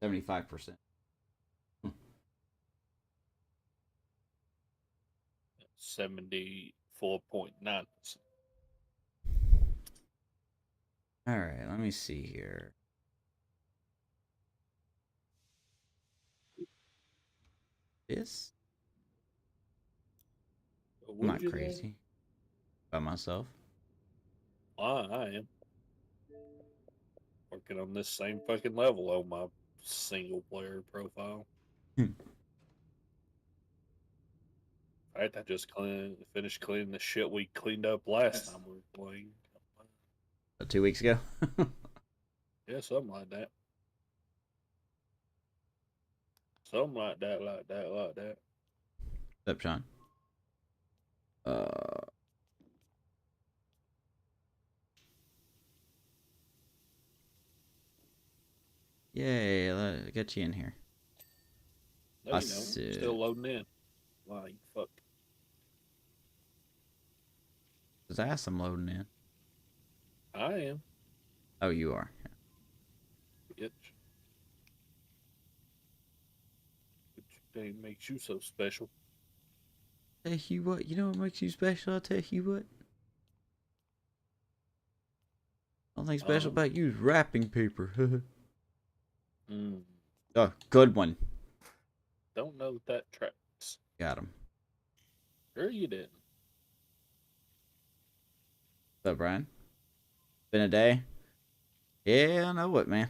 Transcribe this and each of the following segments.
75%. 74.9%. All right, let me see here. This? I'm What did not you say? crazy by myself. I am working on this same fucking level on my single player profile. In fact, I just finished cleaning the shit we cleaned up last time we were playing. 2 weeks ago. Yeah, something like that. Something like that. What's up, Sean? Uh, Yay, let get you in here. No, I you know, said, still loading in. Like, fuck. his ass I'm loading in. I am. Oh, you are. Bitch. What you think makes you so special? Tell you what, you know what makes you special? I'll tell you what. Only special Uh, about you is wrapping paper. mm, Oh, good one. don't know that tracks. Got him. Sure you didn't. What's up, Brian? Been a day? Yeah, I know it, man.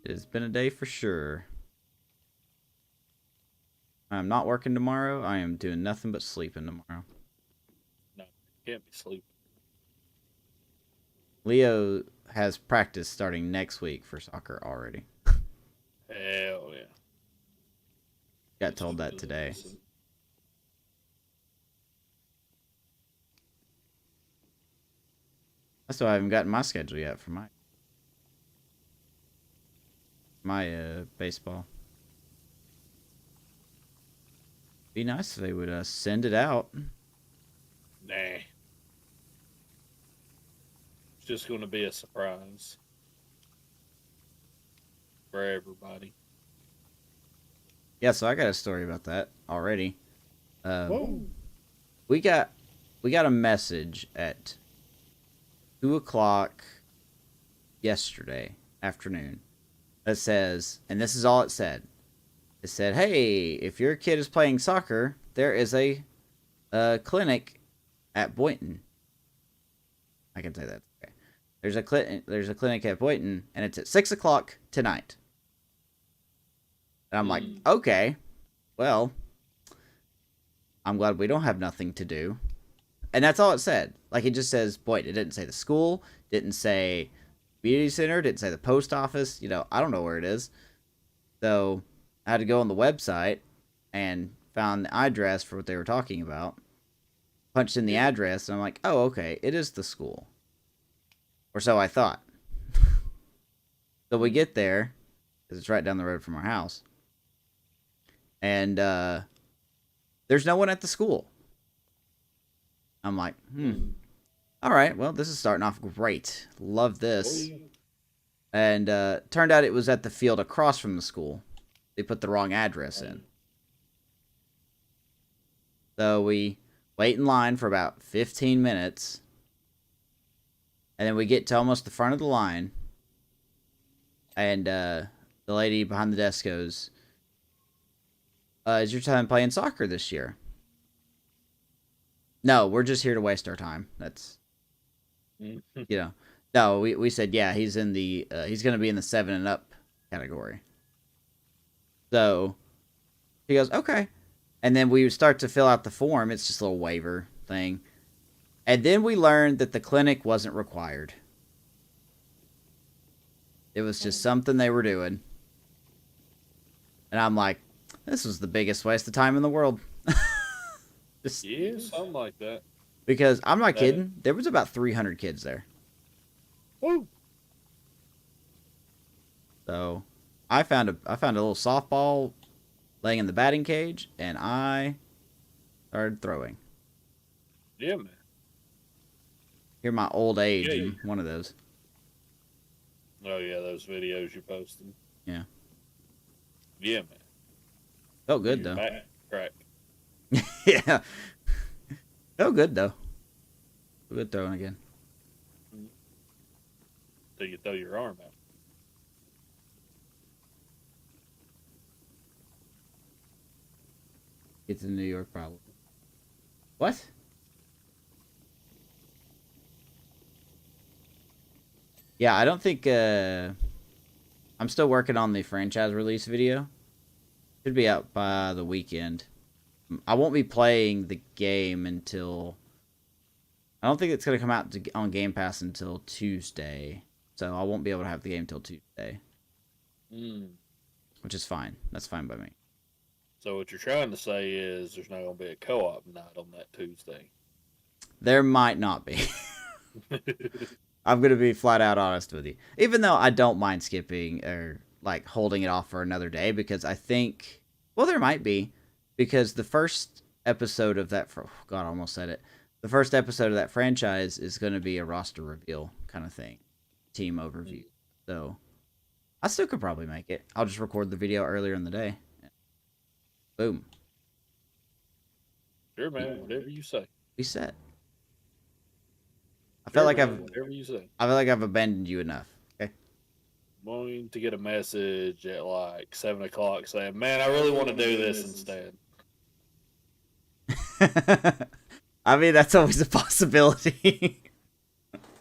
It's been a day for sure. I'm not working tomorrow. I am doing nothing but sleeping tomorrow. No, can't be sleeping. Leo has practice starting next week for soccer already. Hell yeah. Got It's told that today. awesome. That's why I haven't gotten my schedule yet for my baseball. Be nice if they would send it out. Nah. It's just going to be a surprise for everybody. Yeah, so I got a story about that already. Um, Whoa. we got we got a message at 2 o'clock yesterday afternoon that says, and this is all it said. It said, "Hey, if your kid is playing soccer, there is a clinic at Boynton." I can say that. Okay. There's a clinic at Boynton, and it's at 6 o'clock tonight. And I'm like, Mm. okay, well, I'm glad we don't have nothing to do. And that's all it said. Like, it just says Boynton. It didn't say the school, didn't say community center, didn't say the post office. I don't know where it is. So I had to go on the website and found the address for what they were talking about. Punched in the Yeah. address, and I'm like, oh, okay, it is the school. Or so I thought. So we Mm. get there, because it's right down the road from our house. And there's no one at the school. I'm like, Mm. all right, well, this is starting off great. Love Oh, this. yeah. And turned out it was at the field across from the school. They put the wrong address in. Um, So we wait in line for about 15 minutes. And then we get to almost the front of the line. And the lady behind the desk goes, is your son playing soccer this year? No, we're just here to waste our time. That's, mm. you know. No, we said, yeah, he's going to be in the 7 and up category. So he goes, okay. And then we start to fill out the form. It's just a little waiver thing. And then we learned that the clinic wasn't required. It was just something they were doing. And I'm like, this was the biggest waste of time in the world. Just Yeah, something like that. because I'm not That. kidding. There was about 300 kids there. Woo. So I found a little softball laying in the batting cage, and I started throwing. Yeah, man. Hear my old age Yeah. in one of those. Oh yeah, those videos you posted. Yeah. Yeah, man. Felt good Your though. back crack. Yeah. Felt good though. Good throwing again. Till you throw your arm out. Get to New York probably. What? Yeah, I don't think I'm still working on the franchise release video. Should be out by the weekend. I won't be playing the game until I don't think it's going to come out on Game Pass until Tuesday. So I won't be able to have the game until Tuesday, Mm. which is fine. That's fine by me. So what you're trying to say is there's not going to be a co-op night on that Tuesday. There might not be. I'm going to be flat out honest with you. Even though I don't mind skipping or like holding it off for another day because I think, well, there might be because the first episode of that, God, I almost said it. The first episode of that franchise is going to be a roster reveal kind of thing, team overview. So I still could probably make it. I'll just record the video earlier in the day. Boom. Sure, man. Whatever you say. Be set. I Sure, feel like man, whatever you say. I feel like I've abandoned you enough. Okay. I'm going to get a message at like 7 o'clock saying, "Man, I really want to do this instead." I mean, that's always a possibility.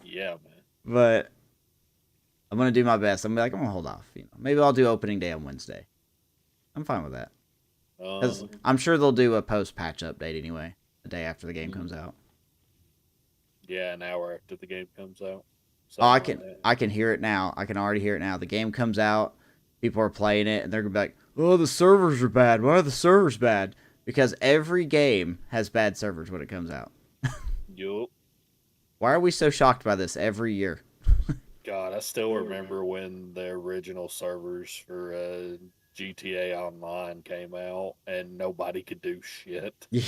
Yeah, man. But I'm gonna do my best. I'm gonna hold off. You know, maybe I'll do opening day on Wednesday. I'm fine with that. Because I'm sure they'll do a post-patch update anyway, the day after the game comes out. Yeah, an hour after the game comes out. Oh, I can hear it now. I can already hear it now. The game comes out, people are playing it, and they're gonna be like, "Oh, the servers are bad. Why are the servers bad?" Because every game has bad servers when it comes out. Yup. Why are we so shocked by this every year? God, I still remember when the original servers for GTA Online came out and nobody could do shit. Yeah.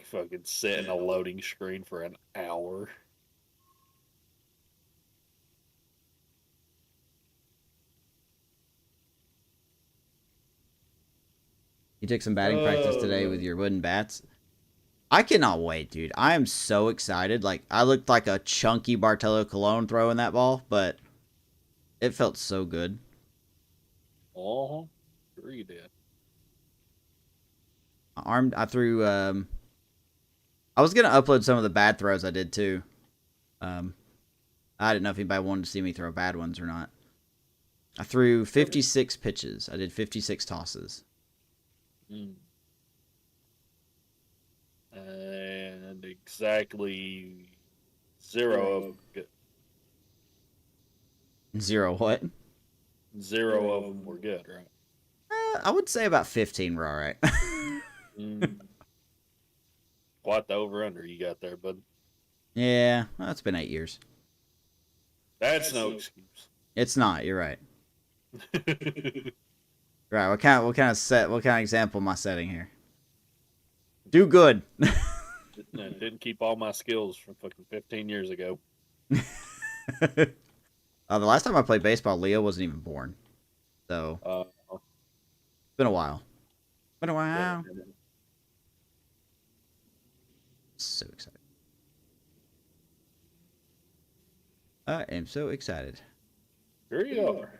Fucking sit in a loading screen for an hour. You took some batting practice today with your wooden bats. I cannot wait, dude. I am so excited. Like, I looked like a chunky Bartolo Colon throwing that ball, but it felt so good. Uh-huh. Sure you did. I threw, I was going to upload some of the bad throws I did too. I didn't know if anybody wanted to see me throw bad ones or not. I threw 56 pitches. I did 56 tosses. And exactly 0 of them good. 0 what? 0 of them were good, right? I would say about 15 were all right. Quite the over-under you got there, bud. Yeah, well, it's been 8 years. That's no excuse. It's not. You're right. Right. What kind of example am I setting here? Do good. Didn't keep all my skills from fucking 15 years ago. The last time I played baseball, Leo wasn't even born. So it's been a while. Been a while. So excited. I am so excited. Sure you are.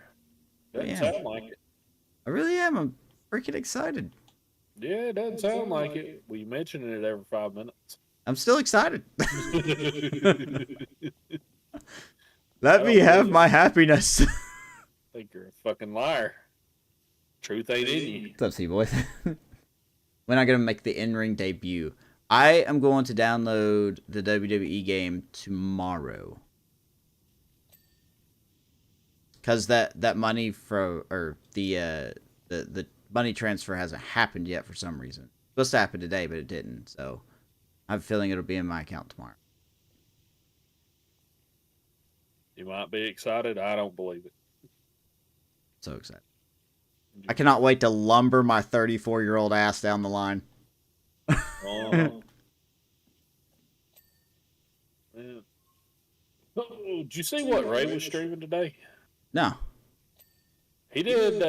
Doesn't sound like it. I really am. I'm freaking excited. Yeah, it doesn't sound like it. We mention it every 5 minutes. I'm still excited. Let me have my happiness. I think you're a fucking liar. Truth ain't in you. What's up, C-Boy? When am I going to make the in-ring debut? I am going to download the WWE game tomorrow. Because that money or the money transfer hasn't happened yet for some reason. It was supposed to happen today, but it didn't. So I have a feeling it'll be in my account tomorrow. You might be excited. I don't believe it. So excited. I cannot wait to lumber my 34-year-old ass down the line. Yeah. Oh, did you see what Ray was streaming today? No, He did.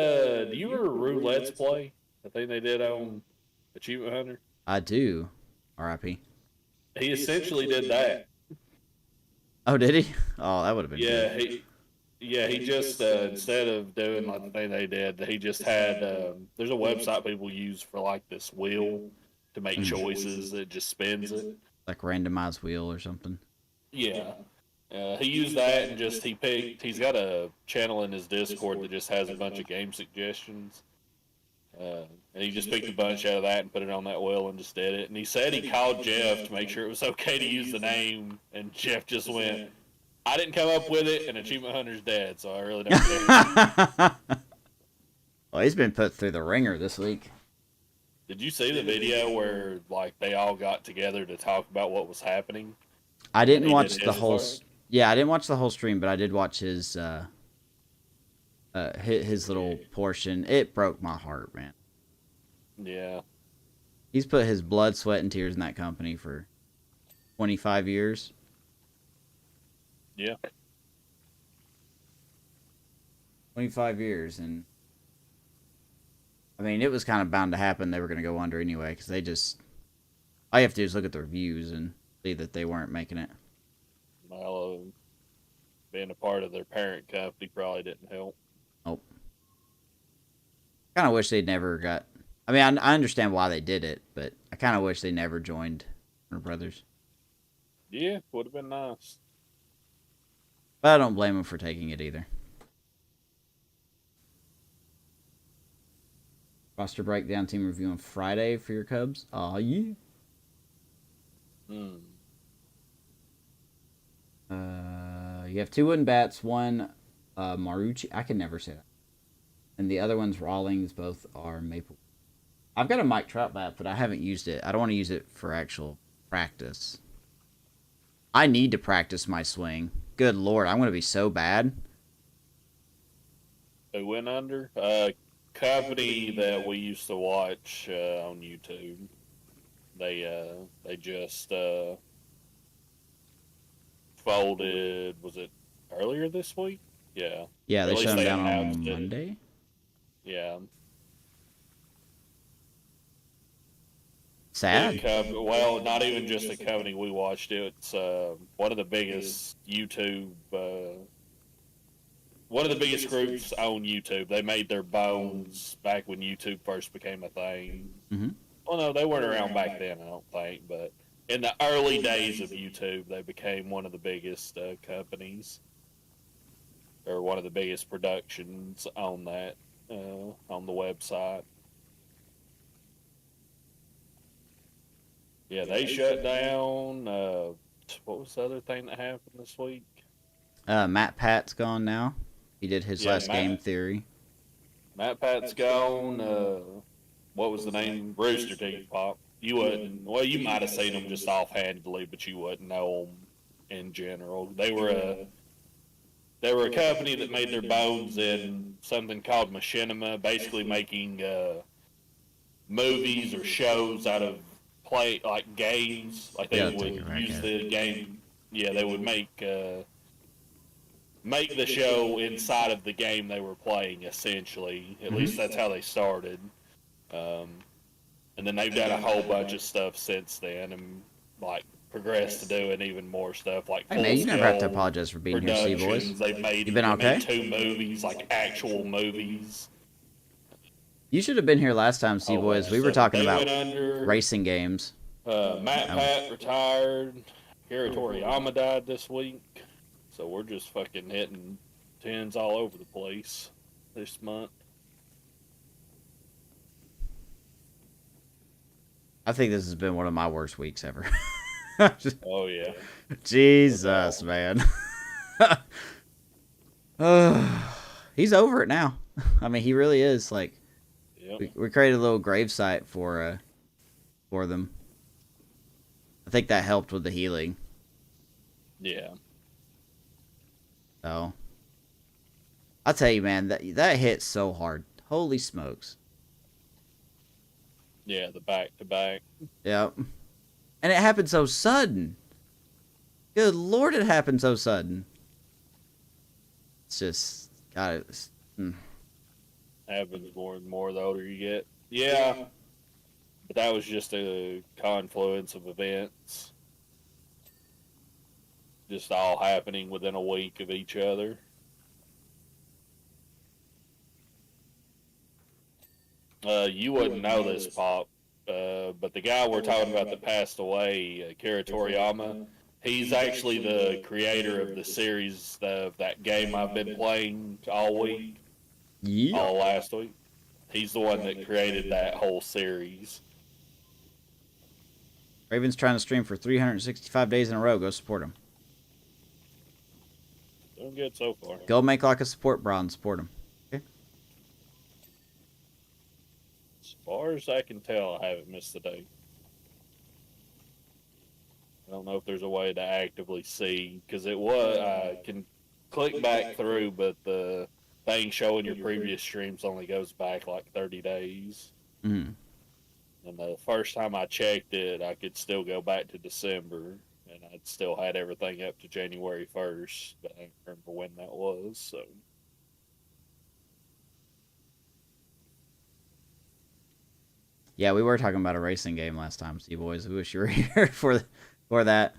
Do you remember Roulette's play? I think they did on Achievement Hunter. I do. R.I.P. He essentially did that. Oh, did he? Oh, that would have been good. Yeah, he just instead of doing like the thing they did, he just had. There's a website people use for like this wheel to make Mm. choices that just spins it. Like randomized wheel or something. Yeah. He used that and just he picked. He's got a channel in his Discord that just has a bunch of game suggestions, and he just picked a bunch out of that and put it on that wheel and just did it. And he said he called Jeff to make sure it was okay to use the name, and Jeff just went, "I didn't come up with it, and Achievement Hunter's dead, so I really don't care." Well, he's been put through the ringer this week. Did you see the video where like they all got together to talk about what was happening? I And didn't he watch did the his whole. part? Yeah, I didn't watch the whole stream, but I did watch his little portion. It broke my heart, man. Yeah. He's put his blood, sweat, and tears in that company for 25 years. Yeah. 25 years, and I mean, it was kind of bound to happen. They were going to go under anyway, because they just. All you have to do is look at the reviews and see that they weren't making it. Well, being a part of their parent company probably didn't help. Nope. Kind of wish they'd never got. I mean, I understand why they did it, but I kind of wish they never joined Warner Brothers. Yeah, would have been nice. But I don't blame them for taking it either. Roster breakdown, team review on Friday for your Cubs. Aw, yeah. Hmm. You have 2 wooden bats, one Marucci. I can never say that. And the other one's Rawlings. Both are maple. I've got a Mike Trout bat, but I haven't used it. I don't want to use it for actual practice. I need to practice my swing. Good Lord, I'm going to be so bad. Who went under? Company that we used to watch on YouTube. They just folded. Was it earlier this week? Yeah. Yeah, Or they at least shut him they down announced on it. Monday. Yeah. Sad. Well, not even just a company we watched. It's one of the biggest YouTube. One of the biggest groups on YouTube. They made their bones back when YouTube first became a thing. Mm-hmm. Well, no, they weren't around back then, I don't think. But in the early days of YouTube, they became one of the biggest companies, or one of the biggest productions on that on the website. Yeah, they shut down. What was the other thing that happened this week? Matt Pat's gone now. He did his Yeah, last game theory. Matt Pat's gone. What was the name? Rooster Teeth Pop. You wouldn't. Well, you might have seen them just offhandedly, but you wouldn't know them in general. They were a company that made their bones in something called machinima, basically making movies or shows out of like games. Like they Yeah, would take it right use there. the game. Yeah, they would make the show inside of the game they were playing, essentially. At least that's how they started. And then they've done a whole bunch of stuff since then, and like progressed to doing even more stuff, like Hey man, you never have to apologize for being here, productions. C-Boys. They've made, You been they okay? made 2 movies, like actual movies. You should have been here last time, C-Boys. We were talking They about went under. racing games. Matt Pat retired. Kira Toriyama died this week. So we're just fucking hitting 10s all over the place this month. I think this has been one of my worst weeks ever. Oh, yeah. Jesus, man. He's over it now. I mean, he really is. Like, Yep. we created a little gravesite for them. I think that helped with the healing. Yeah. So, I'll tell you, man, that hit so hard. Holy smokes. Yeah, the back to back. Yep. And it happened so sudden. Good Lord, it happened so sudden. It's just, God, Happens more and more the older you get. Yeah, but that was just a confluence of events, just all happening within a week of each other. You wouldn't know this, Pop, but the guy we're talking about that passed away, Kara Toriyama, he's actually the creator of the series of that game I've been playing all week, all last week. He's the one that created that whole series. Raven's trying to stream for 365 days in a row. Go support him. Doing good so far. Go make like a support bra and support him. Okay. As far as I can tell, I haven't missed a day. I don't know if there's a way to actively see, because it was, I can click back through, but the thing showing your previous streams only goes back like 30 days. Mm-hmm. And the first time I checked it, I could still go back to December, and I'd still had everything up to January 1st, but I don't remember when that was, so. Yeah, we were talking about a racing game last time, see boys. We wish you were here for that.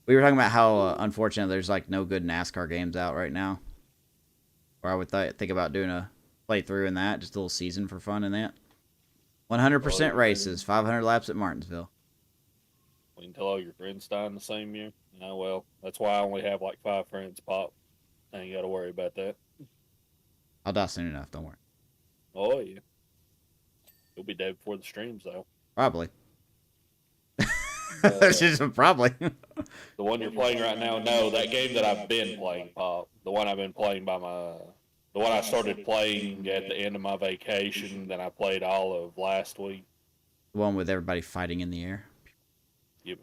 We were talking about how unfortunate there's like no good NASCAR games out right now. Or I would think about doing a playthrough in that, just a little season for fun in that. 100% races, 500 laps at Martinsville. Wait until all your friends die in the same year. Oh, well, that's why I only have like 5 friends, Pop. I ain't got to worry about that. I'll die soon enough, don't worry. Oh, yeah. You'll be dead before the streams, though. Probably. Just probably. The one you're playing right now, no, that game that I've been playing, Pop. The one I've been playing the one I started playing at the end of my vacation, then I played all of last week. The one with everybody fighting in the air. Yep.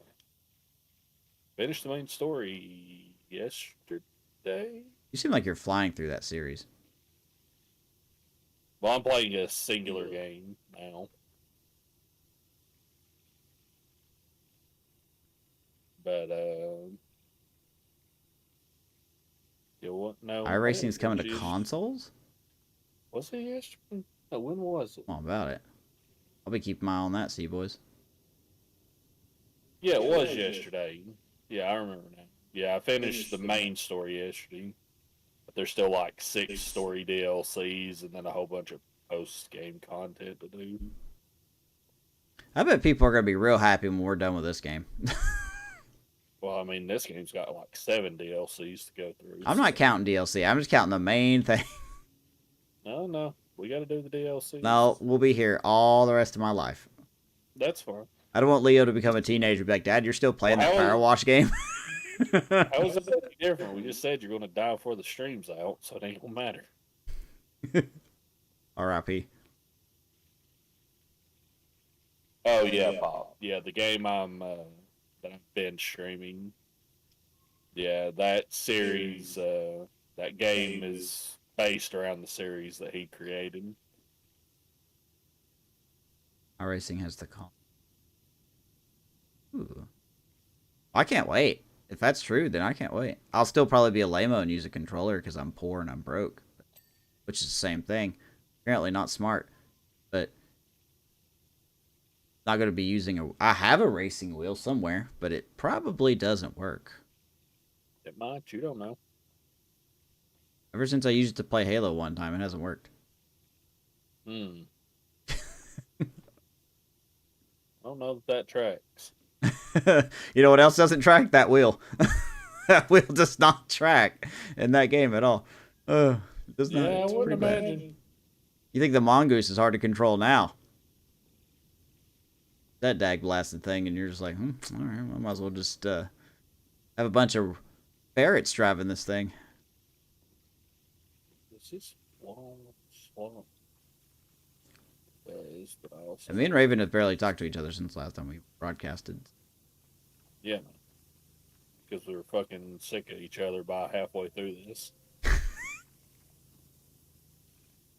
Finished the main story yesterday. You seem like you're flying through that series. Well, I'm playing a singular game now. But, yeah, what? No. iRacing's coming to consoles? Was it yesterday? No, when was it? How about it? I'll be keeping my eye on that, see boys. Yeah, it was yesterday. Yeah, I remember now. Yeah, I finished the main story yesterday. But there's still like 6 story DLCs and then a whole bunch of post-game content to do. I bet people are going to be real happy when we're done with this game. Well, I mean, this game's got like 7 DLCs to go through. I'm not counting DLC. I'm just counting the main thing. No. We got to do the DLC. No, we'll be here all the rest of my life. That's fine. I don't want Leo to become a teenager and be like, Dad, you're still playing that Firewatch game? How is it any different? We just said you're going to die before the stream's out, so it ain't going to matter. R.I.P. Oh, yeah, Bob. Yeah, the game that I've been streaming. Yeah, that series, that game is based around the series that he created. iRacing has the call. Ooh. I can't wait. If that's true, then I can't wait. I'll still probably be a lame-o and use a controller because I'm poor and I'm broke. Which is the same thing. Apparently not smart. But not going to be using I have a racing wheel somewhere, but it probably doesn't work. It might. You don't know. Ever since I used it to play Halo one time, it hasn't worked. I don't know if that tracks. You know what else doesn't track? That wheel. That wheel does not track in that game at all. It does not. Yeah, I wouldn't imagine. You think the mongoose is hard to control now? That dag blasted thing, and you're just like, all right, I might as well just have a bunch of ferrets driving this thing. This is swamp. And me and Raven have barely talked to each other since last time we broadcasted. Yeah, because we were fucking sick of each other by halfway through this.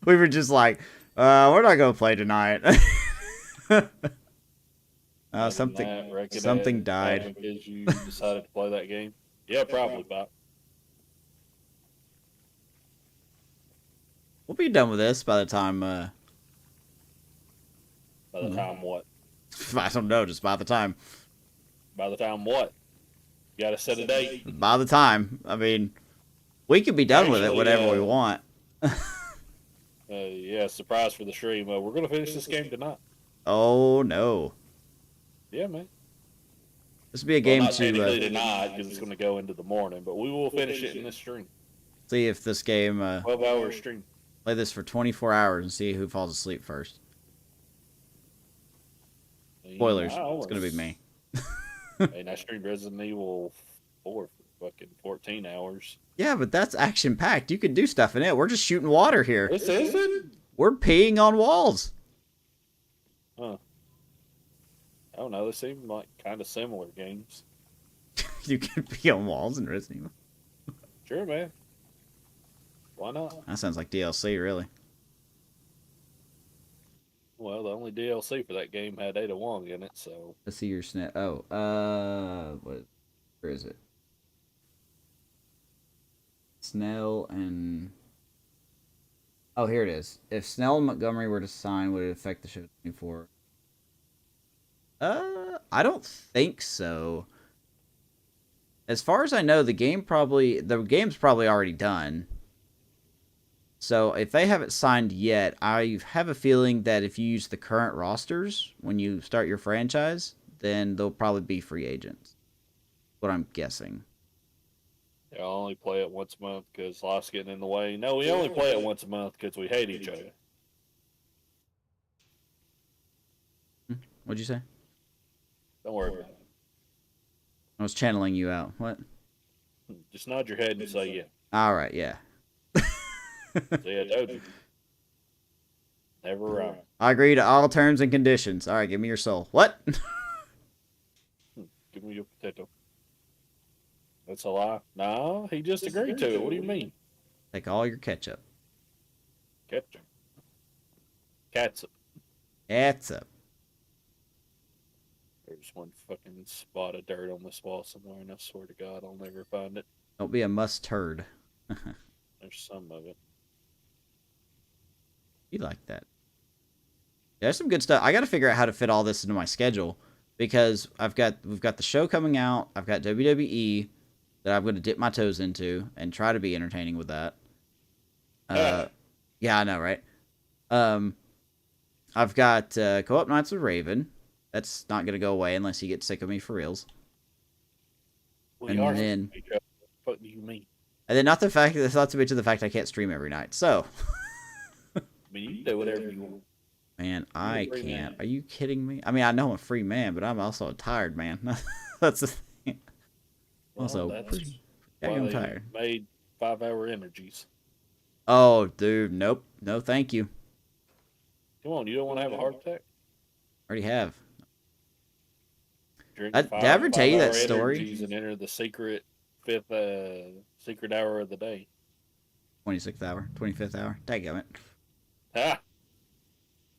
We were just we're not gonna play tonight. Something died. Because you decided to play that game. Yeah, probably, Pop. We'll be done with this by the time. By the time what? I don't know. Just by the time. By the time what? You got to set a date. By the time. I mean, we could be done with it Actually, whenever we want. Yeah, surprise for the stream. We're gonna finish this game tonight. Oh no. Yeah, man. This would be a Well, game not to technically tonight because it's gonna go into the morning, but we will finish it in this stream. see if this game. 12-hour stream. Play this for 24 hours and see who falls asleep first. Spoilers. It's gonna be me. And I streamed Resident Evil 4 for fucking 14 hours. Yeah, but that's action packed. You can do stuff in it. We're just shooting water here. This isn't? We're peeing on walls. Huh. I don't know. They seem like kind of similar games. You can pee on walls in Resident Evil. Sure, man. Why not? That sounds like DLC, really. Well, the only DLC for that game had Ada Wong in it, so. Let's see your snap. Oh, where is it? Snell and. Oh, here it is. If Snell and Montgomery were to sign, would it affect the show 24? I don't think so. As far as I know, the game's probably already done. So if they haven't signed yet, I have a feeling that if you use the current rosters when you start your franchise, then they'll probably be free agents. What I'm guessing. Yeah, I'll only play it once a month because life's getting in the way. No, we only play it once a month because we hate each other. What'd you say? Don't worry about it. I was channeling you out. What? Just nod your head and say yeah. All right, yeah. See, I told you. Never wrong. I agree to all terms and conditions. All right, give me your soul. What? Give me your potato. That's a lie. No, he just agreed to it. What do you mean? Take all your ketchup. Ketchup. Catsup. Ketchup. There's one fucking spot of dirt on this wall somewhere, and I swear to God, I'll never find it. Don't be a mustard. There's some of it. You like that. Yeah, there's some good stuff. I got to figure out how to fit all this into my schedule because we've got the show coming out. I've got WWE that I'm going to dip my toes into and try to be entertaining with that. Yeah, I know, right? I've got Co-op Nights with Raven. That's not going to go away unless he gets sick of me for reals. And then, what do you mean? And then not to mention the fact I can't stream every night. So, I mean, you can do whatever you want. Man, I can't. Are you kidding me? I mean, I know I'm a free man, but I'm also a tired man. That's the thing. Also, I'm tired. Made 5-hour energies. Oh, dude, nope, no, thank you. Come on, you don't want to have a heart attack? Already have. Drink Did I ever tell you that story? And enter the secret hour of the day. 26th hour, 25th hour. Daggum it.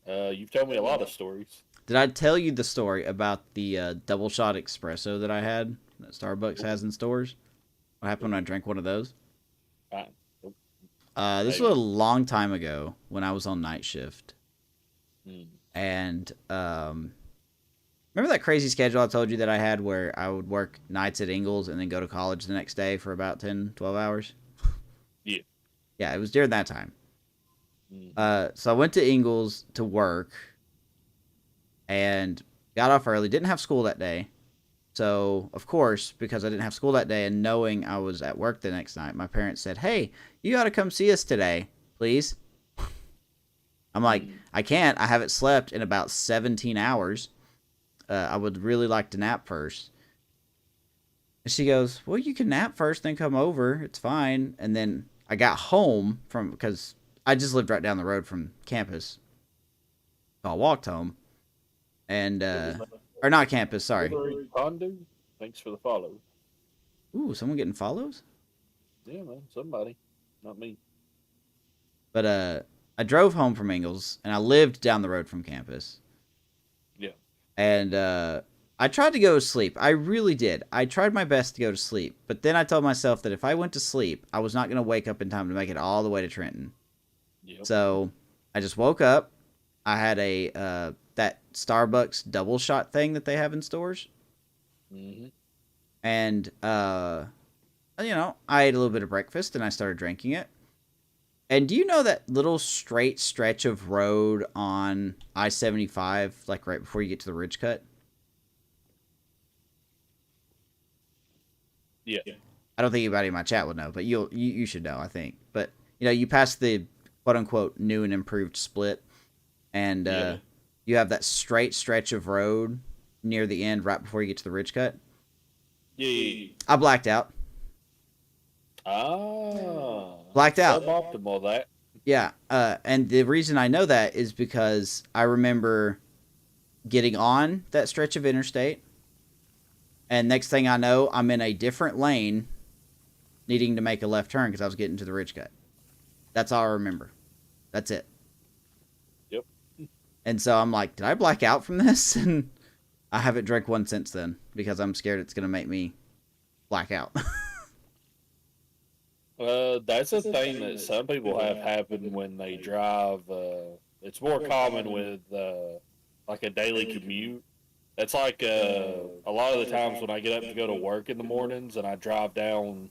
Ha! You've told me a lot of stories. Did I tell you the story about the double shot espresso that I had that Starbucks has in stores? What happened when I drank one of those? This was a long time ago when I was on night shift. And remember that crazy schedule I told you that I had where I would work nights at Ingles and then go to college the next day for about 10, 12 hours? Yeah. Yeah, it was during that time. So I went to Ingles to work and got off early. Didn't have school that day. So, of course, because I didn't have school that day and knowing I was at work the next night, my parents said, "Hey, you got to come see us today, please." I'm like, I can't. I haven't slept in about 17 hours. I would really like to nap first. And she goes, "Well, you can nap first, then come over. It's fine." And then I got home because I just lived right down the road from campus. So I walked home. And, or not campus, sorry. Thanks for the follow. Ooh, someone getting follows? Yeah, man, somebody. Not me. But, I drove home from Ingles, and I lived down the road from campus. Yeah. And I tried to go to sleep. I really did. I tried my best to go to sleep. But then I told myself that if I went to sleep, I was not going to wake up in time to make it all the way to Trenton. Yep. So I just woke up. I had a that Starbucks double shot thing that they have in stores. Mm-hmm. And, I ate a little bit of breakfast and I started drinking it. And do you know that little straight stretch of road on I-75, like right before you get to the Ridge Cut? Yeah. I don't think anybody in my chat would know, but you should know, I think. But you pass the quote unquote new and improved split, and you have that straight stretch of road near the end, right before you get to the Ridge Cut. Yeah. I blacked out. Blacked out. Suboptimal that. Yeah, and the reason I know that is because I remember getting on that stretch of interstate, and next thing I know, I'm in a different lane, needing to make a left turn because I was getting to the Ridge Cut. That's all I remember. That's it. Yep. And so I'm like, did I black out from this? And I haven't drank one since then because I'm scared it's going to make me black out. That's a thing that some people have happen when they drive. It's more common with like a daily commute. That's like a lot of the times when I get up to go to work in the mornings and I drive down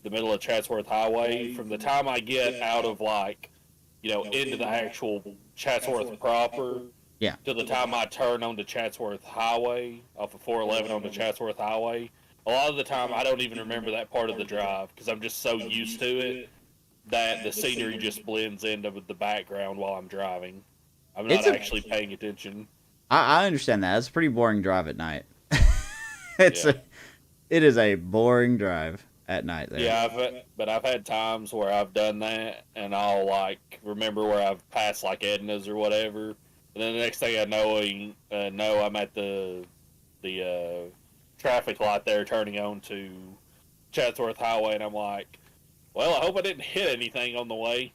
the middle of Chatsworth Highway. From the time I get out of into the actual Chatsworth proper, Yeah. to the time I turn onto Chatsworth Highway off of 411 onto Chatsworth Highway, a lot of the time I don't even remember that part of the drive because I'm just so used to it that the scenery just blends into the background while I'm driving. I'm not actually paying attention. I understand that. It's a pretty boring drive at night. It is a boring drive at night there. Yeah, but I've had times where I've done that and I'll remember where I've passed Edna's or whatever, and then the next thing I know, I'm at the traffic light there turning on to Chatsworth Highway, and I'm like, well, I hope I didn't hit anything on the way.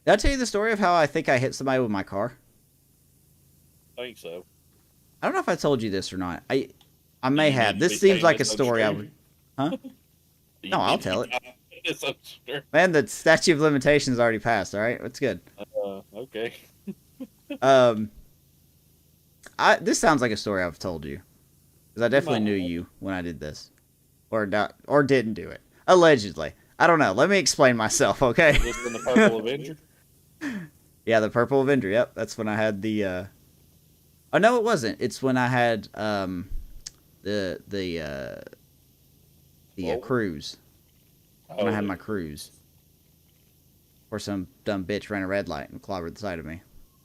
Did I tell you the story of how I think I hit somebody with my car? I think so. I don't know if I told you this or not. I may have. This seems like a story I would... Huh? No, I'll tell it. Man, the statute of limitations already passed, all right? It's good. Okay. This sounds like a story I've told you. Because I definitely knew you when I did this. Or didn't do it. Allegedly. I don't know. Let me explain myself, okay? Is this in the Purple Avenger? Yeah, the Purple Avenger. Yep, that's when I had the... Oh, no, it wasn't. It's when I had the cruise. When I had my cruise. Or some dumb bitch ran a red light and clobbered the side of me.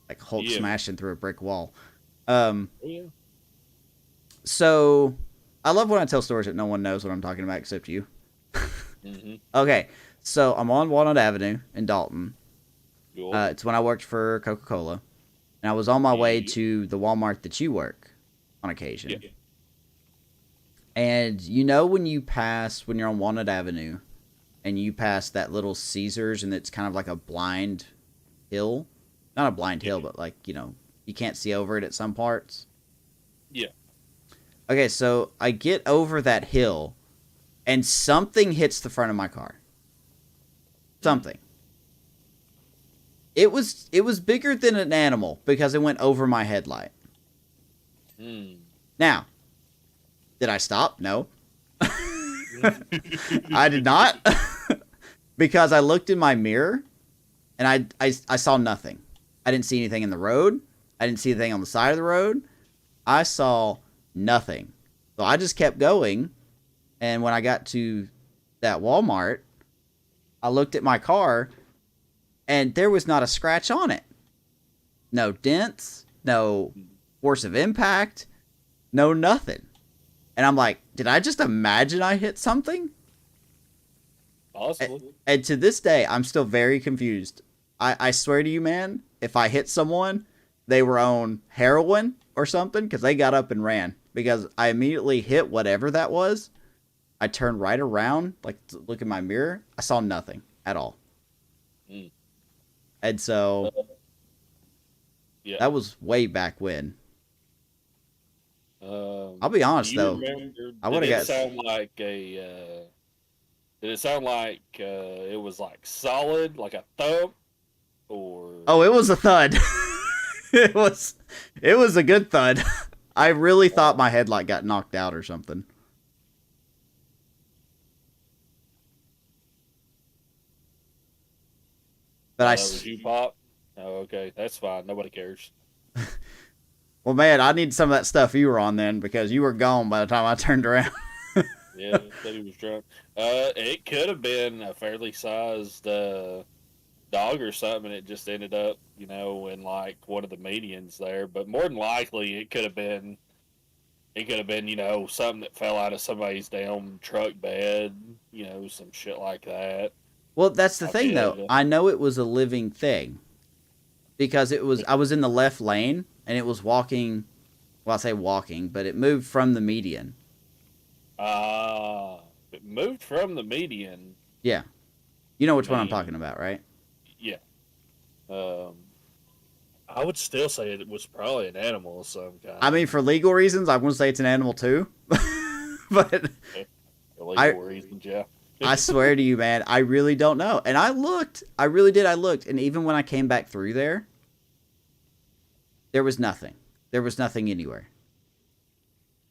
Like Hulk smashing through a brick wall. So, I love when I tell stories that no one knows what I'm talking about except you. Mm-hmm. Okay, so I'm on Walnut Avenue in Dalton. It's when I worked for Coca-Cola. And I was on my way to the Walmart that you work on occasion. Yeah. And when you're on Walnut Avenue, and you pass that little Caesars, and it's kind of like a blind hill. Not a blind hill, but you can't see over it at some parts. Yeah. Okay, so I get over that hill, and something hits the front of my car. Something. It was bigger than an animal because it went over my headlight. Now, did I stop? No. I did not. Because I looked in my mirror and I saw nothing. I didn't see anything in the road. I didn't see anything on the side of the road. I saw nothing. So I just kept going. And when I got to that Walmart, I looked at my car and there was not a scratch on it. No dents, no force of impact, no nothing. And I'm like, did I just imagine I hit something? Possibly. And to this day, I'm still very confused. I swear to you, man, if I hit someone, they were on heroin or something, because they got up and ran. Because I immediately hit whatever that was. I turned right around, to look in my mirror. I saw nothing at all. And so, that was way back when. I'll be Do honest you though, remember? I would have got. Did it sound like it was like solid, like a thump, or? Oh, it was a thud. it was, it was a good thud. I really thought my headlight got knocked out or something. But Was you pop? Oh, okay, that's fine. Nobody cares. well, man, I need some of that stuff you were on then because you were gone by the time I turned around. Yeah, said he was drunk. It could have been a fairly sized dog or something. It just ended up, in like one of the medians there. But more than likely, it could have been. It could have been, something that fell out of somebody's damn truck bed. Some shit like that. Well, that's the I thing though. did. I know it was a living thing because I was in the left lane and it was walking. Well, I say walking, but it moved from the median. It moved from the median. Yeah, you know which one I'm mean, talking about, right? Yeah. Um, I would still say it was probably an animal of some kind. I mean, for legal reasons, I wouldn't say it's an animal too, but For legal reasons, yeah. I swear to you, man, I really don't know. And I looked, I really did. I looked, and even when I came back through there, there was nothing. There was nothing anywhere.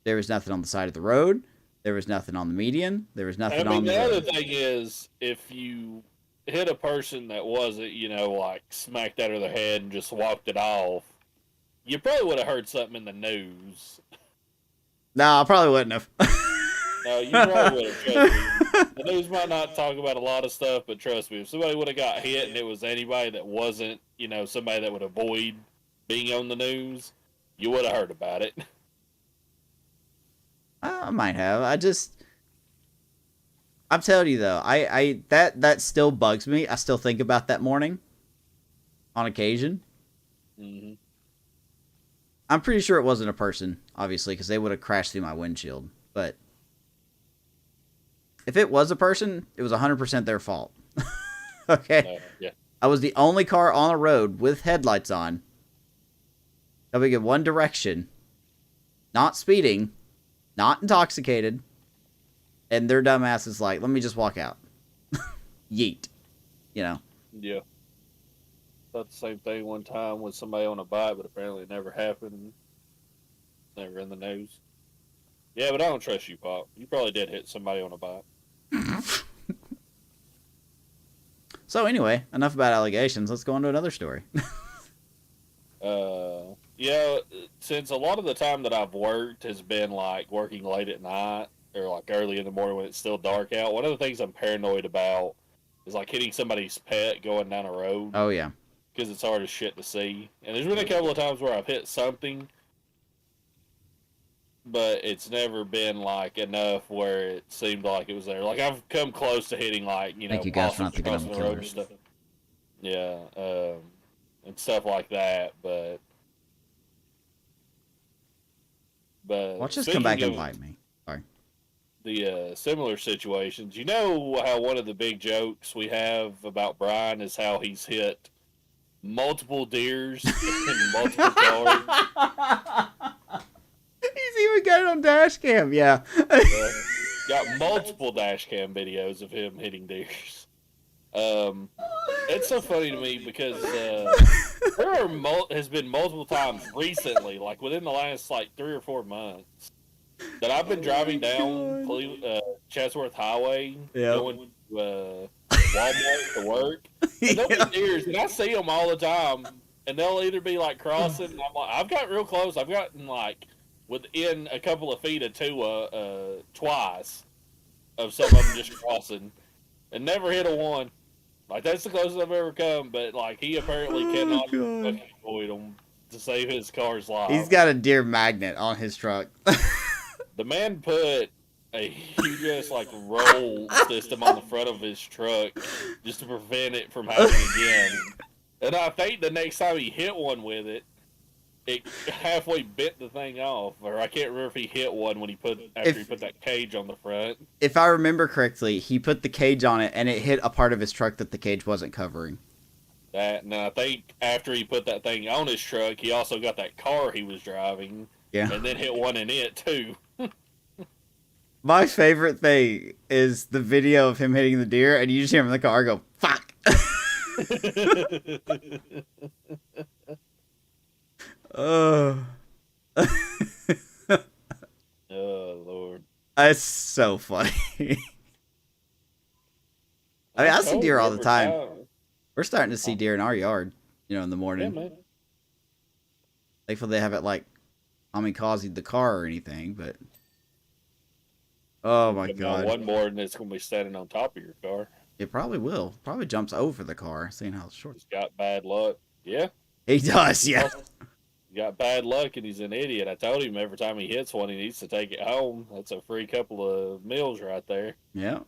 There was nothing on the side of the road. There was nothing on the median. There was nothing on the road. The other thing is, if you hit a person that wasn't, like smacked out of their head and just walked it off, you probably would have heard something in the news. No, I probably wouldn't have. No, you probably would have. Trust me. The news might not talk about a lot of stuff, but trust me, if somebody would have got hit and it was anybody that wasn't, somebody that would avoid being on the news, you would have heard about it. I might have. I'm telling you though, that still bugs me. I still think about that morning on occasion. Mm-hmm. I'm pretty sure it wasn't a person, obviously, because they would have crashed through my windshield. But if it was a person, it was 100% their fault. Okay? Yeah. I was the only car on the road with headlights on, coming in one direction, not speeding, not intoxicated, and their dumbass is like, let me just walk out. Yeet. Yeah. Thought the same thing one time with somebody on a bike, but apparently it never happened. Never in the news. Yeah, but I don't trust you, Pop. You probably did hit somebody on a bike. So anyway, enough about allegations. Let's go on to another story. Yeah, since a lot of the time that I've worked has been like working late at night or like early in the morning when it's still dark out, one of the things I'm paranoid about is like hitting somebody's pet going down a road. Oh, yeah. Because it's hard as shit to see. And there's been a couple of times where I've hit something, but it's never been like enough where it seemed like it was there. Like I've come close to hitting like, Thank you guys for not thinking I'm a killer. and stuff. Yeah, and stuff like that, but Watch this come back and bite me. Sorry. The similar situations. You know how one of the big jokes we have about Brian is how he's hit multiple deers in multiple cars. He's even got it on dash cam, yeah. Got multiple dash cam videos of him hitting deers. It's so funny to me because there has been multiple times recently, like within the last like 3 or 4 months, that I've been driving down Chatsworth Highway going to Walmart to work. And there'll be deers, and I see them all the time, and they'll either be like crossing, and I'm like, I've got real close. I've gotten like within a couple of feet of two twice of some of them just crossing, and never hit a one. Like that's the closest I've ever come, but like he apparently cannot fucking avoid them to save his car's life. He's got a deer magnet on his truck. The man put a huge like roll system on the front of his truck just to prevent it from happening again. And I think the next time he hit one with it, it halfway bit the thing off, or I can't remember if he hit one when he put that cage on the front. If I remember correctly, he put the cage on it, and it hit a part of his truck that the cage wasn't covering. And I think after he put that thing on his truck, he also got that car he was driving, Yeah. and then hit one in it too. My favorite thing is the video of him hitting the deer, and you just hear him in the car go, "Fuck." Oh. Oh Lord. That's so funny. I mean, I I see told deer you all the every time. time. We're starting to see deer in our yard, in the Yeah, morning. man. Thankfully, they haven't, like, kamikazed the car or anything, but... Oh, my Come out God. one more and it's gonna be standing on top of your car. It probably will. Probably jumps over the car, seeing how short... He's got bad luck. Yeah. He does, He yeah. got bad luck and he's an idiot. I told him every time he hits one, he needs to take it home. That's a free couple of meals right there. Yeah.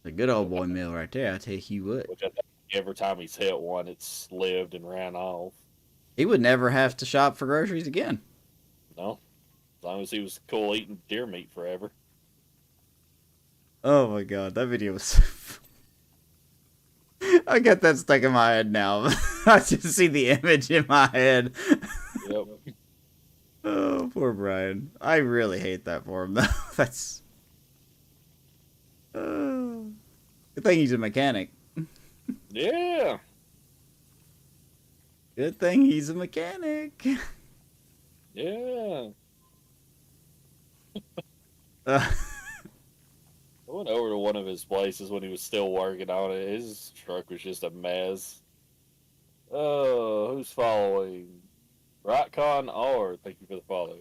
A good old boy meal right there, I tell you what. Which I think every time he's hit one, it's lived and ran off. He would never have to shop for groceries again. No, as long as he was cool eating deer meat forever. Oh my God, that video was... I got that stuck in my head now. I just see the image in my head. Yep. Oh, poor Brian. I really hate that for him, though. That's... Good thing he's a mechanic. Yeah. Good thing he's a mechanic. Yeah. Uh, I went over to one of his places when he was still working on it. His truck was just a mess. Oh, who's following? RightCon or thank you for the follow.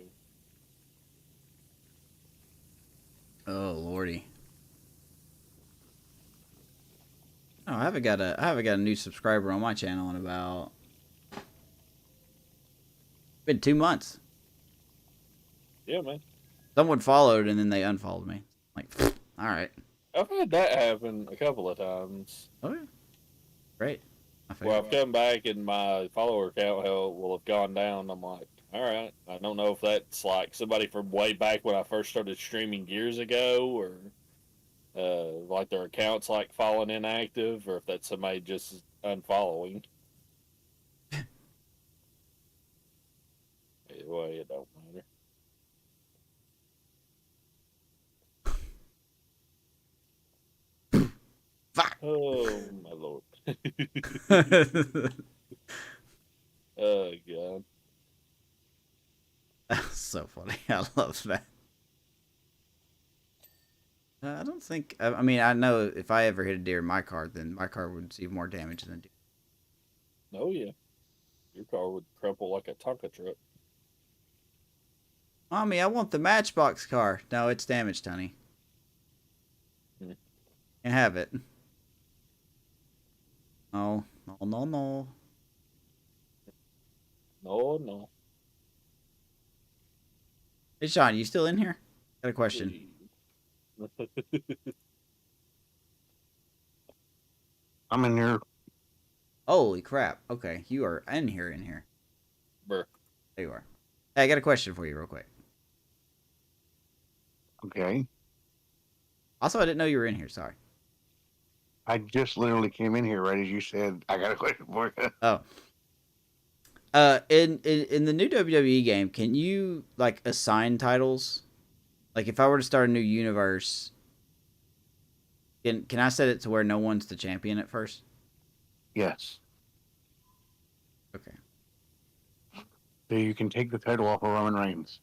oh, lordy. Oh, I haven't got a new subscriber on my channel in about... been 2 months. Yeah, man. Someone followed and then they unfollowed me. Like, all right. I've had that happen a couple of times. Oh, yeah. Great. Where I've come back and my follower count will have gone down. I'm like, all right. I don't know if that's like somebody from way back when I first started streaming years ago, or like their account's like falling inactive, or if that's somebody just unfollowing. Either way, it don't matter. Fuck. Oh my lord. Oh god. That's so funny. I love that. I don't think... I mean, I know if I ever hit a deer in my car, then my car would receive more damage than a deer. Oh yeah. Your car would crumple like a Tonka truck. Mommy, I want the Matchbox car. No, it's damaged, honey. Can't have it. No, no, no, no. No, no. Hey, Sean, you still in here? Got a question. I'm in here. Holy crap. Okay, you are in here. Brr. There you are. Hey, I got a question for you real quick. Okay. Also, I didn't know you were in here. Sorry. I just literally came in here right as you said, I got a question for you. Oh. In the new WWE game, can you, like, assign titles? Like, if I were to start a new universe, can I set it to where no one's the champion at first? Yes. Okay. So you can take the title off of Roman Reigns.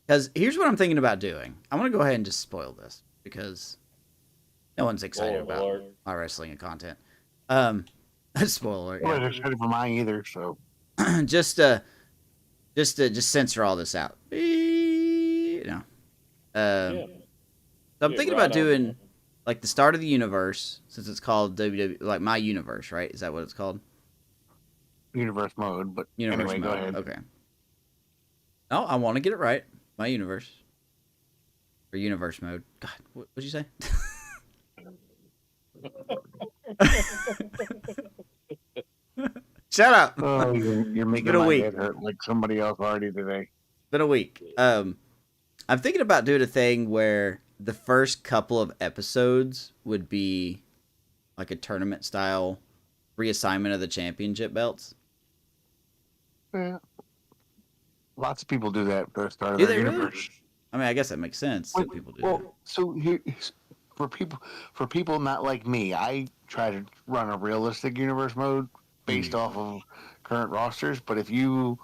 Because here's what I'm thinking about doing. I'm going to go ahead and just spoil this, because no one's excited about my wrestling content. Spoiler. I wasn't excited for mine either, so. Just censor all this out. You know. Yeah. So I'm Yeah, thinking right about on. doing like the start of the universe, since it's called WWE, like My Universe, right? Is that what it's called? Universe mode, but Universe anyway, mode. go ahead. Okay. No, I want to get it right. My Universe. Or Universe mode. God, what'd you say? Shut up. Oh, you're making been a my week. head hurt like somebody else already today. Been a week. I'm thinking about doing a thing where the first couple of episodes would be like a tournament style reassignment of the championship belts. Yeah. Lots of people do that at the start of Do their they really? universe. I mean, I guess that makes sense that people do that. Well, so here, for people not like me, I try to run a realistic universe mode based off of current rosters. But if you're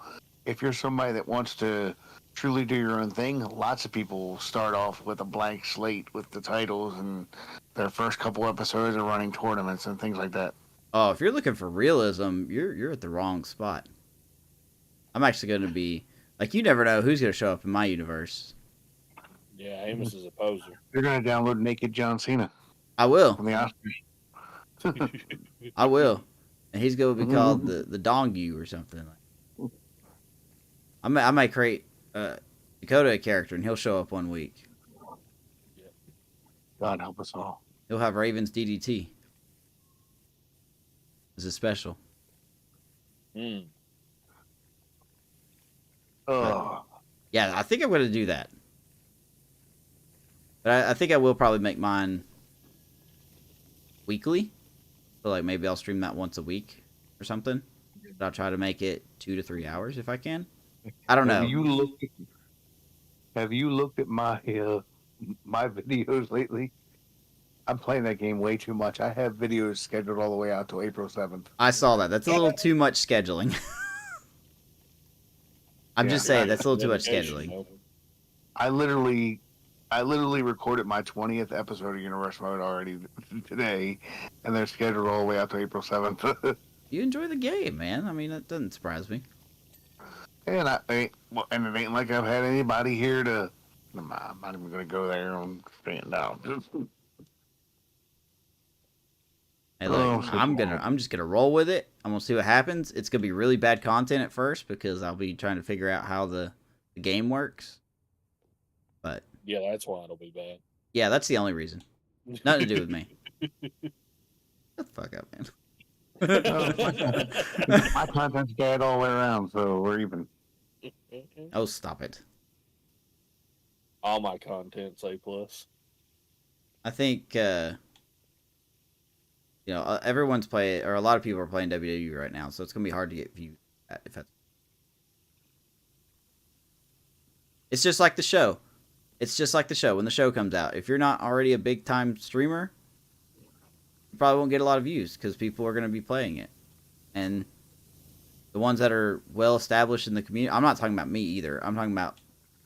somebody that wants to truly do your own thing, lots of people start off with a blank slate with the titles, and their first couple episodes are running tournaments and things like that. Oh, if you're looking for realism, you're at the wrong spot. I'm actually going to be like, you never know who's going to show up in my universe. Yeah, Amos is a poser. You're gonna download Naked John Cena I will. from the Oscars. I will. And he's going to be called the Dongu or something. I might create Dakota a character, and he'll show up one week. God help us all. He'll have Raven's DDT. This is special. Mm. Oh, Yeah, I think I'm going to do that. But I think I will probably make mine weekly. So, like, maybe I'll stream that once a week or something. But I'll try to make it 2 to 3 hours if I can. I don't know. Have you looked at my my videos lately? I'm playing that game way too much. I have videos scheduled all the way out to April 7th. I saw that. That's a little too much scheduling. I'm just saying, that's a little too much scheduling. I literally recorded my 20th episode of Universe Mode already today, and they're scheduled all the way out to April 7th. You enjoy the game, man. I mean, that doesn't surprise me. And it ain't like I've had anybody here to. I'm not even gonna go there. I'm staying down. Hey, look, I'm just gonna roll with it. I'm gonna see what happens. It's gonna be really bad content at first because I'll be trying to figure out how the game works. But yeah, that's why it'll be bad. Yeah, that's the only reason. Nothing to do with me. Shut the fuck up, man. My content's bad all the way around, so we're even. Oh, stop it. All my content's A+. I think, everyone's playing, or a lot of people are playing WWE right now, so it's going to be hard to get views. It's just like the show. It's just like the show when the show comes out. If you're not already a big-time streamer, you probably won't get a lot of views because people are going to be playing it. And the ones that are well-established in the community, I'm not talking about me either. I'm talking about,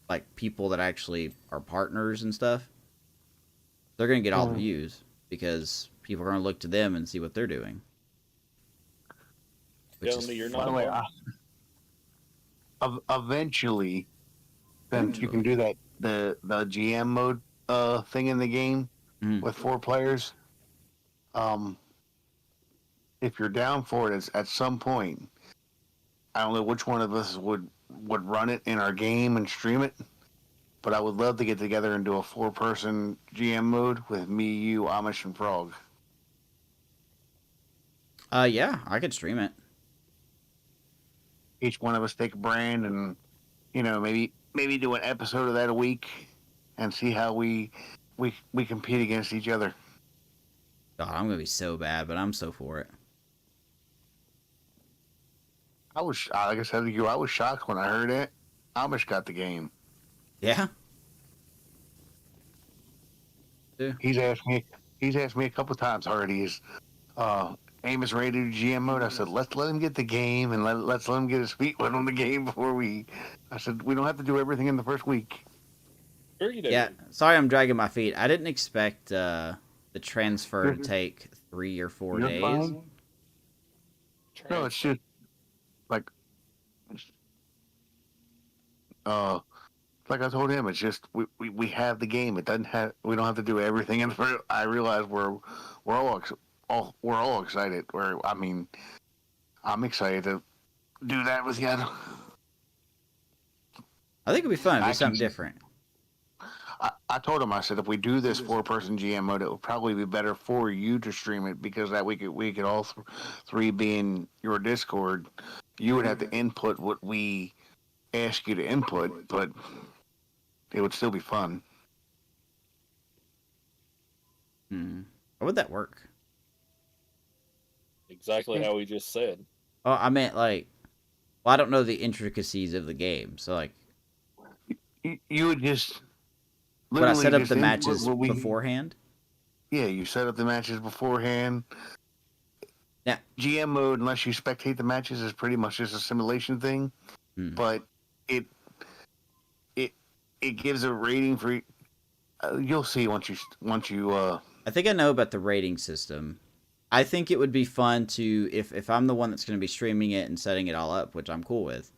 like, people that actually are partners and stuff. They're going to get all the views because people are going to look to them and see what they're doing. Telling me you're not. By the way, eventually, then you can do that the GM mode thing in the game with 4 players. If you're down for it, at some point, I don't know which one of us would run it in our game and stream it, but I would love to get together and do a 4-person GM mode with me, you, Amish, and Frog. Yeah, I could stream it. Each one of us take a brand and, maybe do an episode of that a week and see how we compete against each other. God, I'm gonna be so bad, but I'm so for it. Like I said to you, I was shocked when I heard it. Amish got the game. Yeah. He's asked me a couple times already. Is Amos ready to do GM mode? I said, let's let him get the game and let's let him get his feet wet on the game before we. I said we don't have to do everything in the first week. Sure you do. Yeah. Sorry, I'm dragging my feet. I didn't expect the transfer to take 3 or 4 You're days. fine. No, it's just like like I told him, it's just we have the game. It doesn't have. We don't have to do everything in the first. I realize we're all excited. I'm excited to do that with you. I think it'd be fun. It'd be something different. I told him, I said, if we do this 4-person GM mode, it would probably be better for you to stream it because that we could all 3 be in your Discord. You would have to input what we ask you to input, but it would still be fun. How would that work? Exactly how we just said. Oh, I meant like Well, I don't know the intricacies of the game, so like, You would just would I literally set up just the input matches what we. beforehand? Yeah, you set up the matches beforehand. Yeah. GM mode, unless you spectate the matches, is pretty much just a simulation thing. But it it it gives a rating for. You'll see once you. I think I know about the rating system. I think it would be fun to if I'm the one that's going to be streaming it and setting it all up, which I'm cool with.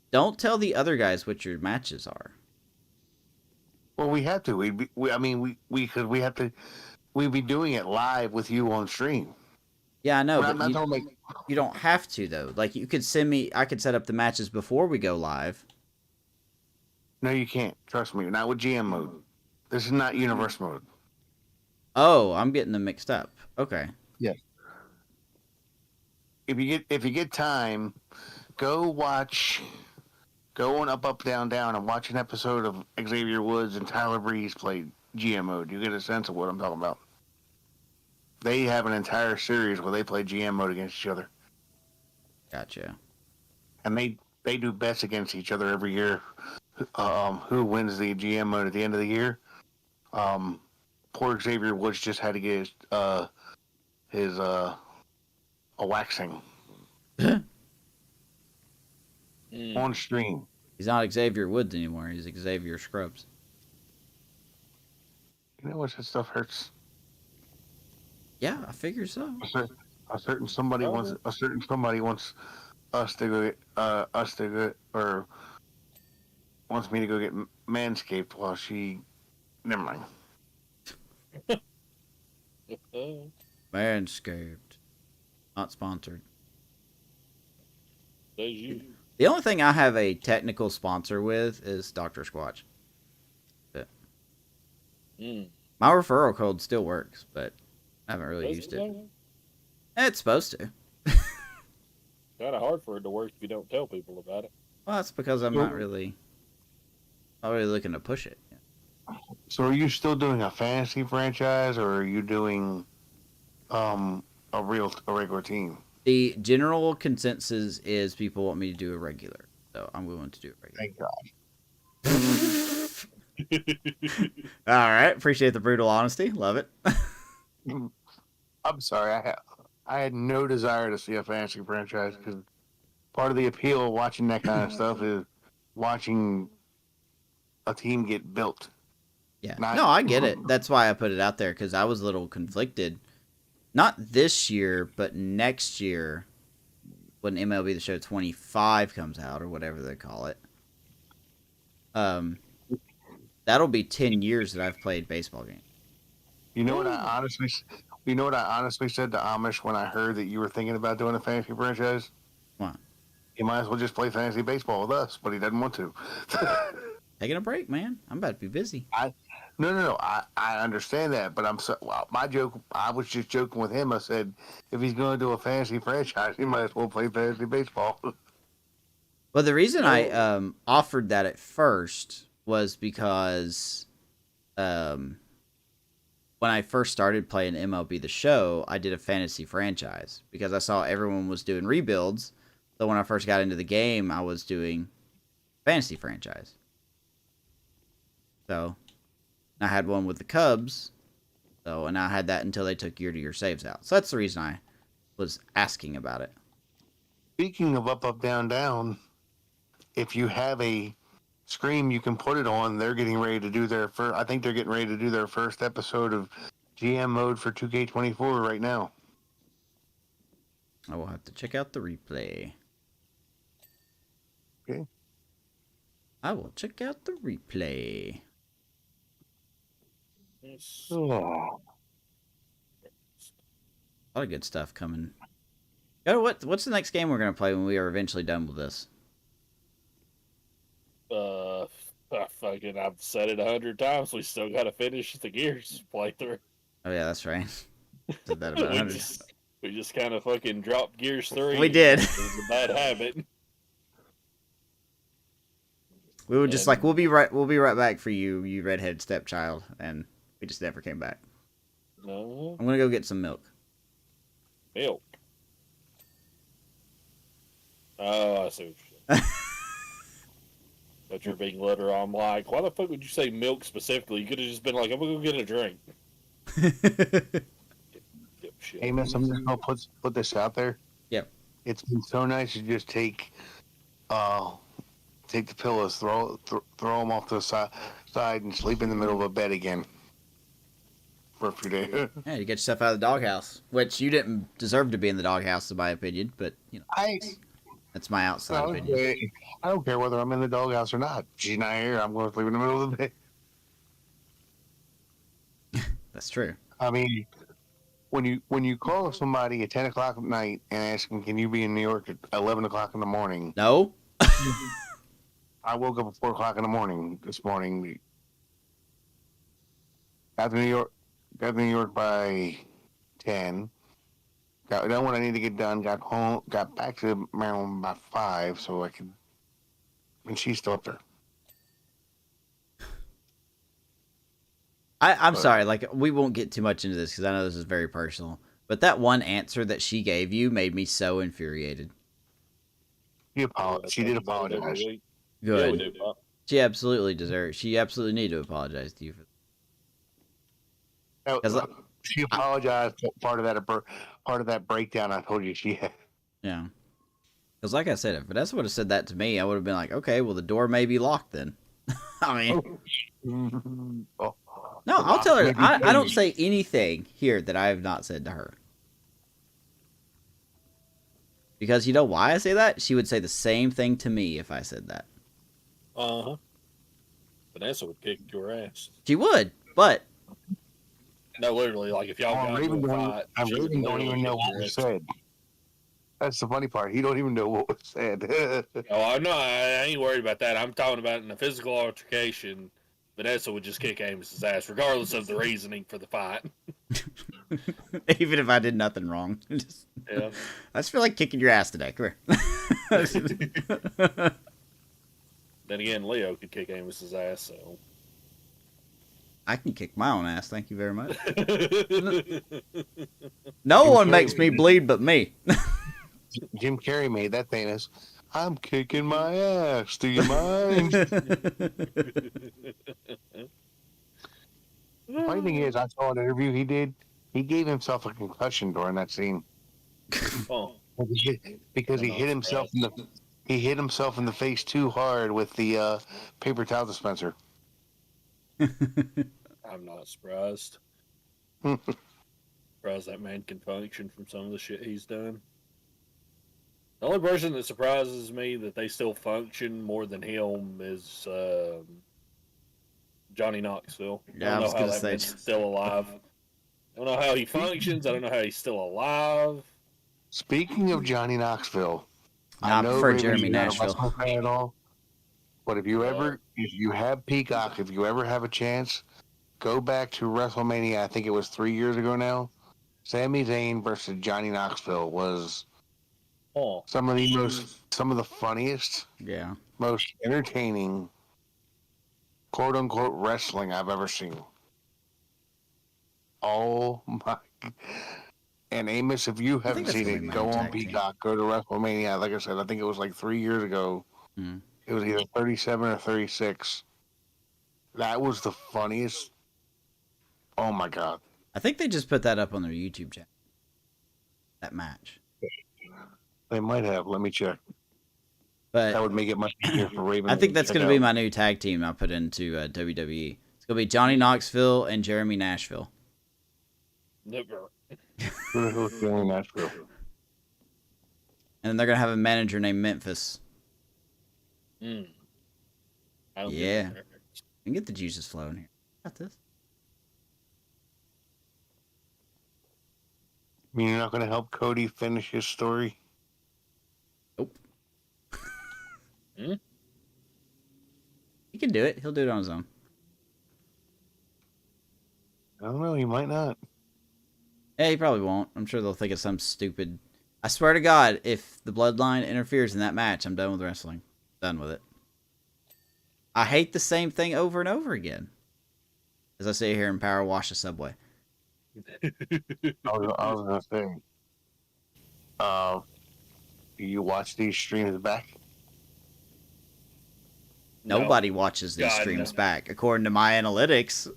Don't tell the other guys what your matches are. Well, we have to. I mean, because we have to. We'd be doing it live with you on stream. Yeah, I know, But I'm but not talking you don't have to though. Like you could send me. I could set up the matches before we go live. No, you can't. Trust me. Not with GM mode. This is not universe mode. Oh, I'm getting them mixed up. Okay. Yes. If you get time, go on up down down and watch an episode of Xavier Woods and Tyler Breeze play GM mode. You get a sense of what I'm talking about. They have an entire series where they play GM mode against each other, Gotcha. and they do bets against each other every year. Who wins the GM mode at the end of the year? Poor Xavier Woods just had to get his a waxing on stream. He's not Xavier Woods anymore. He's Xavier Scrubs. You know what? That stuff hurts. Yeah, I figure so. A certain somebody wants us to go get or wants me to go get manscaped while she. Never mind. Manscaped. Not sponsored. There's you. The only thing I have a technical sponsor with is Dr. Squatch. But my referral code still works, but I haven't really used it. It's supposed to. Kind of hard for it to work if you don't tell people about it. Well, that's because I'm not really looking to push it. So, are you still doing a fantasy franchise, or are you doing a regular team? The general consensus is people want me to do a regular, so I'm willing to do a regular. Thank God. All right, appreciate the brutal honesty. Love it. I'm sorry, I had no desire to see a fantasy franchise because part of the appeal of watching that kind of stuff is watching a team get built. Yeah, no, I get it. That's why I put it out there because I was a little conflicted. Not this year, but next year when MLB The Show 25 comes out or whatever they call it. That'll be 10 years that I've played baseball games. You know what I honestly said to Amish when I heard that you were thinking about doing a fantasy franchise? What? You might as well just play fantasy baseball with us, but he doesn't want to. Taking a break, man. I'm about to be busy. No. I understand that, but my joke. I was just joking with him. I said, if he's going to do a fantasy franchise, he might as well play fantasy baseball. Well, the reason I offered that at first was because when I first started playing MLB The Show, I did a fantasy franchise because I saw everyone was doing rebuilds. So when I first got into the game, I was doing fantasy franchise. So I had one with the Cubs. So, and I had that until they took year-to-year saves out. So that's the reason I was asking about it. Speaking of up, down, down, if you have a Scream, you can put it on. They're getting ready to do their first. I think they're getting ready to do their first episode of GM mode for 2K24 right now. I will have to check out the replay. Okay. I will check out the replay. Oh. A lot of good stuff coming. What's the next game we're going to play when we are eventually done with this? I've said it 100 times. We still got to finish the Gears playthrough. Oh yeah, that's right. Said that about 100. we just kind of fucking dropped Gears 3. We did. It was a bad habit. We were just like, we'll be right back for you, you redhead stepchild, and we just never came back. No. I'm gonna go get some milk. Milk. Oh, I see what you're saying. But you're being literal. I'm like, why the fuck would you say milk specifically? You could have just been like, I'm gonna go get a drink. Dipshit. Hey, miss, I'm just gonna put this out there. Yep. It's been so nice to just take the pillows, throw them off to the side, and sleep in the middle of a bed again for a few days. Yeah, you get yourself out of the doghouse, which you didn't deserve to be in the doghouse, in my opinion. But you know, that's my outside opinion. I don't care whether I'm in the doghouse or not. She's not here. I'm going to sleep in the middle of the day. That's true. I mean, when you call somebody at 10 o'clock at night and ask them, "Can you be in New York at 11 o'clock in the morning?" No. I woke up at 4 o'clock in the morning this morning. Got to New York by 10. Got done what I need to get done. Got home. Got back to Maryland by 5, so I could. And she's still up there. I'm sorry. Like, we won't get too much into this because I know this is very personal. But that one answer that she gave you made me so infuriated. She did apologize. Good. Yeah, we do, Pop. She absolutely deserves. She absolutely needed to apologize to you for that. She apologized for part of that breakdown I told you she had. Yeah. Because like I said, if Vanessa would have said that to me, I would have been like, okay, well, the door may be locked then. I mean... Oh. No, I'll tell her. I don't say anything here that I have not said to her. Because you know why I say that? She would say the same thing to me if I said that. Uh-huh. Vanessa would kick your ass. She would, but... No, literally, like if y'all got into a fight, I really don't even know what was said. That's the funny part. He don't even know what was said. Oh, no, I ain't worried about that. I'm talking about in a physical altercation, Vanessa would just kick Amos's ass, regardless of the reasoning for the fight. Even if I did nothing wrong. Yeah. I just feel like kicking your ass today. Come here. Then again, Leo could kick Amos's ass, so. I can kick my own ass, thank you very much. No one makes me bleed but me. Jim Carrey made that famous. I'm kicking my ass. Do you mind? The funny thing is, I saw an interview he did. He gave himself a concussion during that scene. Oh. Because he hit himself in the face too hard with the paper towel dispenser. I'm not surprised. Surprised that man can function from some of the shit he's done. The only person that surprises me that they still function more than him is Johnny Knoxville. Yeah, I was going to say. Still alive. I don't know how he functions. I don't know how he's still alive. Speaking of Johnny Knoxville, I prefer Jeremy Nashville. At all, but if you have Peacock, if you ever have a chance, go back to WrestleMania. I think it was 3 years ago now. Sami Zayn versus Johnny Knoxville was some of the funniest, most entertaining, quote unquote, wrestling I've ever seen. Oh my! And Amos, if you haven't seen it, go on Peacock. Go to WrestleMania. Like I said, I think it was like 3 years ago. It was either 37 or 36. That was the funniest. Oh my god! I think they just put that up on their YouTube channel. That match. They might have. Let me check. But that would make it much easier for Raven. I think that's going to be my new tag team I put into WWE. It's going to be Johnny Knoxville and Jeremy Nashville. Never. Jeremy Nashville. And then they're going to have a manager named Memphis. Yeah. And get the juices flowing here. Got this. I mean, you're not going to help Cody finish his story? Nope. He can do it. He'll do it on his own. I don't know. He might not. Yeah, he probably won't. I'm sure they'll think of some stupid... I swear to God, if the bloodline interferes in that match, I'm done with wrestling. Done with it. I hate the same thing over and over again. As I sit here and power wash a Subway. I was going to say, Do you watch these streams back? No. Nobody watches these God, streams no. back, according to my analytics.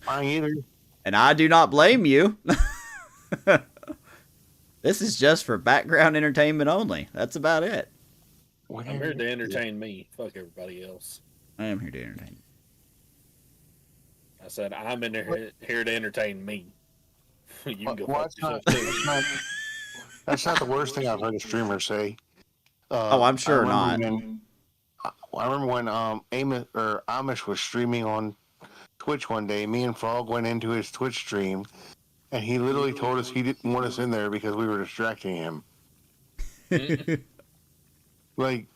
I either. And I do not blame you. This is just for background entertainment only. That's about it. I'm here to entertain me. Fuck everybody else. I am here to entertain. I said I'm in there here to entertain me. You can go fuck That's yourself not, too. that's not the worst thing I've heard a streamer say. I'm sure not. I remember when Amish was streaming on Twitch one day. Me and Frog went into his Twitch stream, and he literally told us he didn't want us in there because we were distracting him. Like,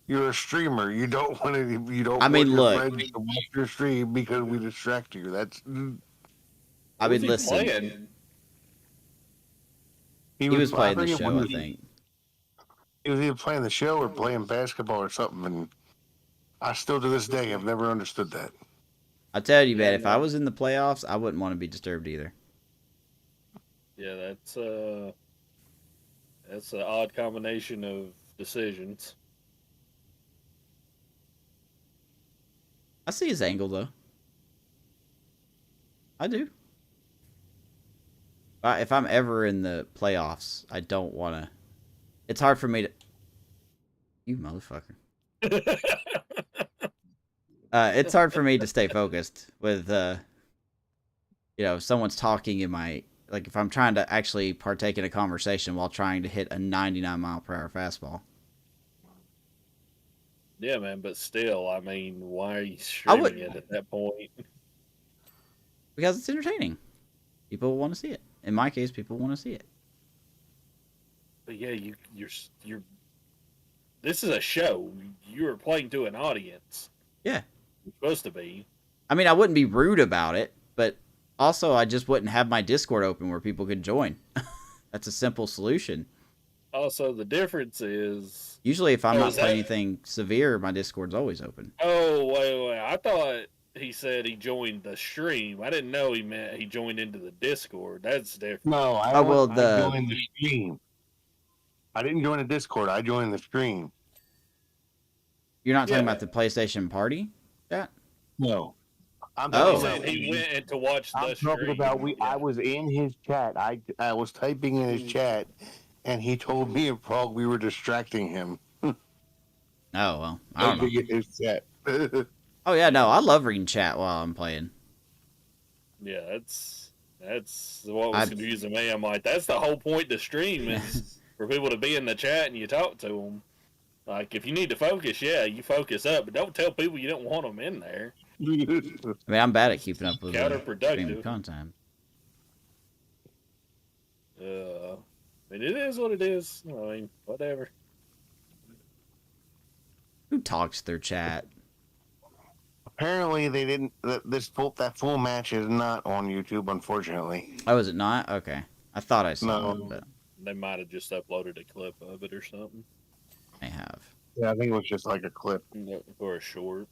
you're a streamer. You don't want to. You don't. I mean, want your look. friends to watch your stream because we distract you. That's. I mean, Who's he listen. playing? He was playing the I forget show, what I think. He was either playing the show or playing basketball or something, and I still to this day have never understood that. I tell you, man, if I was in the playoffs, I wouldn't want to be disturbed either. Yeah, that's an odd combination of decisions. I see his angle, though. I do. If I'm ever in the playoffs, I don't want to... It's hard for me to... You motherfucker. It's hard for me to stay focused with, someone's talking in my... Like, if I'm trying to actually partake in a conversation while trying to hit a 99-mile-per-hour fastball. Yeah, man, but still, I mean, why are you streaming it at that point? Because it's entertaining. People want to see it. In my case, people want to see it. But yeah, you're. This is a show. You're playing to an audience. Yeah. You're supposed to be. I mean, I wouldn't be rude about it, but also I just wouldn't have my Discord open where people could join. That's a simple solution. Also, the difference is... Usually, if I'm not playing anything severe, my Discord's always open. Oh, wait. I thought he said he joined the stream. I didn't know he meant he joined into the Discord. That's different. No, I joined the stream. I didn't join the Discord. I joined the stream. You're not talking about the PlayStation Party chat? No. I'm talking about he went in to watch the stream. I'm talking about I was in his chat. I was typing in his chat, and he told me and Frog we were distracting him. Oh, well, I don't know. His chat. Oh, yeah, no, I love reading chat while I'm playing. Yeah, that's what was confusing me. I'm like, that's the whole point to stream is for people to be in the chat and you talk to them. Like, if you need to focus, yeah, you focus up, but don't tell people you don't want them in there. I mean, I'm bad at keeping up with counterproductive content. I mean, it is what it is. I mean, whatever. Who talks through chat? Apparently, they didn't. That full match is not on YouTube, unfortunately. Oh, is it not? Okay, I thought I saw it, but they might have just uploaded a clip of it or something. They have. Yeah, I think it was just like a clip or a short.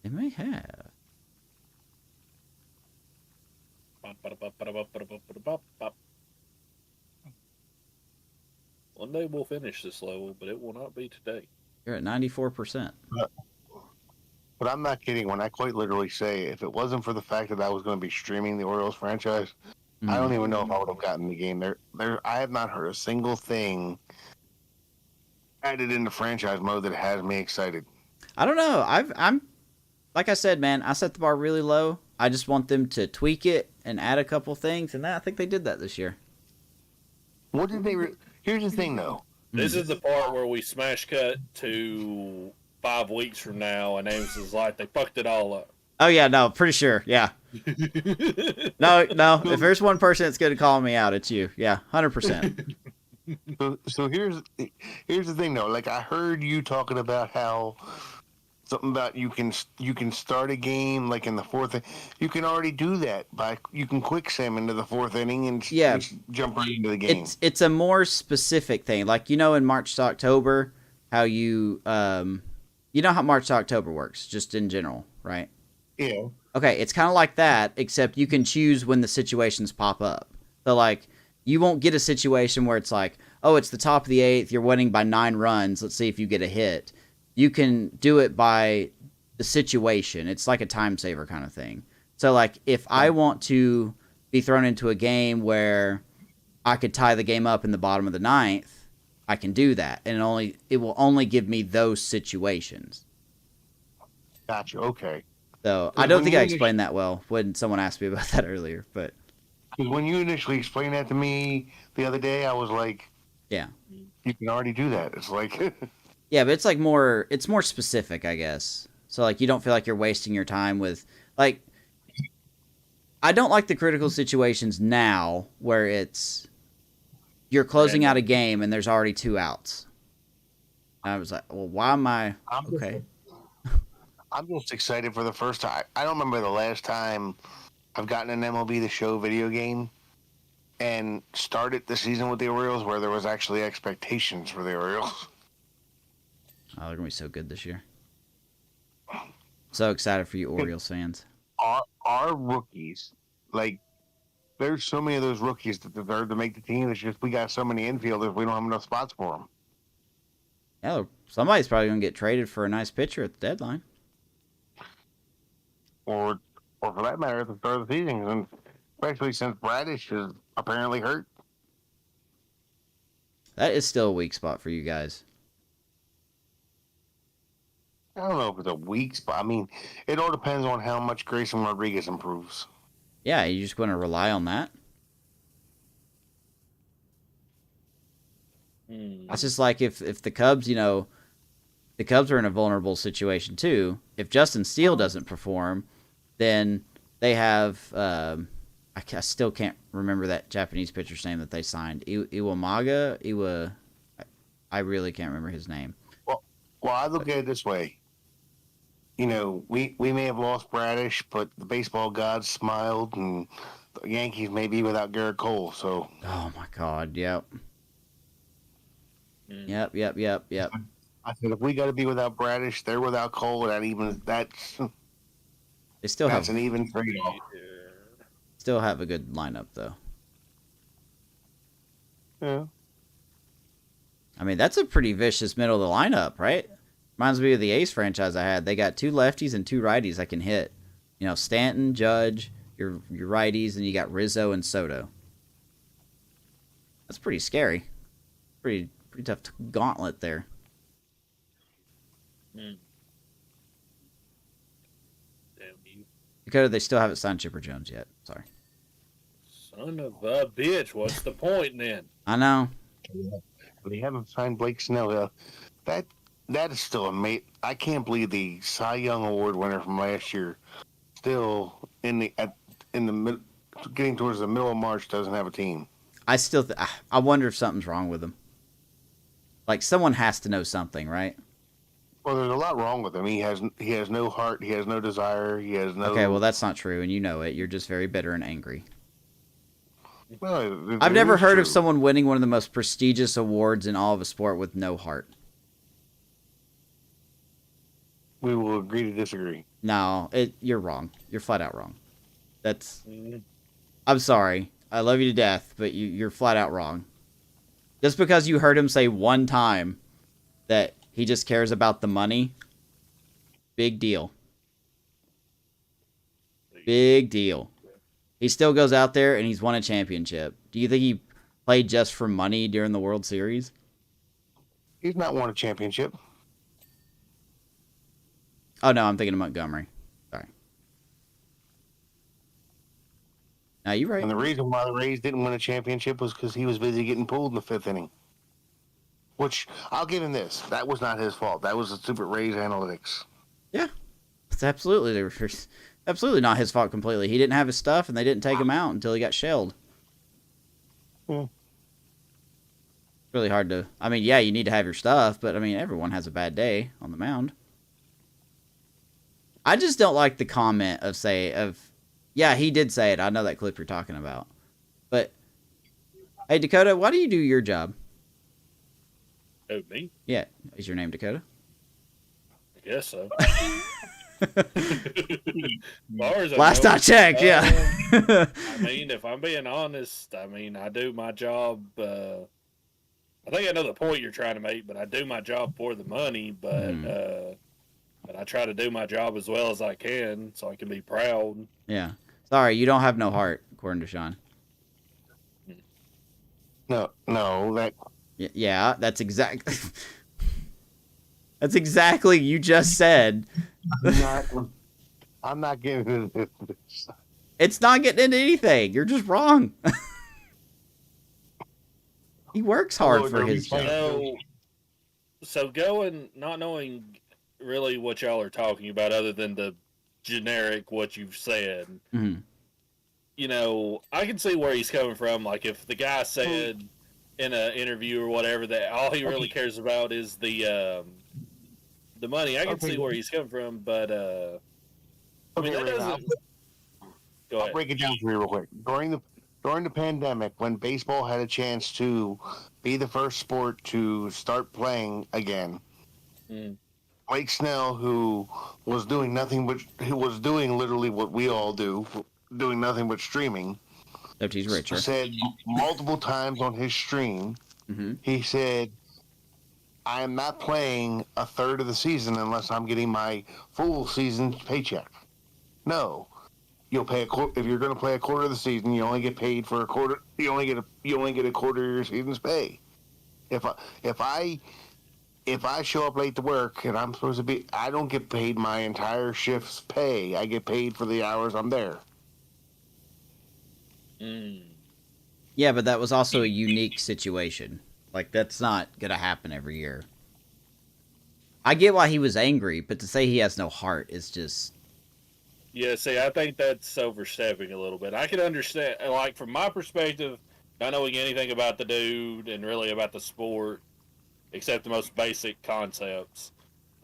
They may have. One day we'll finish this level, but it will not be today. You're at 94%. But I'm not kidding when I quite literally say if it wasn't for the fact that I was going to be streaming the Orioles franchise, I don't even know if I would have gotten the game. I have not heard a single thing added into franchise mode that has me excited. I don't know. I'm like I said, man. I set the bar really low. I just want them to tweak it and add a couple things, and I think they did that this year. What did they? Here's the thing, though. This is the part where we smash cut to 5 weeks from now, and Amos is like, they fucked it all up. Oh yeah, no, pretty sure. Yeah. No. If there's one person that's going to call me out, it's you. Yeah, 100%. So here's the thing, though. Like I heard you talking about how something about you can start a game like in the fourth. You can already do that you can quick sim into the fourth inning and just jump right into the game. It's a more specific thing, like in March to October, how you know how March to October works, just in general, right? Yeah. Okay, it's kind of like that, except you can choose when the situations pop up. So, like, you won't get a situation where it's like, oh, it's the top of the 8th, you're winning by 9 runs, let's see if you get a hit. You can do it by the situation. It's like a time saver kind of thing. So, like, if I want to be thrown into a game where I could tie the game up in the bottom of the 9th, I can do that. And it will only give me those situations. Gotcha. Okay. So, I don't think I explained that well when someone asked me about that earlier, but... Because when you initially explained that to me the other day, I was like, yeah. You can already do that. It's like... yeah, but it's like more specific, I guess. So, like, you don't feel like you're wasting your time with... Like, I don't like the critical situations now where it's... You're closing out a game and there's already 2 outs. I was like, well, why am I... Okay. I'm just excited for the first time. I don't remember the last time I've gotten an MLB The Show video game and started the season with the Orioles where there was actually expectations for the Orioles. Oh, they're going to be so good this year. So excited for you Orioles fans. Our rookies, like, there's so many of those rookies that deserve to make the team. It's just we got so many infielders, we don't have enough spots for them. Yeah, somebody's probably going to get traded for a nice pitcher at the deadline. Or for that matter, at the start of the season, and especially since Bradish is apparently hurt. That is still a weak spot for you guys. I don't know if it's a weak spot. I mean, it all depends on how much Grayson Rodriguez improves. Yeah, you just going to rely on that? It's just like if the Cubs, the Cubs are in a vulnerable situation too. If Justin Steele doesn't perform, then they have I still can't remember that Japanese pitcher's name that they signed. Iwamaga. I really can't remember his name. Well, I look at it this way. We may have lost Bradish, but the baseball gods smiled, and the Yankees may be without Garrett Cole. So. Oh my God! Yep. Yep. I said if we got to be without Bradish, they're without Cole. That's they still that's have an even trade-off. Still have a good lineup though. Yeah. I mean, that's a pretty vicious middle of the lineup, right? Reminds me of the Ace franchise I had. They got 2 lefties and 2 righties that can hit. Stanton, Judge, your righties, and you got Rizzo and Soto. That's pretty scary. Pretty tough gauntlet there. Damn you. Dakota, they still haven't signed Chipper Jones yet. Sorry. Son of a bitch. What's the point then? I know. They haven't signed Blake Snell. That is still amazing. I can't believe the Cy Young Award winner from last year still in the getting towards the middle of March doesn't have a team. I wonder if something's wrong with him. Like, someone has to know something, right? Well, there's a lot wrong with him. He has no heart. He has no desire. He has no. Okay, well, that's not true, and you know it. You're just very bitter and angry. Well, I've never heard of someone winning one of the most prestigious awards in all of a sport with no heart. We will agree to disagree. No, you're wrong. You're flat out wrong. I'm sorry. I love you to death, but you're flat out wrong. Just because you heard him say one time that he just cares about the money, big deal. Big deal. He still goes out there and he's won a championship. Do you think he played just for money during the World Series? He's not won a championship. Oh, no, I'm thinking of Montgomery. Sorry. No, you're right. And the reason why the Rays didn't win a championship was because he was busy getting pulled in the 5th inning. Which, I'll give him this. That was not his fault. That was the stupid Rays analytics. Yeah. It's absolutely not his fault completely. He didn't have his stuff, and they didn't take him out until he got shelled. Yeah. Really hard to... I mean, yeah, you need to have your stuff, but, I mean, everyone has a bad day on the mound. I just don't like the comment yeah, he did say it. I know that clip you're talking about. But, hey, Dakota, why do you do your job? Oh, me? Yeah. Is your name Dakota? I guess so. Far as I Last know. I checked, yeah. I mean, if I'm being honest, I mean, I do my job. I think I know the point you're trying to make, but I do my job for the money. But I try to do my job as well as I can, so I can be proud. Yeah. Sorry, you don't have no heart, according to Sean. No, that Yeah, that's exactly. That's exactly you just said. I'm not giving it. It's not getting into anything. You're just wrong. He works hard Lord, for are we his job. So going, not knowing really what y'all are talking about, other than the generic what you've said. Mhm. You know, I can see where he's coming from. Like if the guy said in an interview or whatever that all he really cares about is the money, I can see where he's coming from. But I mean, that doesn't. Go I'll ahead. break it down for you real quick. During the pandemic, when baseball had a chance to be the first sport to start playing again, Blake Snell, who was doing literally what we all do, doing nothing but streaming, Except he's richer. said multiple times on his stream, he said, I am not playing a third of the season unless I'm getting my full season paycheck. No. You'll pay if you're going to play a quarter of the season, you only get paid for a quarter. You only get a quarter of your season's pay. If I show up late to work and I'm supposed to be, I don't get paid my entire shift's pay. I get paid for the hours I'm there. Yeah, but that was also a unique situation. Like, that's not going to happen every year. I get why he was angry, but to say he has no heart is just... Yeah, see, I think that's overstepping a little bit. I can understand, like, from my perspective, not knowing anything about the dude and really about the sport, except the most basic concepts.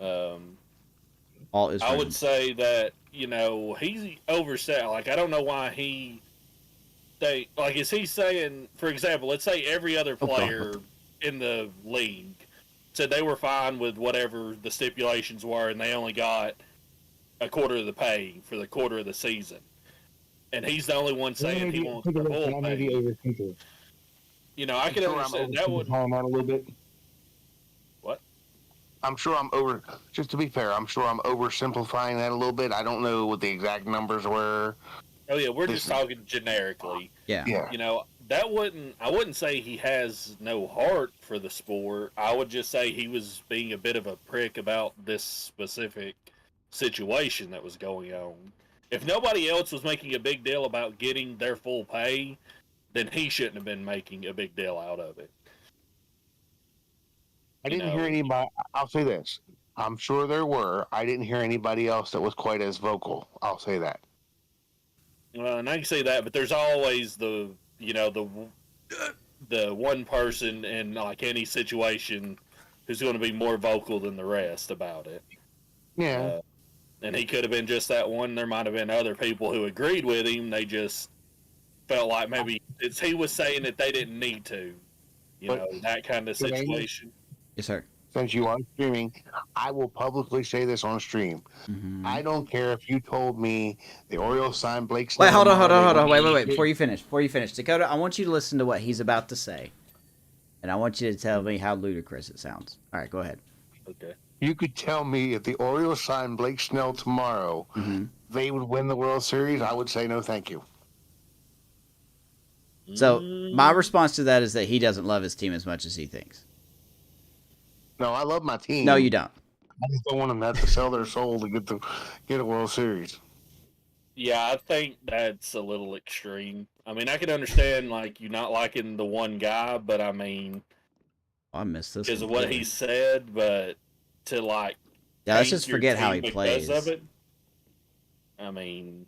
All is I would say that, you know, he's overset. Like, I don't know why is he saying, for example, let's say every other player in the league said they were fine with whatever the stipulations were and they only got a quarter of the pay for the quarter of the season. And he's the only one saying he wants the full pay. You know, I can understand that would... a little bit. What? I'm sure just to be fair, I'm sure I'm oversimplifying that a little bit. I don't know what the exact numbers were. Oh yeah, we're just talking generically. Yeah. You know, I wouldn't say he has no heart for the sport. I would just say he was being a bit of a prick about this specific situation that was going on. If nobody else was making a big deal about getting their full pay, then he shouldn't have been making a big deal out of it. I didn't hear anybody. I'll say this. I'm sure there were. I didn't hear anybody else that was quite as vocal. I'll say that. Well, and I can say that, but there's always the one person in like any situation who's going to be more vocal than the rest about it. Yeah. And he could have been just that one. There might have been other people who agreed with him. They just felt like maybe he was saying that they didn't need to. That kind of situation. Yes, sir. Since you are streaming, I will publicly say this on stream. I don't care if you told me the Orioles signed Blake Snell. Wait, hold on. Wait. Before you finish, Dakota, I want you to listen to what he's about to say. And I want you to tell me how ludicrous it sounds. All right, go ahead. Okay. You could tell me if the Orioles signed Blake Snell tomorrow, they would win the World Series. I would say no, thank you. So my response to that is that he doesn't love his team as much as he thinks. No, I love my team. No, you don't. I just don't want them to have to sell their soul to get a World Series. Yeah, I think that's a little extreme. I mean, I can understand like you not liking the one guy, but I mean, I missed this because of what he said. But to like, let's just forget how he plays. Of it, I mean,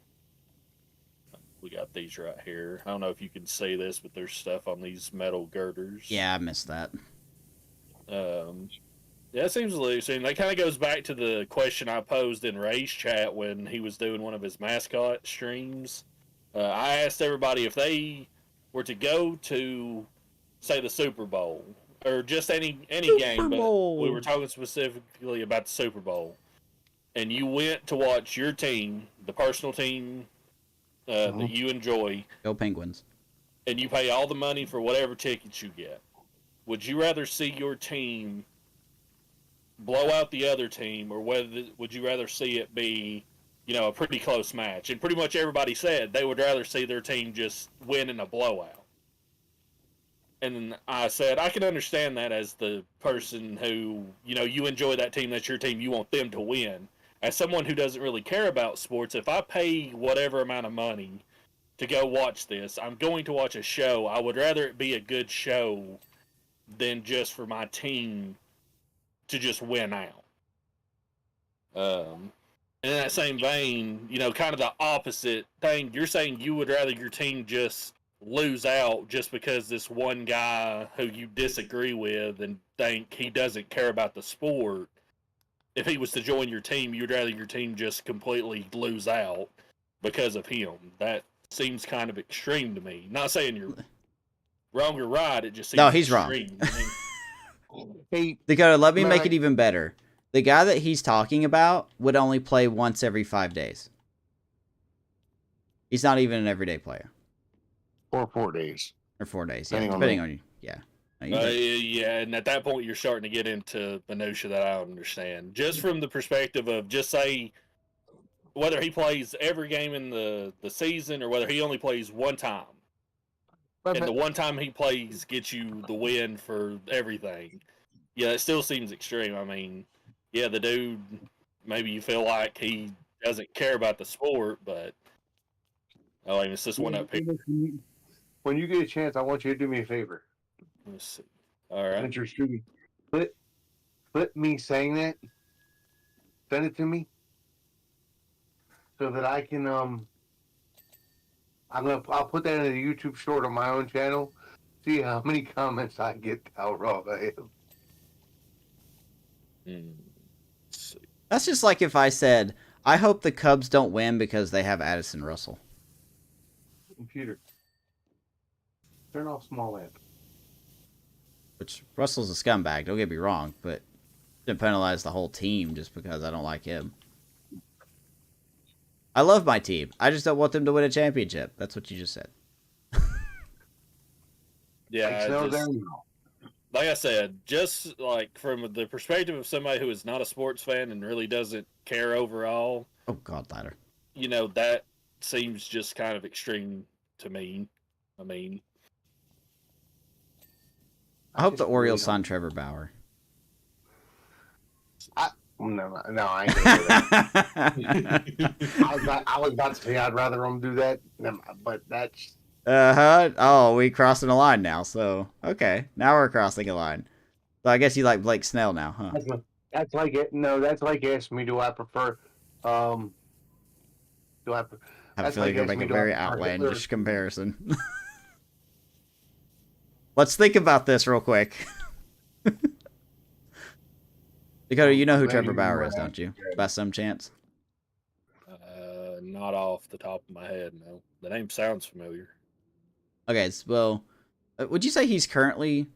we got these right here. I don't know if you can see this, but there's stuff on these metal girders. Yeah, I missed that. Yeah, it seems a little soon. That kind of goes back to the question I posed in Ray's chat when he was doing one of his mascot streams. I asked everybody if they were to go to, say, the Super Bowl or just any game, but we were talking specifically about the Super Bowl. and you went to watch your team, the personal team that you enjoy, Go Penguins. and you pay all the money for whatever tickets you get, would you rather see your team blow out the other team, or would you rather see it be, a pretty close match? And pretty much everybody said they would rather see their team just win in a blowout. And I said, I can understand that as the person who, you enjoy that team, that's your team, you want them to win. As someone who doesn't really care about sports, if I pay whatever amount of money to go watch this, I'm going to watch a show. I would rather it be a good show than just for my team to just win out. In that same vein, kind of the opposite thing. You're saying you would rather your team just lose out just because this one guy who you disagree with and think he doesn't care about the sport, if he was to join your team, you'd rather your team just completely lose out because of him. That seems kind of extreme to me. Not saying you're wrong or right, it just seems he's extreme. wrong. Dakota, let me make it even better. The guy that he's talking about would only play once every 5 days. He's not even an everyday player. Or 4 days. Or 4 days, yeah, depending on you. Yeah. Yeah, and at that point you're starting to get into minutia that I don't understand. Just from the perspective of just say whether he plays every game in the season or whether he only plays one time. And the one time he plays gets you the win for everything. Yeah, it still seems extreme. I mean, yeah, the dude, maybe you feel like he doesn't care about the sport, but it's this one up here. When you get a chance, I want you to do me a favor. Let's see. All right. Since you're streaming, put me saying that. Send it to me so that I can I'll put that in a YouTube short on my own channel. See how many comments I get. How wrong I am. That's just like if I said, I hope the Cubs don't win because they have Addison Russell. Computer, turn off small lamp. Which, Russell's a scumbag, don't get me wrong, but didn't penalize the whole team just because I don't like him. I love my team. I just don't want them to win a championship. That's what you just said. Yeah, like I said, just like from the perspective of somebody who is not a sports fan and really doesn't care overall. Oh, God, ladder. That seems just kind of extreme to me. I hope the Orioles sign Trevor Bauer. No, I ain't gonna do that. I was about to say I'd rather them do that, but that's... Oh, we crossing a line now, so... Okay, now we're crossing a line. So I guess you like Blake Snell now, huh? That's like it. No, that's like asking me, do I prefer... I have a feeling you're making a very outlandish comparison. Let's think about this real quick. Dakota, you know who Trevor Bauer is, don't you? By some chance? Not off the top of my head, no. The name sounds familiar. Okay, well, would you say he's currently...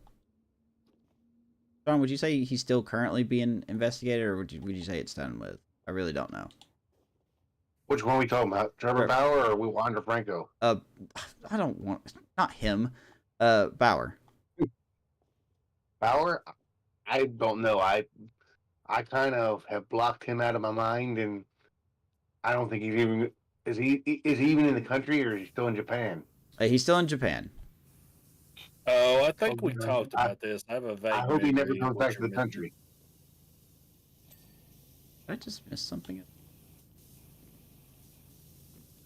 John, would you say he's still currently being investigated, or would you say it's done with? I really don't know. Which one are we talking about? Trevor Bauer or Wander Franco? I don't want... Not him. Bauer. Bauer? I don't know. I kind of have blocked him out of my mind, and I don't think he's even... Is he even in the country, or is he still in Japan? He's still in Japan. Oh, I think we talked about this. I have a vague... I hope he never comes back to the country. Did I just miss something? If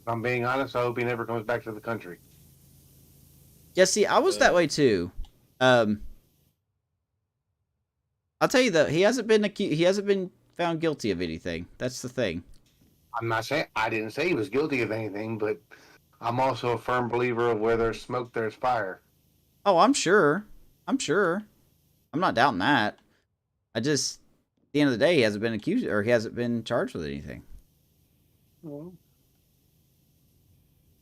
I'm being honest, I hope he never comes back to the country. Yeah, see, I was that way too. I'll tell you though, he hasn't been found guilty of anything. That's the thing. I'm not saying I didn't say he was guilty of anything, but I'm also a firm believer of where there's smoke, there's fire. Oh, I'm sure. I'm not doubting that. At the end of the day, he hasn't been accused or he hasn't been charged with anything. Well,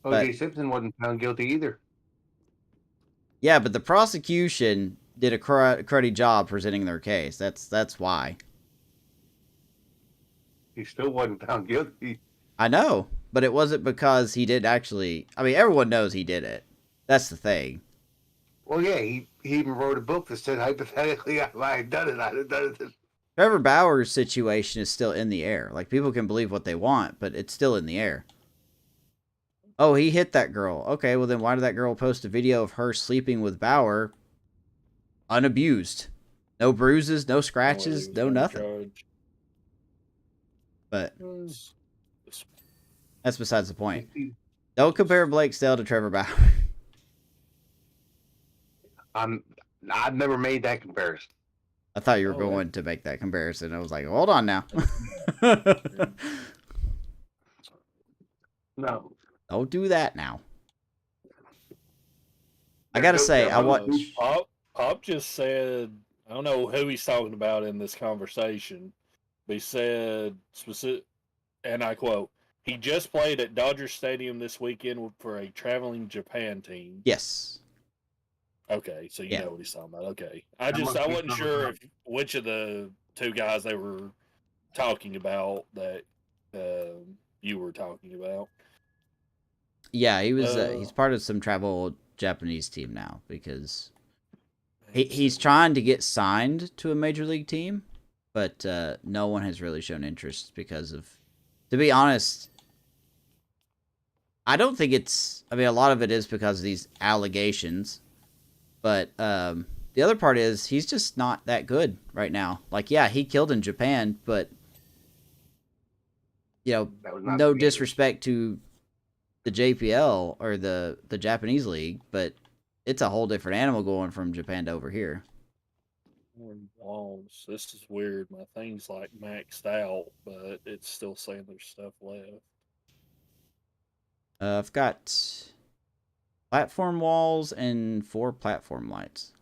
O.J. Simpson wasn't found guilty either. Yeah, but the prosecution did a cruddy job presenting their case. That's why. He still wasn't found guilty. I know, but it wasn't because he did actually. I mean, everyone knows he did it. That's the thing. Well, yeah, he even wrote a book that said hypothetically, if I had done it, I'd have done it. Trevor Bauer's situation is still in the air. Like, people can believe what they want, but it's still in the air. Oh, he hit that girl. Okay, well then why did that girl post a video of her sleeping with Bauer unabused? No bruises, no scratches, no nothing. But that's besides the point. Don't compare Blake Snell to Trevor Bauer. I've never made that comparison. I thought you were going to make that comparison. I was like, hold on now. No. Don't do that now. I gotta say, I watched. Pop just said, I don't know who he's talking about in this conversation, but he said, specific, and I quote, he just played at Dodger Stadium this weekend for a traveling Japan team. Yes. Okay, so you know what he's talking about. Okay. I wasn't sure which of the two guys they were talking about that you were talking about. Yeah, he was. He's part of some travel Japanese team now because he's trying to get signed to a major league team, but no one has really shown interest because of. To be honest, I don't think it's. I mean, a lot of it is because of these allegations, but the other part is he's just not that good right now. Like, yeah, he killed in Japan, but no disrespect to the JPL or the Japanese league, but it's a whole different animal going from Japan to over here. Walls. This is weird. My thing's like maxed out, but it's still saying there's stuff left. I've got platform walls and 4 platform lights.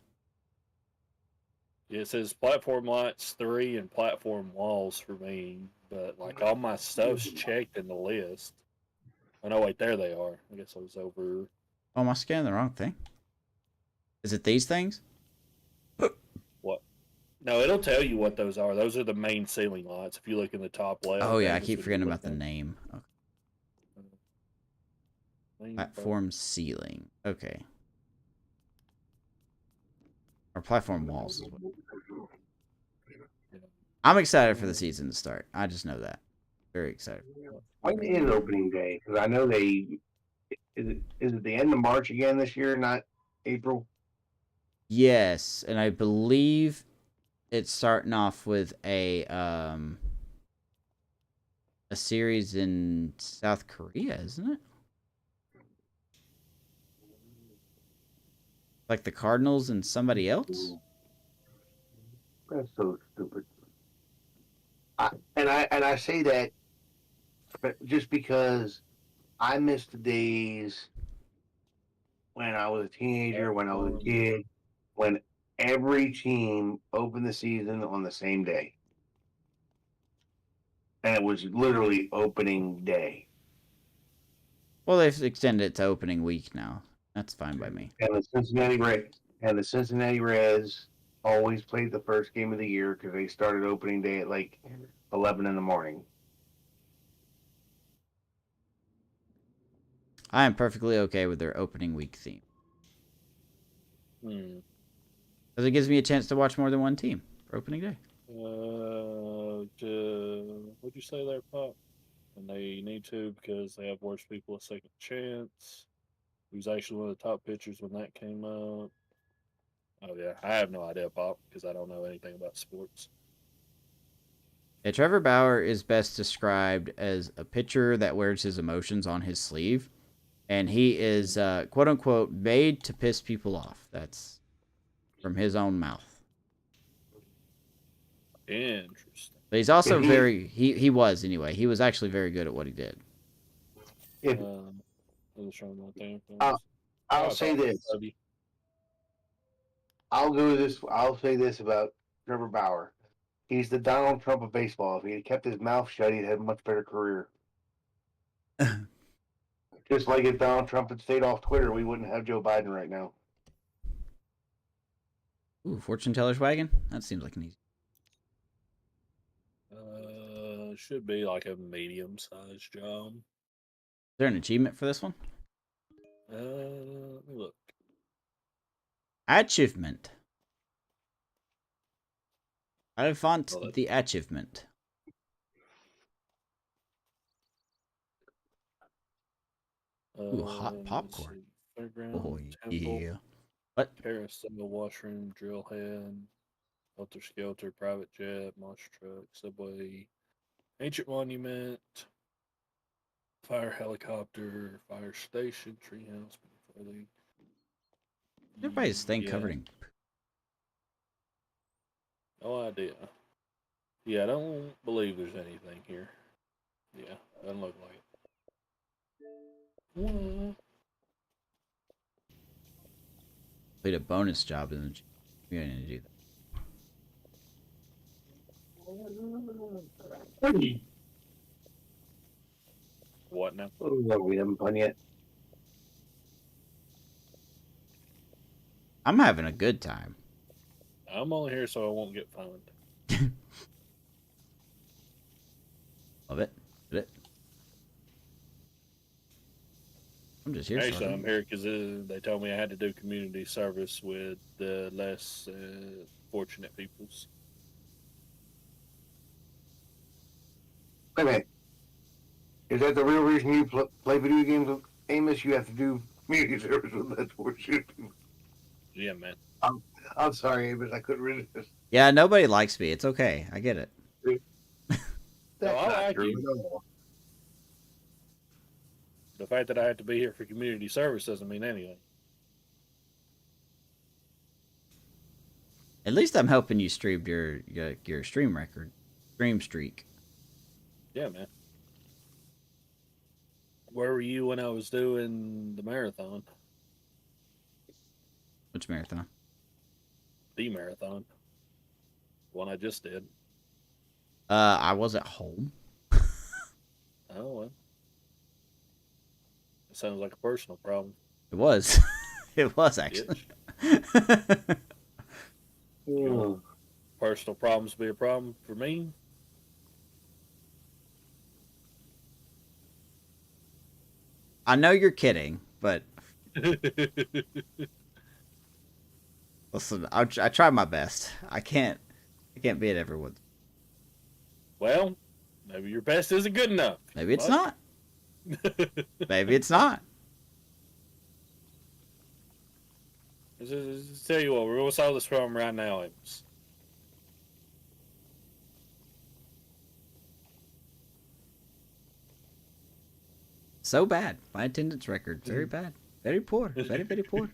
Yeah, it says platform lights 3 and platform walls for me, but like all my stuff's checked in the list. Oh no, wait, there they are. I guess I was over. Oh, am I scanning the wrong thing? Is it these things? What? No, it'll tell you what those are. Those are the main ceiling lights. If you look in the top left. Oh yeah, I keep forgetting about the name. Okay. Platform ceiling. Okay. Or platform walls. I'm excited for the season to start. I just know that. Very excited. When is opening day? Because I know is it the end of March again this year, not April? Yes, and I believe it's starting off with a series in South Korea, isn't it? Like the Cardinals and somebody else? That's so stupid. I say that just because I miss the days when I was a teenager, when I was a kid, when every team opened the season on the same day. And it was literally opening day. Well, they've extended it to opening week now. That's fine by me. And the Cincinnati Reds always played the first game of the year because they started opening day at like 11 in the morning. I am perfectly okay with their opening week theme. Because it gives me a chance to watch more than one team for opening day. What'd you say there, Pop? And they need to because they have worse people a second chance. He was actually one of the top pitchers when that came up. Oh, yeah. I have no idea, Pop, because I don't know anything about sports. Yeah, Trevor Bauer is best described as a pitcher that wears his emotions on his sleeve. And he is, quote-unquote, made to piss people off. That's from his own mouth. Interesting. But he's also he was, anyway. He was actually very good at what he did. I'll say this. I'll say this about Trevor Bauer. He's the Donald Trump of baseball. If he had kept his mouth shut, he'd have a much better career. Just like if Donald Trump had stayed off Twitter, we wouldn't have Joe Biden right now. Ooh, fortune teller's wagon? That seems like an easy. should be like a medium-sized job. Is there an achievement for this one? Let me look. Achievement. I want Well, the achievement. Ooh, hot let's popcorn. see. Fairground, Oh, temple, yeah. What? carousel, washroom, drill head, helter skelter, private jet, monster truck, subway, ancient monument, fire helicopter, fire station, treehouse, Foley. Everybody's staying Yeah, covered in... no idea. Yeah, I don't believe there's anything here. Yeah, doesn't look like it. Played a bonus job in the... We're gonna do that. What now? Oh, we haven't done yet. I'm having a good time. I'm only here so I won't get fined. Love it. Did it. I'm just here. Actually, I'm here because they told me I had to do community service with the less fortunate peoples. Wait a minute. Is that the real reason you play video games with Amos? You have to do community service with less fortunate people. Yeah, man. I'm sorry, Amos. I couldn't resist. Yeah, nobody likes me. It's okay. I get it. That's I not like true you. at all. The fact that I have to be here for community service doesn't mean anything. At least I'm helping you stream your stream record, stream streak. Yeah, man. Where were you when I was doing the marathon? Which marathon? The marathon. One I just did. I was at home. Oh, well. It sounds like a personal problem. It was. It was actually. Personal problems be a problem for me? I know you're kidding, but listen, I try my best. I can't be at everyone. Well, maybe your best isn't good enough. Maybe it's not. Maybe it's not. Just tell you what, we're gonna solve this problem right now, Amos. So bad. My attendance record, very bad. Very poor. Very, very poor.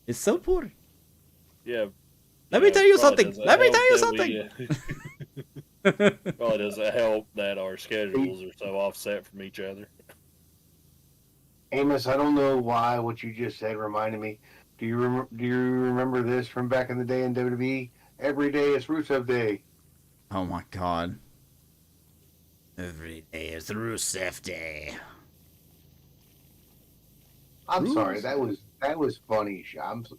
It's so poor. Yeah. Let me tell you something. Let me tell you something. Probably doesn't help that our schedules are so offset from each other. Amos, I don't know why what you just said reminded me. Do you remember this from back in the day in WWE? Every day is Rusev Day. Oh my god. Every day is Rusev Day. I'm Rusev. sorry, that was funny, Shams.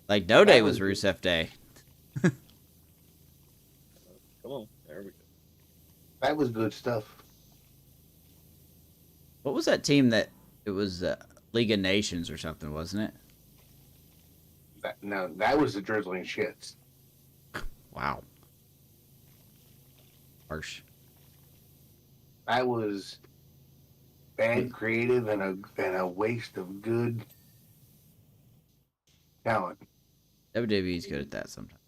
Like no day was Rusev Day. Come on, there we go. That was good stuff. What was that team that it was League of Nations or something, wasn't it? That was the Drizzling Shits. Wow. Harsh. That was bad creative and a waste of good talent. WWE's good at that sometimes.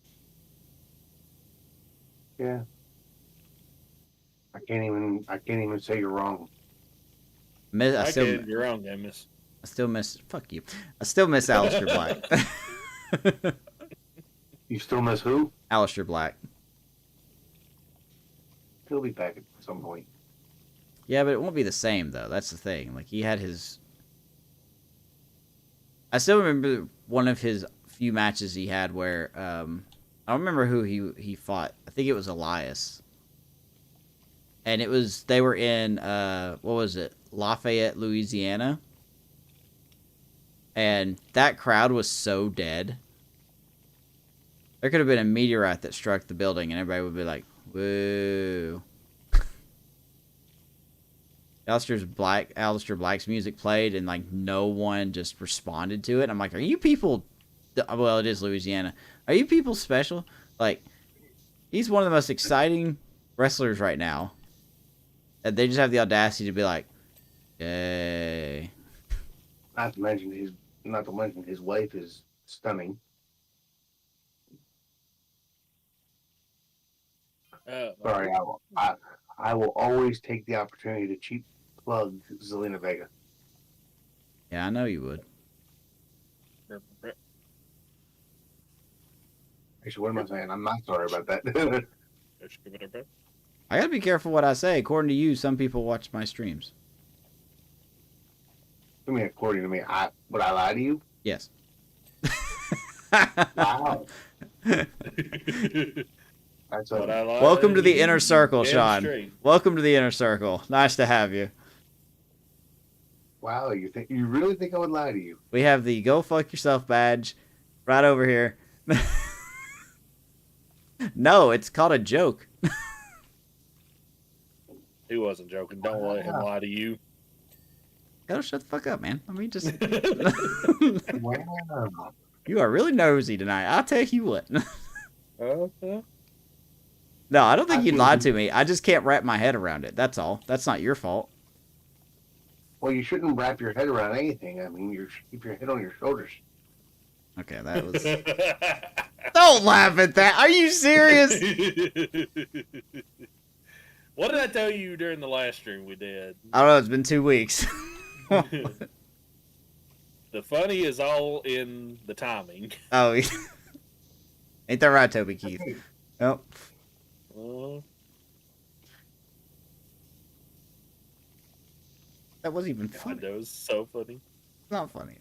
Yeah. I can't even say you're wrong. You're wrong, Amos. I still miss. Fuck you. I still miss Aleister Black. You still miss who? Aleister Black. He'll be back at some point. Yeah, but it won't be the same though. That's the thing. Like he had his. I still remember one of his few matches he had where I don't remember who he fought. I think it was Elias. And they were in what was it? Lafayette, Louisiana. And that crowd was so dead. There could have been a meteorite that struck the building, and everybody would be like, "Whoa!" Alistair Black's music played, and like no one just responded to it. I'm like, "Are you people?" Well, it is Louisiana. Are you people special? Like, he's one of the most exciting wrestlers right now. And they just have the audacity to be like, "Yay!" Not to mention his wife is stunning. Sorry, I will always take the opportunity to cheap plug Zelina Vega. Yeah, I know you would. Actually, what am I saying? I'm not sorry about that. I gotta be careful what I say. According to you, some people watch my streams. I mean, according to me, would I lie to you? Yes. Wow. That's Welcome to the inner circle, Sean. Straight. Welcome to the inner circle. Nice to have you. Wow, you really think I would lie to you? We have the Go Fuck Yourself badge right over here. No, it's called a joke. He wasn't joking. Don't let him lie to you. Go shut the fuck up, man. I mean, just... Wow. You are really nosy tonight. I'll tell you what. Okay. No, I don't think you lied to me. I just can't wrap my head around it. That's all. That's not your fault. Well, you shouldn't wrap your head around anything. I mean, you should keep your head on your shoulders. Okay, that was... Don't laugh at that. Are you serious? What did I tell you during the last stream we did? I don't know. It's been 2 weeks. The funny is all in the timing. Oh, ain't that right, Toby Keith? Nope. That wasn't even funny. That was so funny. It's not funny.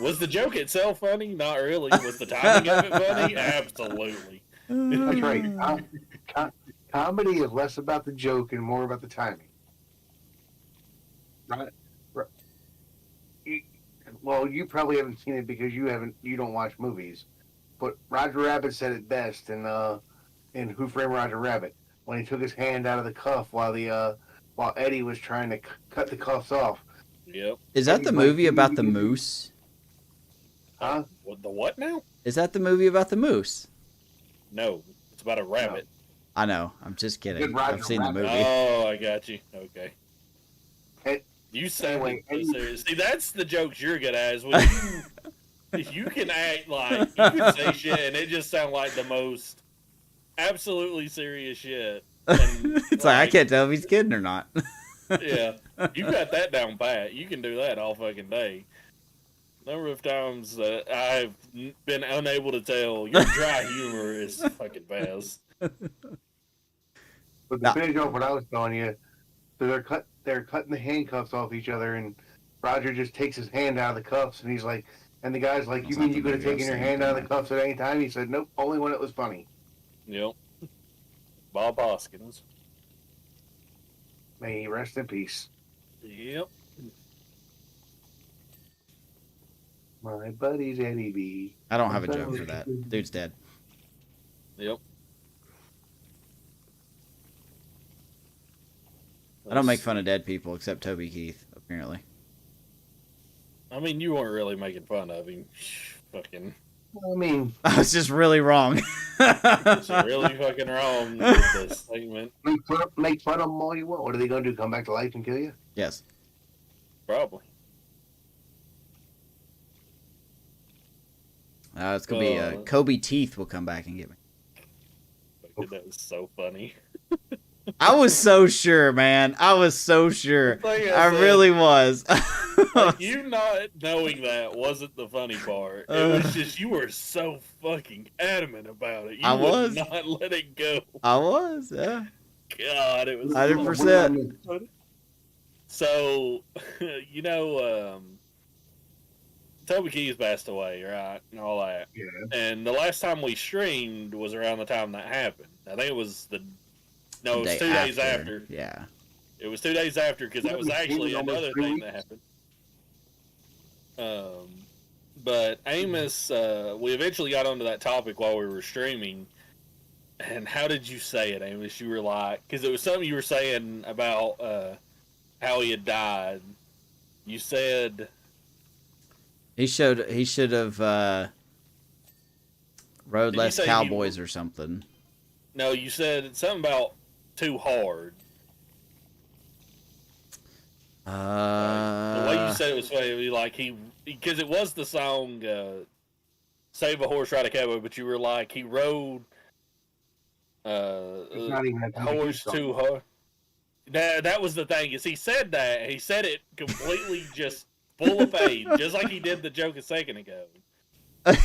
Was the joke itself funny? Not really. Was the timing of it funny? Absolutely. That's right. Comedy is less about the joke and more about the timing. Right. Well, you probably haven't seen it because you don't watch movies. But Roger Rabbit said it best in Who Framed Roger Rabbit when he took his hand out of the cuff while Eddie was trying to cut the cuffs off. Yep. Is that the movie about the moose? Huh? The what now? Is that the movie about the moose? No, it's about a rabbit. I know. I'm just kidding. Good Roger I've seen the Rabbit. movie. Oh, I got you. Okay. You Anyway, sound so serious. See, that's the jokes you're good at. Is when you can act like you can say shit and it just sounds like the most absolutely serious shit. And, It's like I can't tell if he's kidding or not. Yeah, you got that down pat. You can do that all fucking day. Number of times that I've been unable to tell your dry humor is fucking fast. But to finish off what I was telling you, so they're cutting the handcuffs off each other, and Roger just takes his hand out of the cuffs, and he's like, and the guy's like, "You mean you could have taken your hand out of the cuffs at any time?" He said, "Nope, only when it was funny." Yep. Bob Hoskins. May he rest in peace. Yep. My buddy's Eddie B. I don't have a joke for that. Dude's dead. Yep. I don't make fun of dead people except Toby Keith, apparently. I mean, you weren't really making fun of him. Fucking. I mean, I was just really wrong. It's really fucking wrong with this statement. make fun of them all you want. What are they going to do? Come back to life and kill you? Yes. Probably. It's going to be Kobe Teeth will come back and get me. Fucking, that was so funny. I was so sure, man. I was so sure. Like I said, really was. like, you not knowing that wasn't the funny part. It was just you were so fucking adamant about it. You I would was. not let it go. I was, yeah. God, it was 100%. So, you know, Toby Keys passed away, right? And all that. Yeah. And the last time we streamed was around the time that happened. I think it was it was 2 days after. Yeah. It was 2 days after because that was actually another thing that happened. But Amos, we eventually got onto that topic while we were streaming. And how did you say it, Amos? You were like, because it was something you were saying about how he had died. You said He should have rode Did you less say cowboys or something. no. You said something about too hard. The way you said it was funny. Like because it was the song "Save a Horse, Ride a Cowboy," but you were like he rode It's not even a horse too hard. That was the thing, is he said that, and he said it completely just full of fade, just like he did the joke a second ago. And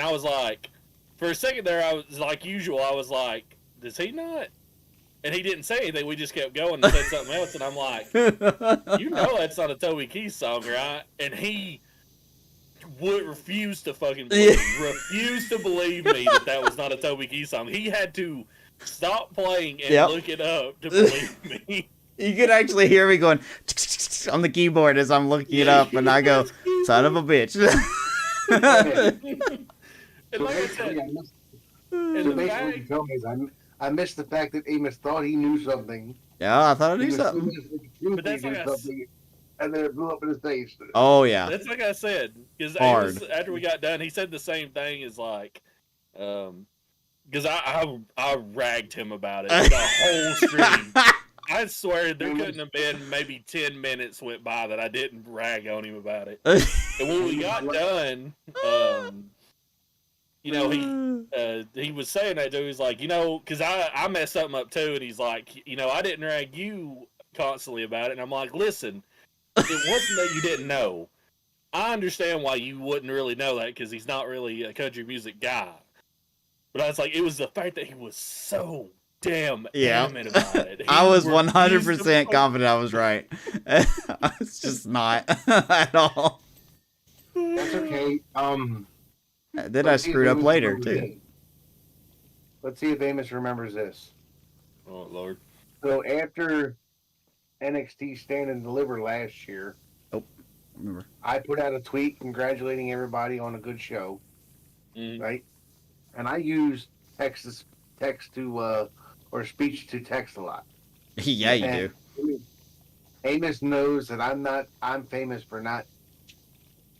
I was like, for a second there, I was like usual, I was like, does he not? And he didn't say anything, we just kept going and said something else, and I'm like, you know that's not a Toby Keith song, right? And he would refuse to fucking believe, refuse to believe me that was not a Toby Keith song. He had to stop playing and look it up to believe me. You could actually hear me going on the keyboard as I'm looking it up, and I go, "Son of a bitch." And like I said, what you told me is I missed the fact that Amos thought he knew something. Yeah, I thought I knew something. But that's like and then it blew up in his face. Oh yeah, that's like I said, because after we got done, he said the same thing. Is like, because I ragged him about it the whole stream. I swear there couldn't have been maybe 10 minutes went by that I didn't rag on him about it. And when we got done, you know, he was saying that too. He's like, you know, because I messed something up too, and he's like, you know, I didn't rag you constantly about it, and I'm like, listen, it wasn't that you didn't know. I understand why you wouldn't really know that because he's not really a country music guy. But I was like, it was the fact that he was so damn adamant about it. I was 100% confident I was right. I was just not at all. That's okay. Then I screwed up later too. Let's see if Amos remembers this. Oh Lord! So after NXT Stand and Deliver last year, Remember, I put out a tweet congratulating everybody on a good show, right? And I use text to or speech to text a lot. Yeah, you do. Amos knows that I'm famous for not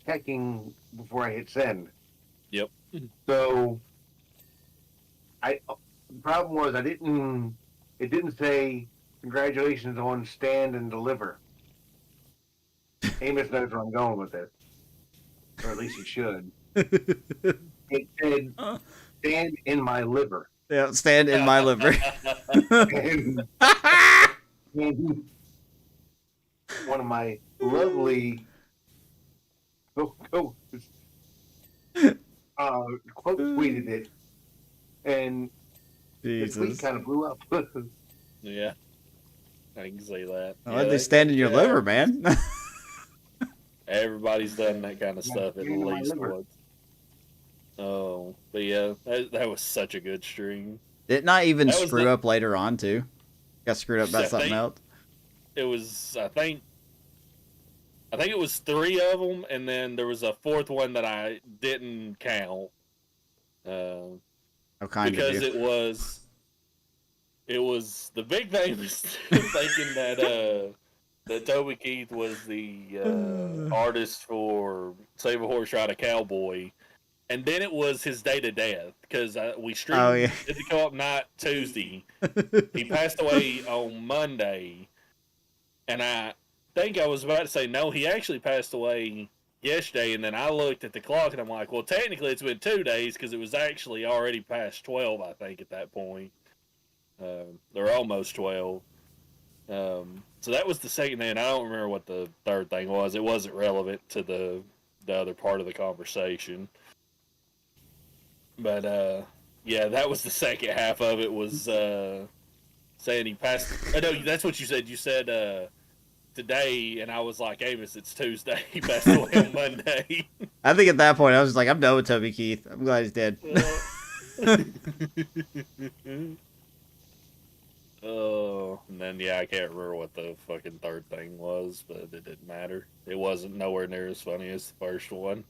checking before I hit send. Yep. So the problem was it didn't say congratulations on Stand and Deliver. Amos knows where I'm going with this. Or at least he should. It said stand in my liver. Yeah, stand in my liver. and one of my lovely quote tweeted it, and Jesus. the tweet kind of blew up. Yeah, I can see that. Why'd they stand in your liver, man? Everybody's done that kind of stuff at least once. Oh, but yeah, that was such a good stream. Did not even screw up later on too. Got screwed up by something else. It was, I think it was 3 of them, and then there was a 4th one that I didn't count. How kind because of you. it was the big thing was thinking that Toby Keith was the artist for Save a Horse, Ride a Cowboy. And then it was his day to death because we streamed at the Co-op night Tuesday. He passed away on Monday, and I think I was about to say no. He actually passed away yesterday, and then I looked at the clock and I'm like, well, technically it's been 2 days because it was actually already past 12, I think, at that point. They're almost 12. So that was the second thing, and I don't remember what the third thing was. It wasn't relevant to the other part of the conversation. But, yeah, that was the second half of it was saying he passed. Oh, no, that's what you said. You said today, and I was like, Amos, it's Tuesday. He passed away on Monday. I think at that point, I was just like, I'm done with Toby Keith. I'm glad he's dead. Oh, and then yeah, I can't remember what the fucking third thing was, but it didn't matter. It wasn't nowhere near as funny as the first one.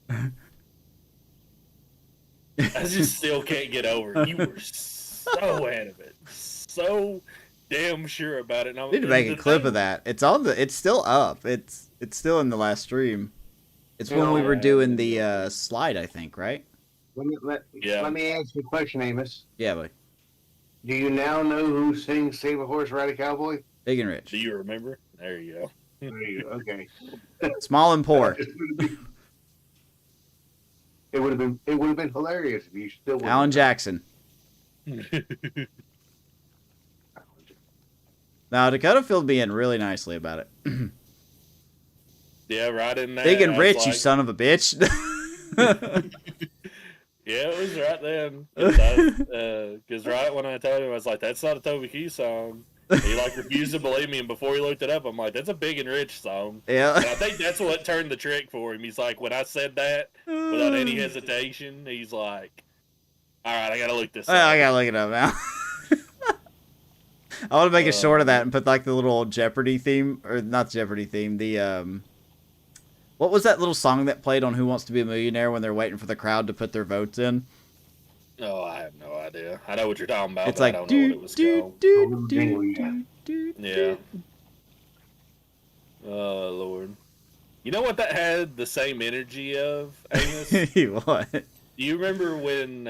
I just still can't get over it. You were so adamant, so damn sure about it. And Need to make a clip of that. It's on the. It's still up. It's still in the last stream. It's when we were doing the slide, I think, right? Yeah. Let me ask you a question, Amos. Yeah, but Do you now know who sings "Save a Horse, Ride a Cowboy"? Big and Rich. Do you remember? There you go. There you go. Okay. Small and poor. It would have been hilarious if you still would. Alan Jackson. Now Dakota filled me in really nicely about it. Yeah, right in there. Big and Rich, like, you son of a bitch. Yeah, it was right then. Because right when I told him, I was like, "That's not a Toby Keith song." He like refused to believe me, and before he looked it up, I'm like, "That's a Big and Rich song." Yeah. And I think that's what turned the trick for him. He's like, when I said that without any hesitation, he's like, "All right, I gotta look this up." I gotta look it up now. I want to make a short of that and put like the little Jeopardy theme, or not Jeopardy theme. The what was that little song that played on Who Wants to Be a Millionaire when they're waiting for the crowd to put their votes in? Oh, I have no idea. I know what you're talking about, It's but like I don't know what it was called. Yeah. Oh, Lord. You know what that had the same energy of, Amos? What? Do you remember when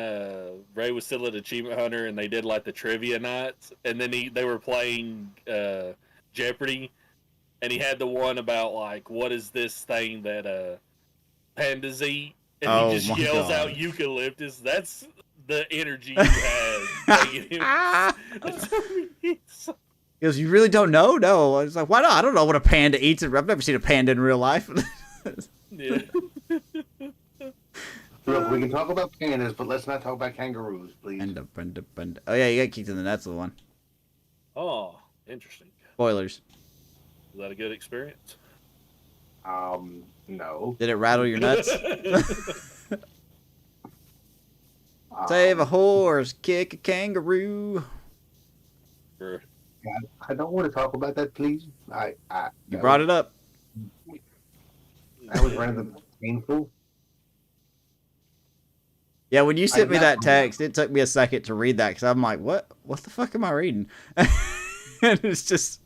Ray was still at Achievement Hunter and they did like the trivia nights, and then they were playing Jeopardy, and he had the one about like, what is this thing that pandas eat, and he just yells out eucalyptus. That's the energy you had. Because you really don't know? No. I was like, why not? I don't know what a panda eats. I've never seen a panda in real life. Yeah. Look, we can talk about pandas, but let's not talk about kangaroos, please. Panda. Oh yeah, you got kicked in the nuts with one. Oh, interesting. Spoilers. Was that a good experience? No. Did it rattle your nuts? Save a horse, kick a kangaroo. Sure. I don't want to talk about that, please. You brought it up. That was rather painful. Yeah, when you sent me that text, it took me a second to read that because I'm like, what the fuck am I reading? And it's just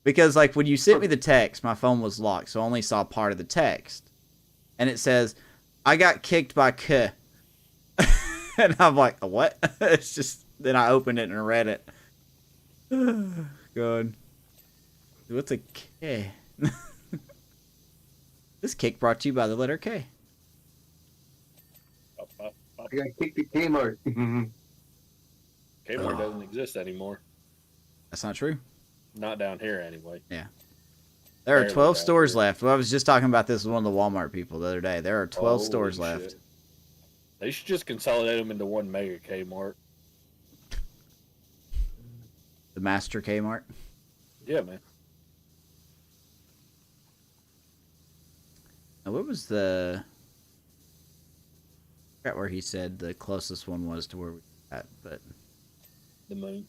because like when you sent me the text, my phone was locked, so I only saw part of the text. And it says, I got kicked by K. And I'm like, what? It's just, then I opened it and read it. God. What's a K? This kick brought to you by the letter K. I got kicked at Kmart. Kmart doesn't exist anymore. That's not true. Not down here, anyway. Yeah. There are 12 stores left. Well, I was just talking about this with one of the Walmart people the other day. There are 12 stores left. They should just consolidate them into one mega Kmart. The Master Kmart. Yeah, man. Now, what was the... I forgot where he said the closest one was to where we were at, but... The moon.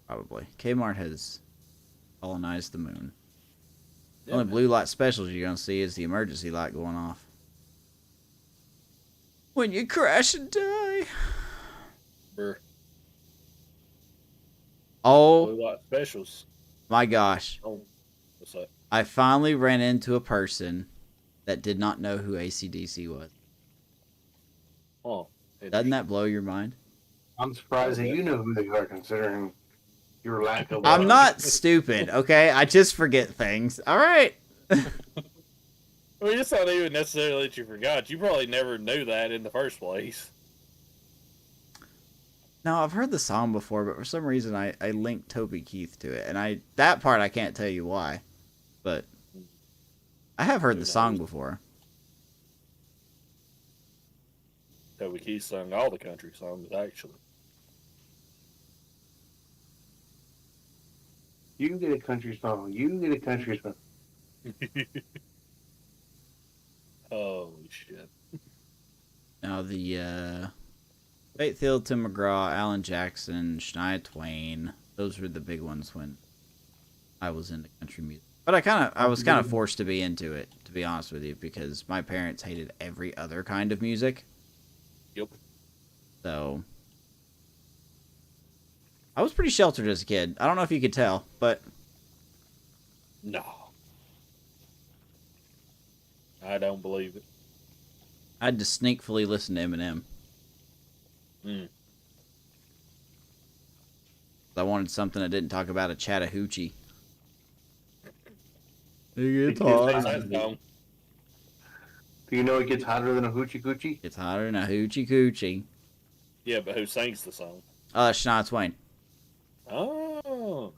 Probably. Kmart has colonized the moon. The Yeah, only man. blue light specials you're going to see is the emergency light going off. When you crash and die. For Oh, blue light specials. my gosh. Oh, what's that? I finally ran into a person that did not know who AC/DC was. Oh, Doesn't that blow your mind? I'm surprised that you know who they are, considering your lack of. I'm not stupid, okay? I just forget things. All right. Well, it's not even necessarily that you forgot. You probably never knew that in the first place. No, I've heard the song before, but for some reason I linked Toby Keith to it. And that part I can't tell you why. But I have heard the song before. Toby Keith sung all the country songs, actually. You get a country song. You get a country song. Holy shit. Now the Faith Hill, Tim McGraw, Alan Jackson, Shania Twain. Those were the big ones when I was into country music. But I was kind of forced to be into it, to be honest with you, because my parents hated every other kind of music. Yep. So I was pretty sheltered as a kid. I don't know if you could tell, but No. I don't believe it. I had to sneakfully listen to Eminem. Mm. I wanted something that didn't talk about a Chattahoochee. It It's gets hot. hotter. Do you know it gets hotter than a hoochie coochie? It's hotter than a hoochie coochie. Yeah, but who sings the song? Shania Twain. Oh.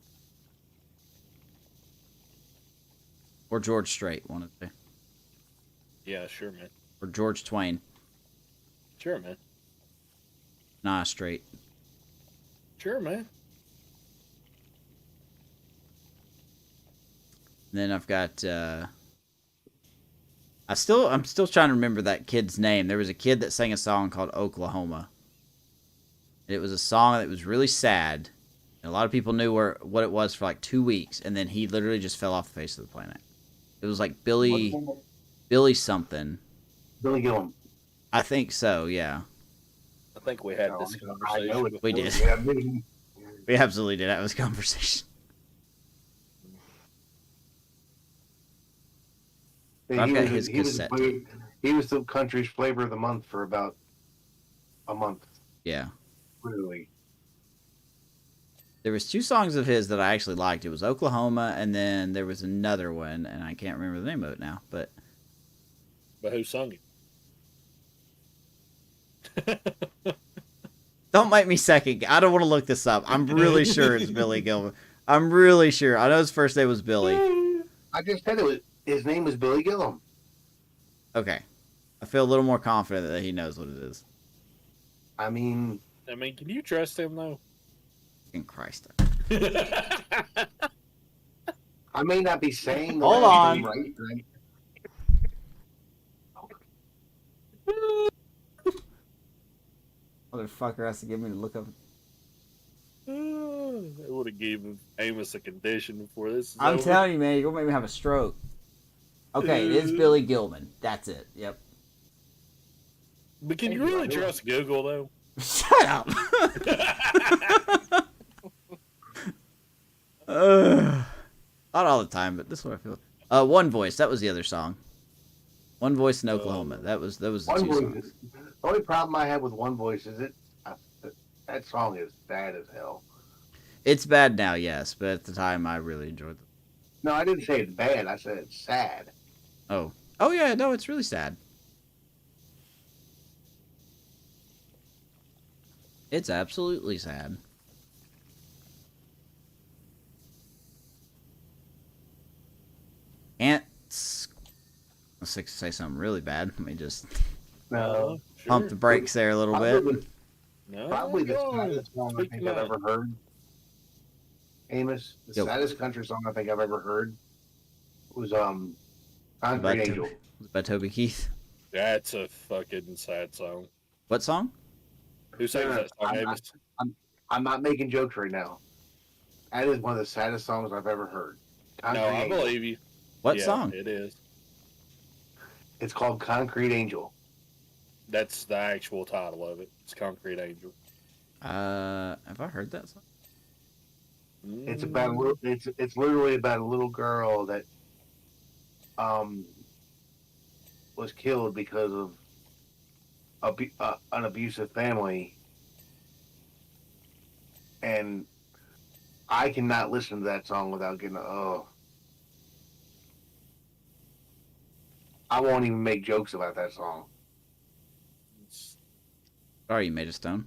Or George Strait, one of the. Yeah, sure, man. Or George Twain. Sure, man. Nah, Strait. Sure, man. And then I've got I'm still trying to remember that kid's name. There was a kid that sang a song called Oklahoma. It was a song that was really sad. And a lot of people knew what it was for like 2 weeks, and then he literally just fell off the face of the planet. It was like Billy something. Billy Gilliam. I think so, yeah. I think we had this conversation. We did. Yeah, maybe. We absolutely did have this conversation. I've got his cassette tape. He was the country's flavor of the month for about a month. Yeah. Really. There was 2 songs of his that I actually liked. It was Oklahoma, and then there was another one, and I can't remember the name of it now. But who sung it? don't make me second. I don't want to look this up. I'm really sure it's Billy Gilman. I'm really sure. I know his first name was Billy. I just said his name was Billy Gilliam. Okay. I feel a little more confident that he knows what it is. I mean, can you trust him though? In Christ. I may not be saying the Hold last on. name right. Motherfucker has to get me to look up. I would have given Amos a condition before this is I'm over. telling you, man, you're going to make me have a stroke. Okay, it is Billy Gilman. That's it. Yep. But can you really trust Google though? Shut up. Not all the time, but this is what I feel. One Voice. That was the other song. One Voice in Oklahoma. That was the 2 songs. The only problem I have with One Voice is that song is bad as hell. It's bad now, yes, but at the time I really enjoyed it. No, I didn't say it's bad. I said it's sad. Oh yeah, no, it's really sad. It's absolutely sad. Let's say something really bad. Let me just No, pump the brakes there a little bit. Probably the saddest song I think I've ever heard. Amos, the saddest country song I think I've ever heard was Concrete Angel. Was by Toby Keith. That's a fucking sad song. What song? Who sings that song, Amos? I'm not making jokes right now. That is one of the saddest songs I've ever heard. No, I believe you. What Yeah, song? It is. It's called Concrete Angel. That's the actual title of it. It's Concrete Angel. Have I heard that song? It's about it's literally about a little girl that was killed because of an abusive family, and I cannot listen to that song without getting I won't even make jokes about that song. Sorry, you made a stone.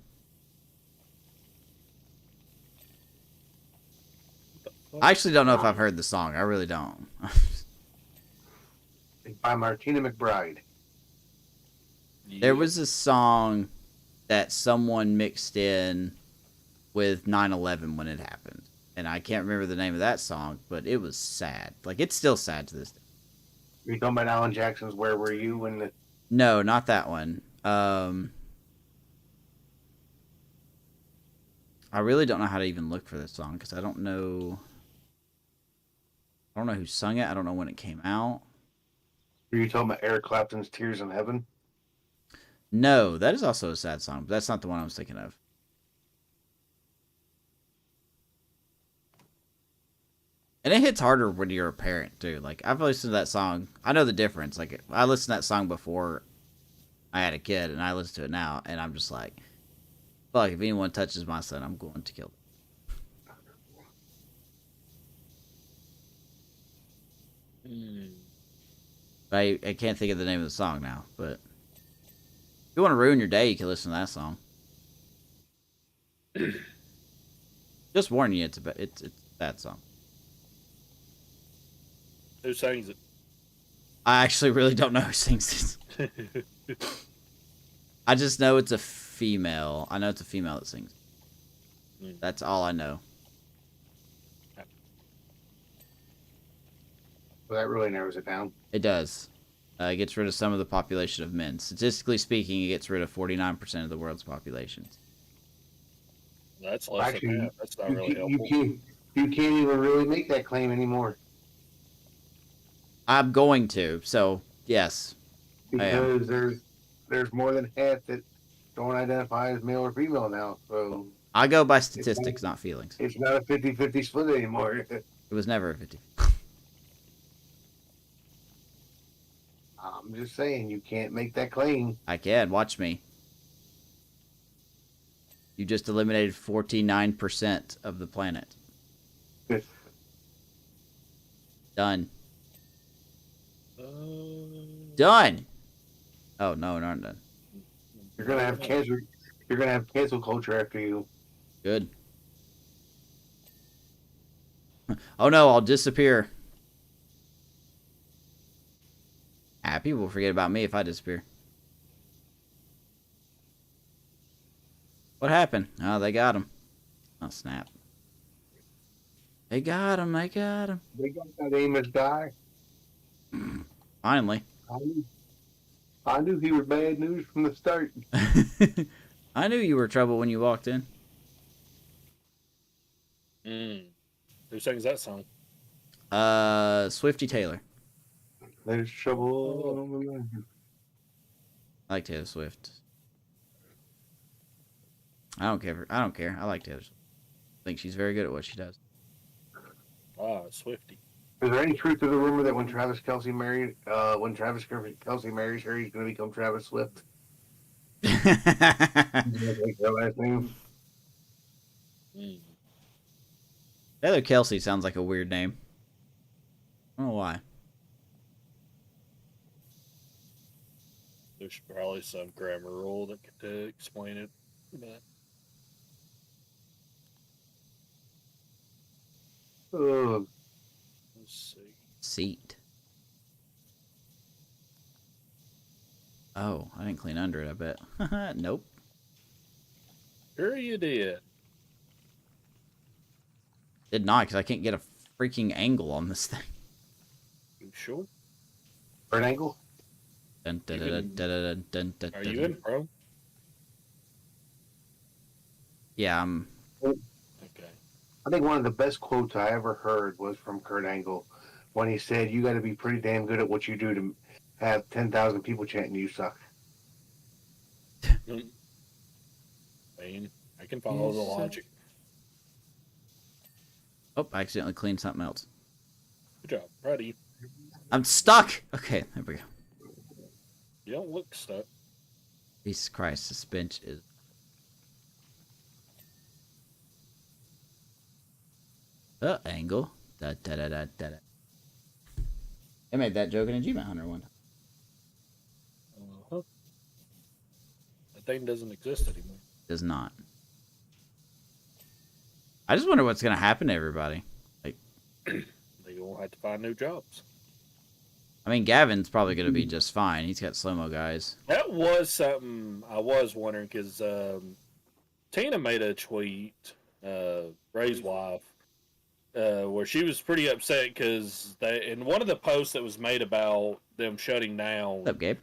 I actually don't know if I've heard the song. I really don't. By Martina McBride. There was a song that someone mixed in with 9/11 when it happened. And I can't remember the name of that song, but it was sad. Like, it's still sad to this day. Are you talking about Alan Jackson's Where Were You when the... No, not that one. I really don't know how to even look for this song because I don't know. I don't know who sung it. I don't know when it came out. Are you talking about Eric Clapton's "Tears in Heaven"? No, that is also a sad song, but that's not the one I was thinking of. And it hits harder when you're a parent too. Like I've listened to that song. I know the difference. Like I listened to that song before I had a kid, and I listen to it now, and I'm just like, fuck, if anyone touches my son, I'm going to kill them. I can't think of the name of the song now, but if you want to ruin your day, you can listen to that song. Just warning you, it's a bad song. Who sings it? I actually really don't know who sings this. I just know it's a female. I know it's a female that sings. That's all I know. Well, that really narrows it down. It does. It gets rid of some of the population of men. Statistically speaking, it gets rid of 49% of the world's population. That's less than that. That's not really helpful. You can't even really make that claim anymore. I'm going to, so yes. Because there's more than half that don't identify as male or female now. So I go by statistics, not feelings. It's not a 50-50 split anymore. It was never a 50. I'm just saying, you can't make that claim. I can. Watch me. You just eliminated 49% of the planet. Done. Done. Oh no, not done. You're gonna have cancer. You're gonna have cancel culture after you. Good. Oh no, I'll disappear. People will forget about me if I disappear. What happened? Oh, they got him. Oh, snap. They got him. They got him. They got that Amos guy. Finally. I knew he was bad news from the start. I knew you were trouble when you walked in. Who sings that song? Swifty Taylor. There's trouble. I like Taylor Swift. I don't care. I like Taylor Swift. I think she's very good at what she does. Swifty. Is there any truth to the rumor that when Travis Kelce marries her, he's going to become Travis Swift? Their last name. Taylor Kelce sounds like a weird name. I don't know why. There's probably some grammar rule that could explain it. But... Let's see. Seat. Oh, I didn't clean under it, I bet. Nope. Sure you did. Did not, because I can't get a freaking angle on this thing. You sure? For an angle? Dun, dun, dun, dun, dun, dun, Are you in Pro? Yeah, I'm... Okay. I think one of the best quotes I ever heard was from Kurt Angle when he said, "You got to be pretty damn good at what you do to have 10,000 people chanting you suck." I mean, I can follow the logic. Oh, I accidentally cleaned something else. Good job. Ready. I'm stuck! Okay, there we go. You don't look stuck. Jesus Christ, this bench is... angle. Da, da, da, da, da, da. I made that joke in Achievement Hunter one. That thing doesn't exist anymore. Does not. I just wonder what's going to happen to everybody. Like, They will have to find new jobs. I mean, Gavin's probably going to be just fine. He's got slow-mo guys. That was something I was wondering because Tina made a tweet, Ray's wife, where she was pretty upset because in one of the posts that was made about them shutting down, What's up, Gabe?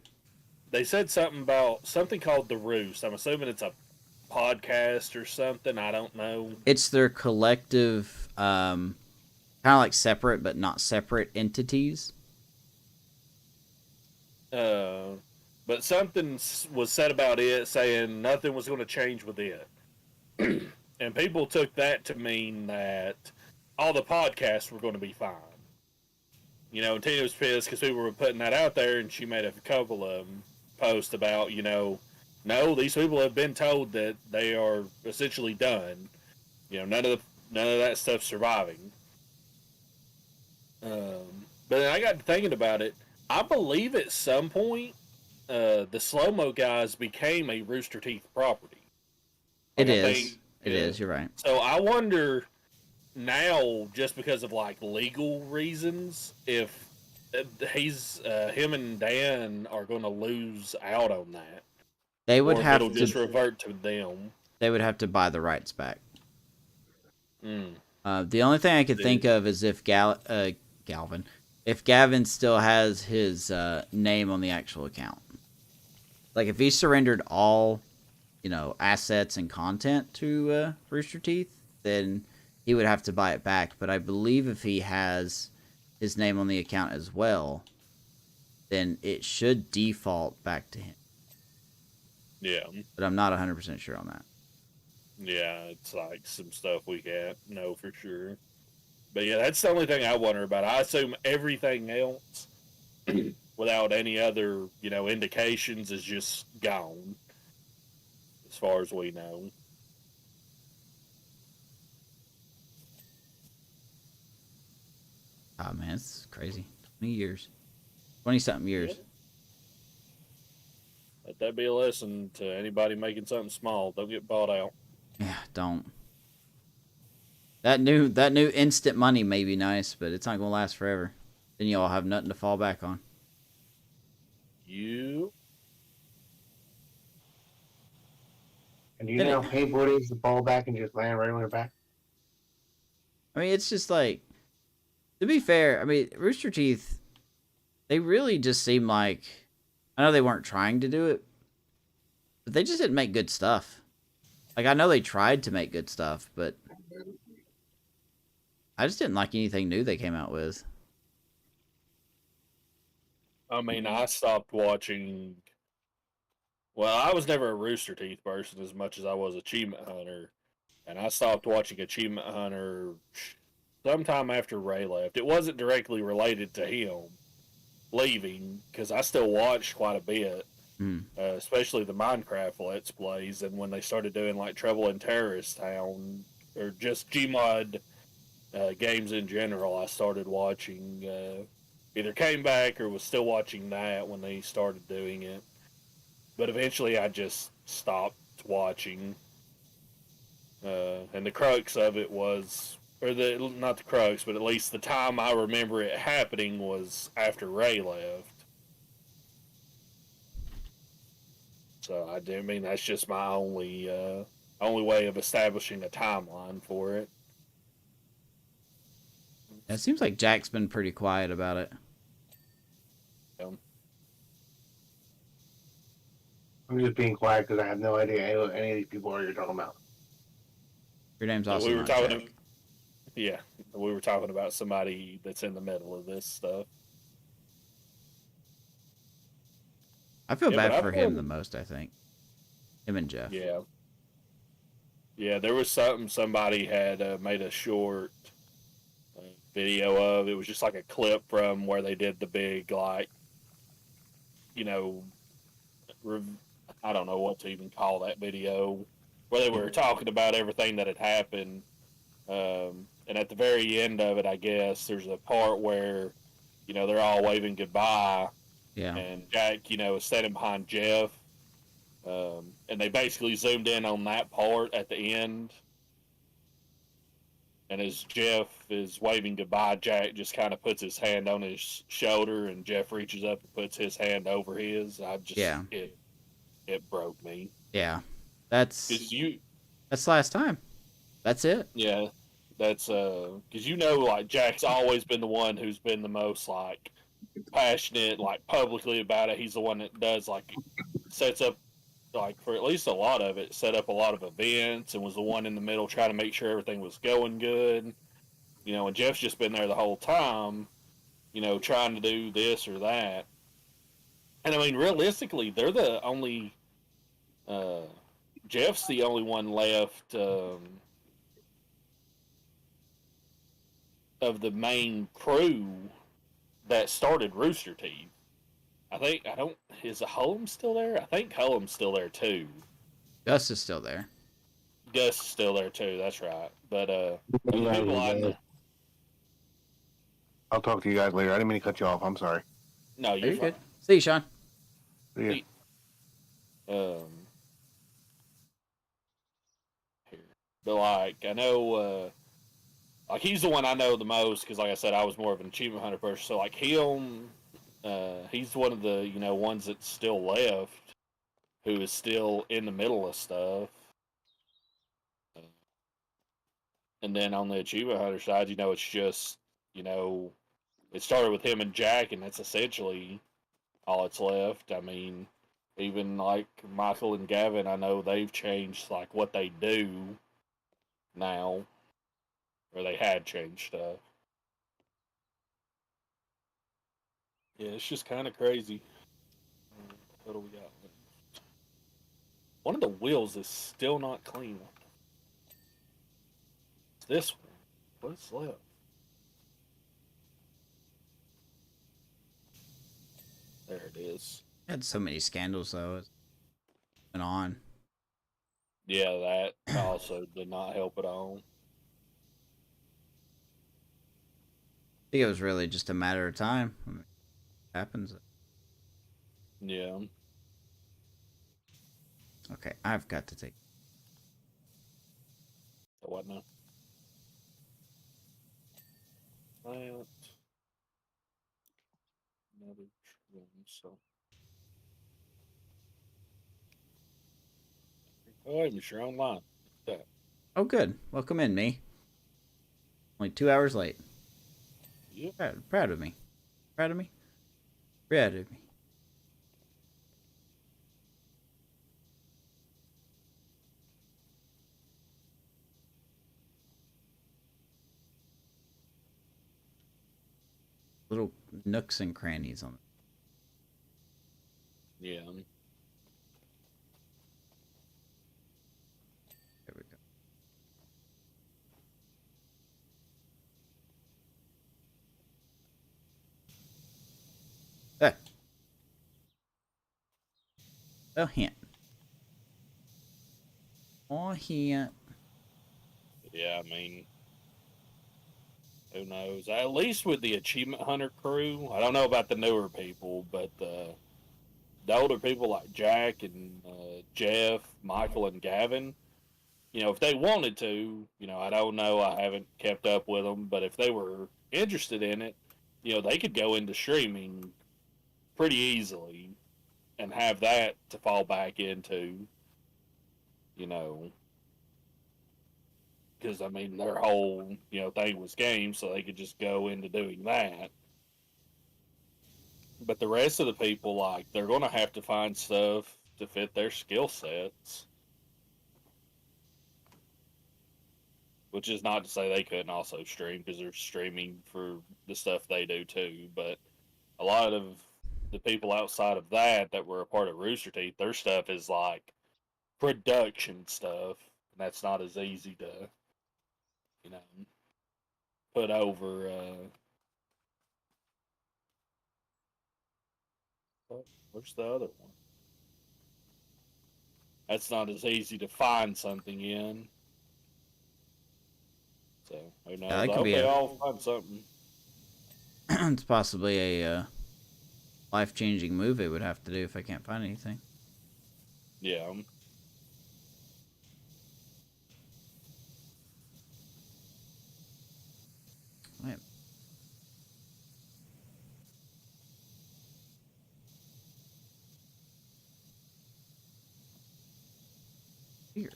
they said something about something called the Roost. I'm assuming it's a podcast or something. I don't know. It's their collective, kind of like separate but not separate entities. But something was said about it, saying nothing was going to change with it, and people took that to mean that all the podcasts were going to be fine. And Tina was pissed because people were putting that out there, and she made a couple of posts about, no, these people have been told that they are essentially done. None of that stuff's surviving. But then I got to thinking about it. I believe at some point, the slow-mo guys became a Rooster Teeth property. It is. You're right. So I wonder now, just because of like legal reasons, if him and Dan are going to lose out on that. They would have it'll to just revert to them. They would have to buy the rights back. Mm. The only thing I could think of is if if Gavin still has his name on the actual account. Like if he surrendered all, assets and content to Rooster Teeth, then he would have to buy it back. But I believe if he has his name on the account as well, then it should default back to him. Yeah. But I'm not 100% sure on that. Yeah, it's like some stuff we can't know for sure. But yeah, that's the only thing I wonder about. I assume everything else, without any other, indications, is just gone, as far as we know. Oh, man, it's crazy. 20 years. 20-something years. Yeah. Let that be a lesson to anybody making something small. Don't get bought out. Yeah, don't. That new instant money may be nice, but it's not going to last forever. Then you all have nothing to fall back on. And do you know how painful it is to fall back and just land right on your back? I mean, it's just like, to be fair, I mean, Rooster Teeth, they really just seem like, I know they weren't trying to do it, but they just didn't make good stuff. Like, I know they tried to make good stuff, but I just didn't like anything new they came out with. I mean, I stopped watching. Well, I was never a Rooster Teeth person as much as I was Achievement Hunter, and I stopped watching Achievement Hunter sometime after Ray left. It wasn't directly related to him leaving, because I still watched quite a bit, especially the Minecraft Let's Plays, and when they started doing like Trouble in Terrorist Town, or just Gmod games in general, I started watching, either came back or was still watching that when they started doing it. But eventually I just stopped watching. And the crux of it was, not the crux, but at least the time I remember it happening was after Ray left. So that's just my only way of establishing a timeline for it. It seems like Jack's been pretty quiet about it. I'm just being quiet because I have no idea any of these people you're talking about. Your name's also we were not talking. Jack. Yeah, we were talking about somebody that's in the middle of this stuff. I feel bad for him the most, I think. Him and Jeff. Yeah. Yeah, there was somebody had made a short video of. It was just like a clip from where they did the big, like, I don't know what to even call that video, where they were talking about everything that had happened. And at the very end of it, I guess, there's a part where, they're all waving goodbye. Yeah. And Jack, is standing behind Jeff. And they basically zoomed in on that part at the end. And as Jeff is waving goodbye, Jack just kind of puts his hand on his shoulder, and Jeff reaches up and puts his hand over his. It broke me. Yeah. That's the last time. That's it. Yeah. That's because like Jack's always been the one who's been the most like passionate, like publicly about it. He's the one that does like sets up like for at least a lot of it, set up a lot of events and was the one in the middle trying to make sure everything was going good. And Jeff's just been there the whole time, trying to do this or that. And I mean, realistically, they're the only. Uh, Jeff's the only one left of the main crew that started Rooster Teeth. I don't. Is Hullum still there? I think Hullum's still there too. Gus is still there. Gus is still there too. That's right. But the people I know. I'll talk to you guys later. I didn't mean to cut you off. I'm sorry. No, you're fine. Good. See you, Sean. Yeah. Um, here. But like I know, like he's the one I know the most because, like I said, I was more of an achievement hunter person. So like him, he's one of the ones that's still left, who is still in the middle of stuff. And then on the achievement hunter side, it's just it started with him and Jack, and that's essentially all that's left. I mean, even like Michael and Gavin, I know they've changed like what they do now, or they had changed stuff. Yeah, it's just kind of crazy. What do we got? One of the wheels is still not clean. This one. What's left? There it is. Had so many scandals though. It's been on. Yeah, that also did not help at all. I think it was really just a matter of time. I mean, it happens. Yeah. Okay, I've got to take. So what now? Plant. Another trim, so. Oh, wait, you're online. That. Oh, good. Welcome in, me. Only 2 hours late. Yep. Proud of me. Proud of me. Proud of me. Little nooks and crannies on it. Yeah. There we go. Ah. Oh, hint. Oh, hint. Yeah, I mean, who knows? At least with the Achievement Hunter crew, I don't know about the newer people, but the older people like Jack and Jeff, Michael, and Gavin, if they wanted to, I don't know, I haven't kept up with them, but if they were interested in it, they could go into streaming pretty easily and have that to fall back into, because I mean their whole thing was games, so they could just go into doing that. But the rest of the people, like, they're going to have to find stuff to fit their skill sets. Which is not to say they couldn't also stream, because they're streaming for the stuff they do too. But a lot of the people outside of that were a part of Rooster Teeth, their stuff is like production stuff. And that's not as easy to, you know, put over. Where's the other one? That's not as easy to find something in. So who knows? Yeah, that I could hope be they all find something. It's possibly a life-changing move it would have to do if I can't find anything. Yeah. Wait. Here.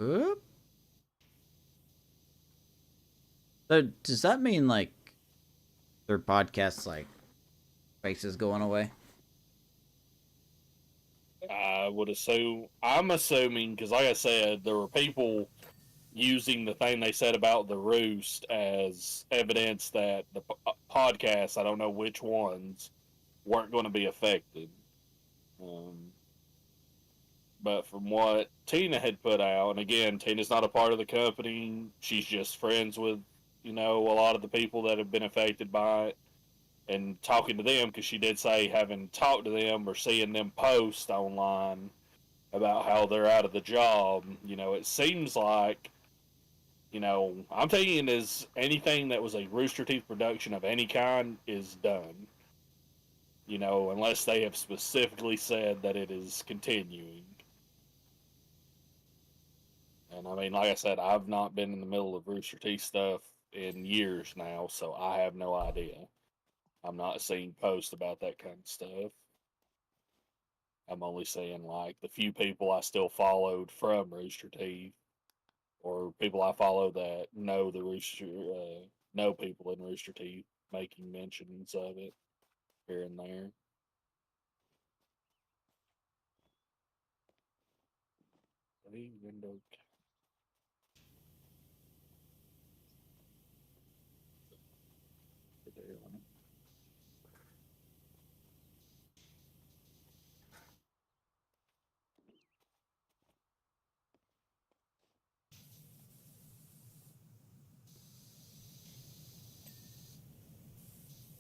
Oop. So does that mean like their podcasts like faces going away? I would assume. I'm assuming because, like I said, there were people using the thing they said about the roost as evidence that the podcasts, I don't know which ones, weren't going to be affected. Um, but from what Tina had put out, and again, Tina's not a part of the company. She's just friends with, a lot of the people that have been affected by it, and talking to them because she did say having talked to them or seeing them post online about how they're out of the job. It seems like, I'm thinking is anything that was a Rooster Teeth production of any kind is done. Unless they have specifically said that it is continuing. And I mean, like I said, I've not been in the middle of Rooster Teeth stuff in years now, so I have no idea. I'm not seeing posts about that kind of stuff. I'm only seeing like the few people I still followed from Rooster Teeth, or people I follow that know the know people in Rooster Teeth making mentions of it here and there. Window.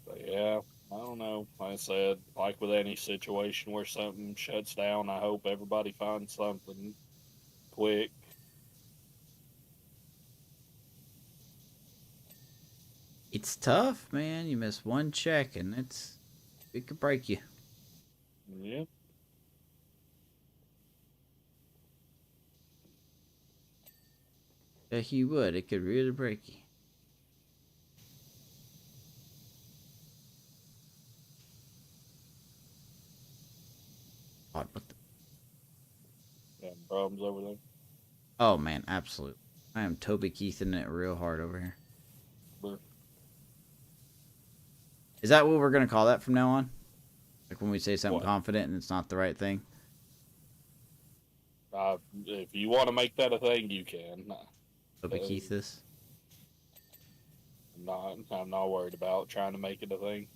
But yeah, I don't know. Like I said, like with any situation where something shuts down, I hope everybody finds something quick. It's tough, man. You miss one check and it could break you. Yeah. Yeah, you would. It could really break you. God, what the... Yeah, problems over there. Oh man, absolutely. I am Toby Keithing it real hard over here. But, Is that what we're gonna call that from now on? Like when we say something what? confident and it's not the right thing? If you want to make that a thing, you can. Toby Keith this? I'm not worried about trying to make it a thing.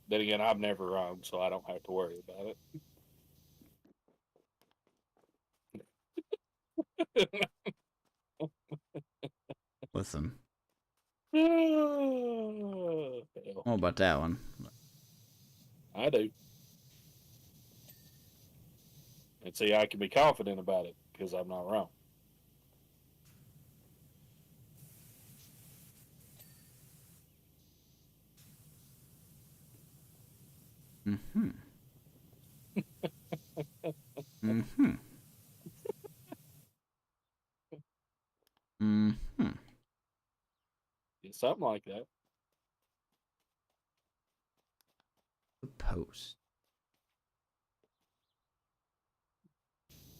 Then again, I've never run, so I don't have to worry about it. Listen. Hell, What about that one? I do. And see, I can be confident about it because I'm not wrong. Mm-hmm. Mm-hmm. Mm-hmm. Yeah, something like that. Post.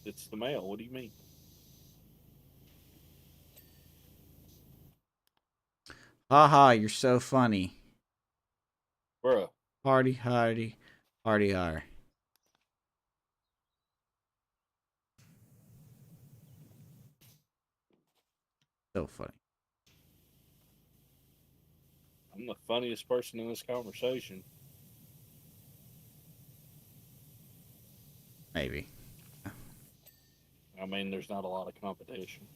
It's the mail. What do you mean? Haha, you're so funny. Bruh. Party hardy. Party hard. So funny. I'm the funniest person in this conversation. Maybe. I mean, there's not a lot of competition.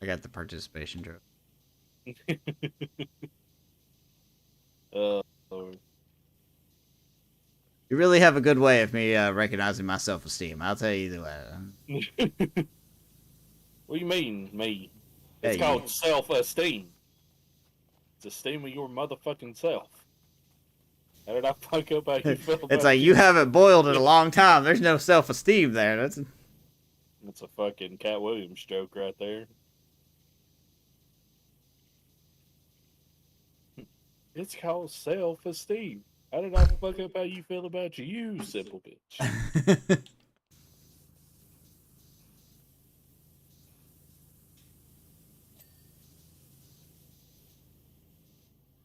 I got the participation joke. uh, You really have a good way of me recognizing my self-esteem. I'll tell you the way. what do you mean, me? It's Hey, called you. self-esteem. It's esteem of your motherfucking self. How did I fuck up how you feel It's about like you? you haven't boiled in a long time. There's no self-esteem there. That's a fucking Cat Williams joke right there. It's called self-esteem. How did I fuck up how you feel about you, you simple bitch?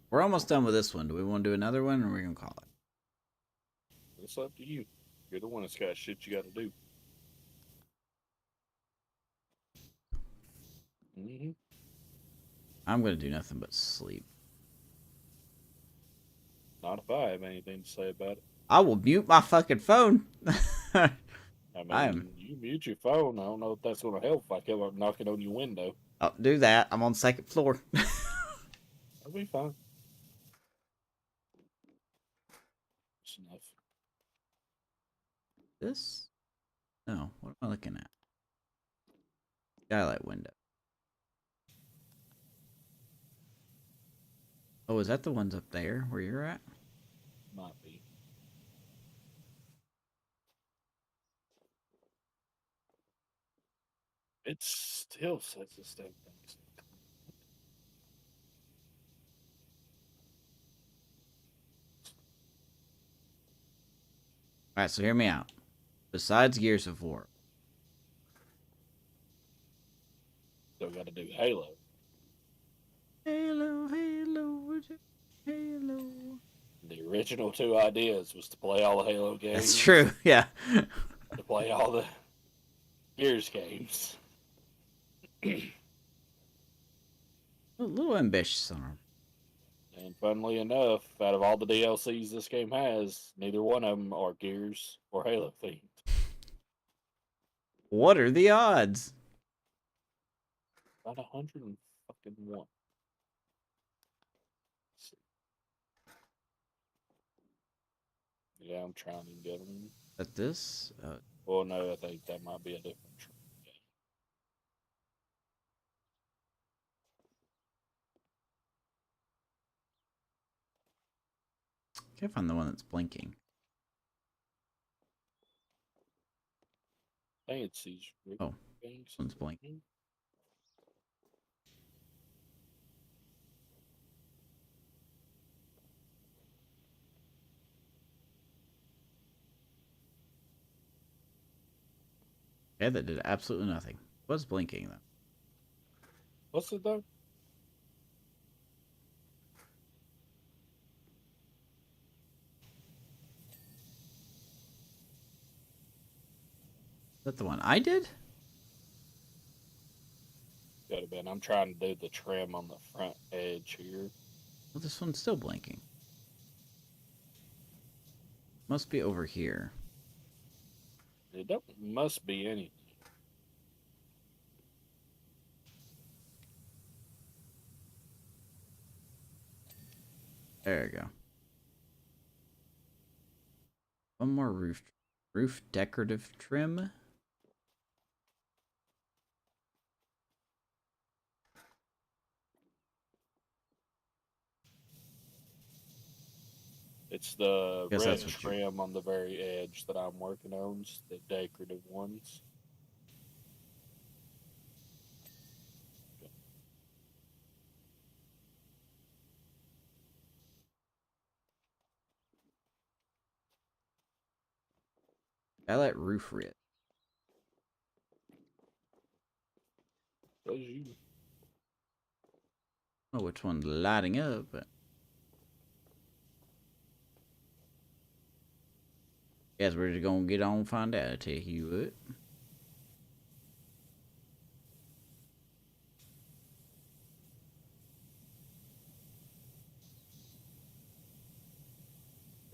We're almost done with this one. Do we want to do another one, or are we gonna call it? It's up to you. You're the one that's got shit you got to do. Mm-hmm. I'm gonna do nothing but sleep. Not if I have anything to say about it. I will mute my fucking phone. I I am. mean, you mute your phone. I don't know if that's going to help if I come up knocking on your window. I'll do that. I'm on the second floor. That'll be fine. It's enough. This? No. What am I looking at? Skylight window. Oh, is that the ones up there where you're at? Might be. It still says the same things. Alright, so hear me out. Besides Gears of War. Still got to do Halo. Halo, Halo, Halo. The original two ideas was to play all the Halo games. That's true, yeah. To play all the Gears games. A little ambitious on her. And funnily enough, out of all the DLCs this game has, neither one of them are Gears or Halo themed. What are the odds? About 101. Yeah, I'm trying to get them. At this? Well, no, I think that might be a different game. Can't find the one that's blinking. I think it's these Oh, games. one's blinking. Yeah, that did absolutely nothing. It was blinking, though. What's it though? Is that the one I did? Could have been. I'm trying to do the trim on the front edge here. Well, this one's still blinking. Must be over here. It don't must be anything. There we go. One more roof decorative trim. It's the Guess red that's what you- trim on the very edge that I'm working on, just the decorative ones. I like roof red. Does you? I don't know which one's lighting up, but guess we're just gonna get on and find out. I tell you what.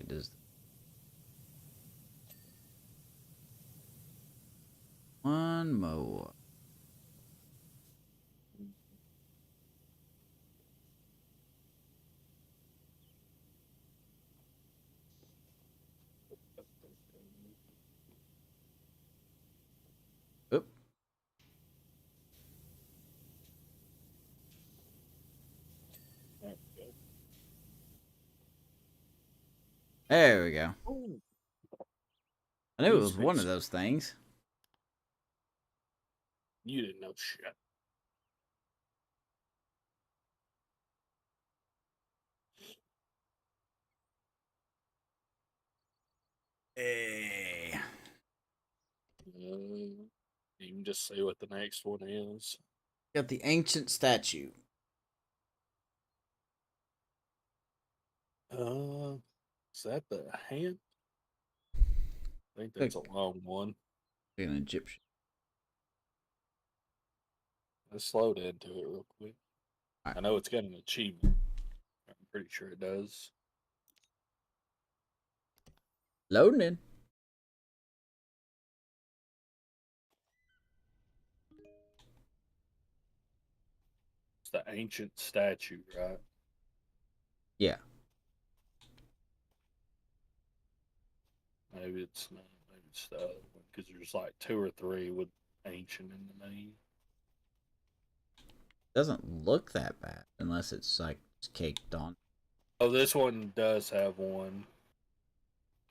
It does. One more. Oop. There we go. There we go. Ooh, I knew it Please was one of fix it. those things. you didn't know shit. You can just see what the next one is. Got the ancient statue. Is that the hand? I think that's Look, a long one. an Egyptian. Let's slow into it real quick. Right. I know it's got an achievement. I'm pretty sure it does. Loading in. It's the ancient statue, right? Yeah. Maybe it's not. Maybe it's the other one because there's like 2 or 3 with ancient in the name. Doesn't look that bad unless it's like caked on. Oh, this one does have one,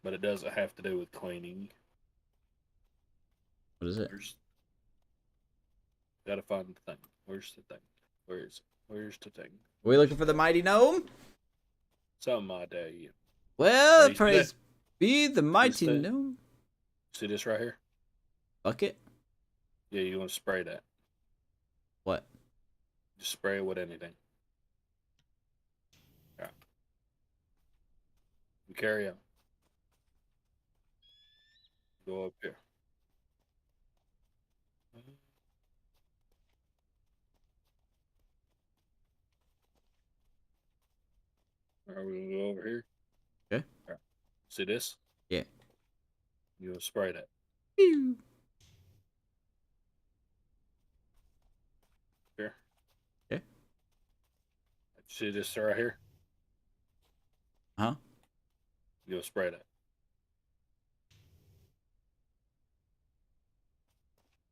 but it doesn't have to do with cleaning. What is it? Gotta find the thing. Where's the thing? Where is it? Where's the thing? Are we looking for the mighty gnome? Some idea. Well, Hey, praise be the mighty that? gnome. See this right here? Bucket? Yeah, you want to spray that. What? Just spray it with anything. All right. We carry on. Go up here. Are we gonna go over here? Okay. All right. See this? Yeah. You want to spray that. Pew. Here. Okay. See this right here? Huh? You want to spray that.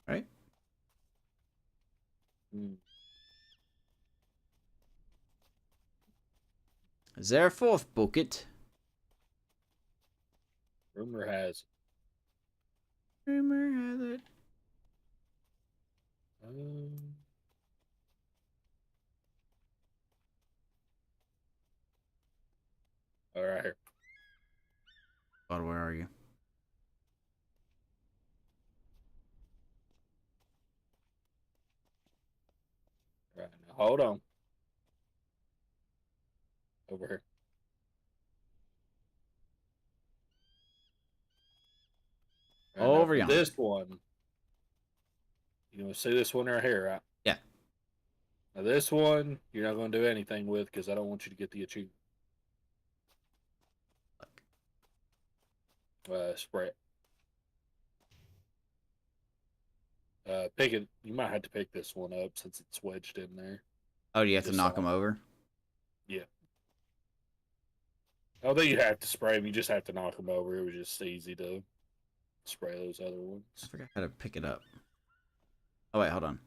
Right? Is there a fourth bucket? Rumor has Rumor has it. All right here. God, where are you? Right now, hold on. Over here. Right now, Over for yonder. this one, you want to see this one right here, right? Yeah. Now this one, you're not going to do anything with because I don't want you to get the achievement. Spray it. Pick it. You might have to pick this one up since it's wedged in there. Oh, do you have to Just knock them over? Yeah. Although you have to spray them, you just have to knock them over. It was just easy to spray those other ones. I forgot how to pick it up. Oh, wait, hold on.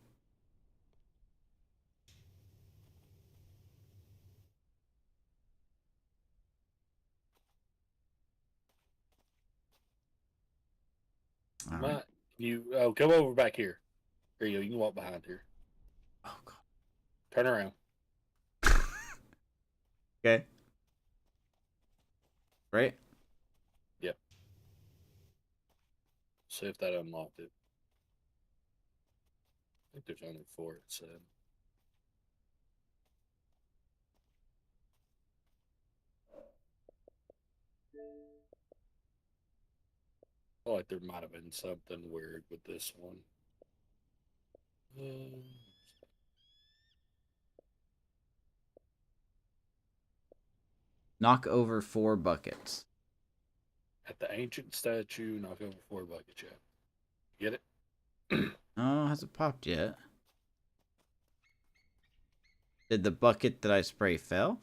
All right. Come over back here. Here you go. You can walk behind here. Oh, God. Turn around. Okay. Right? Yep. See if that unlocked it. I think there's only 4, it said. I feel like there might have been something weird with this one. Knock over 4 buckets. At the ancient statue, knock over 4 buckets yet. Get it? Oh, hasn't popped yet. Did the bucket that I spray fall?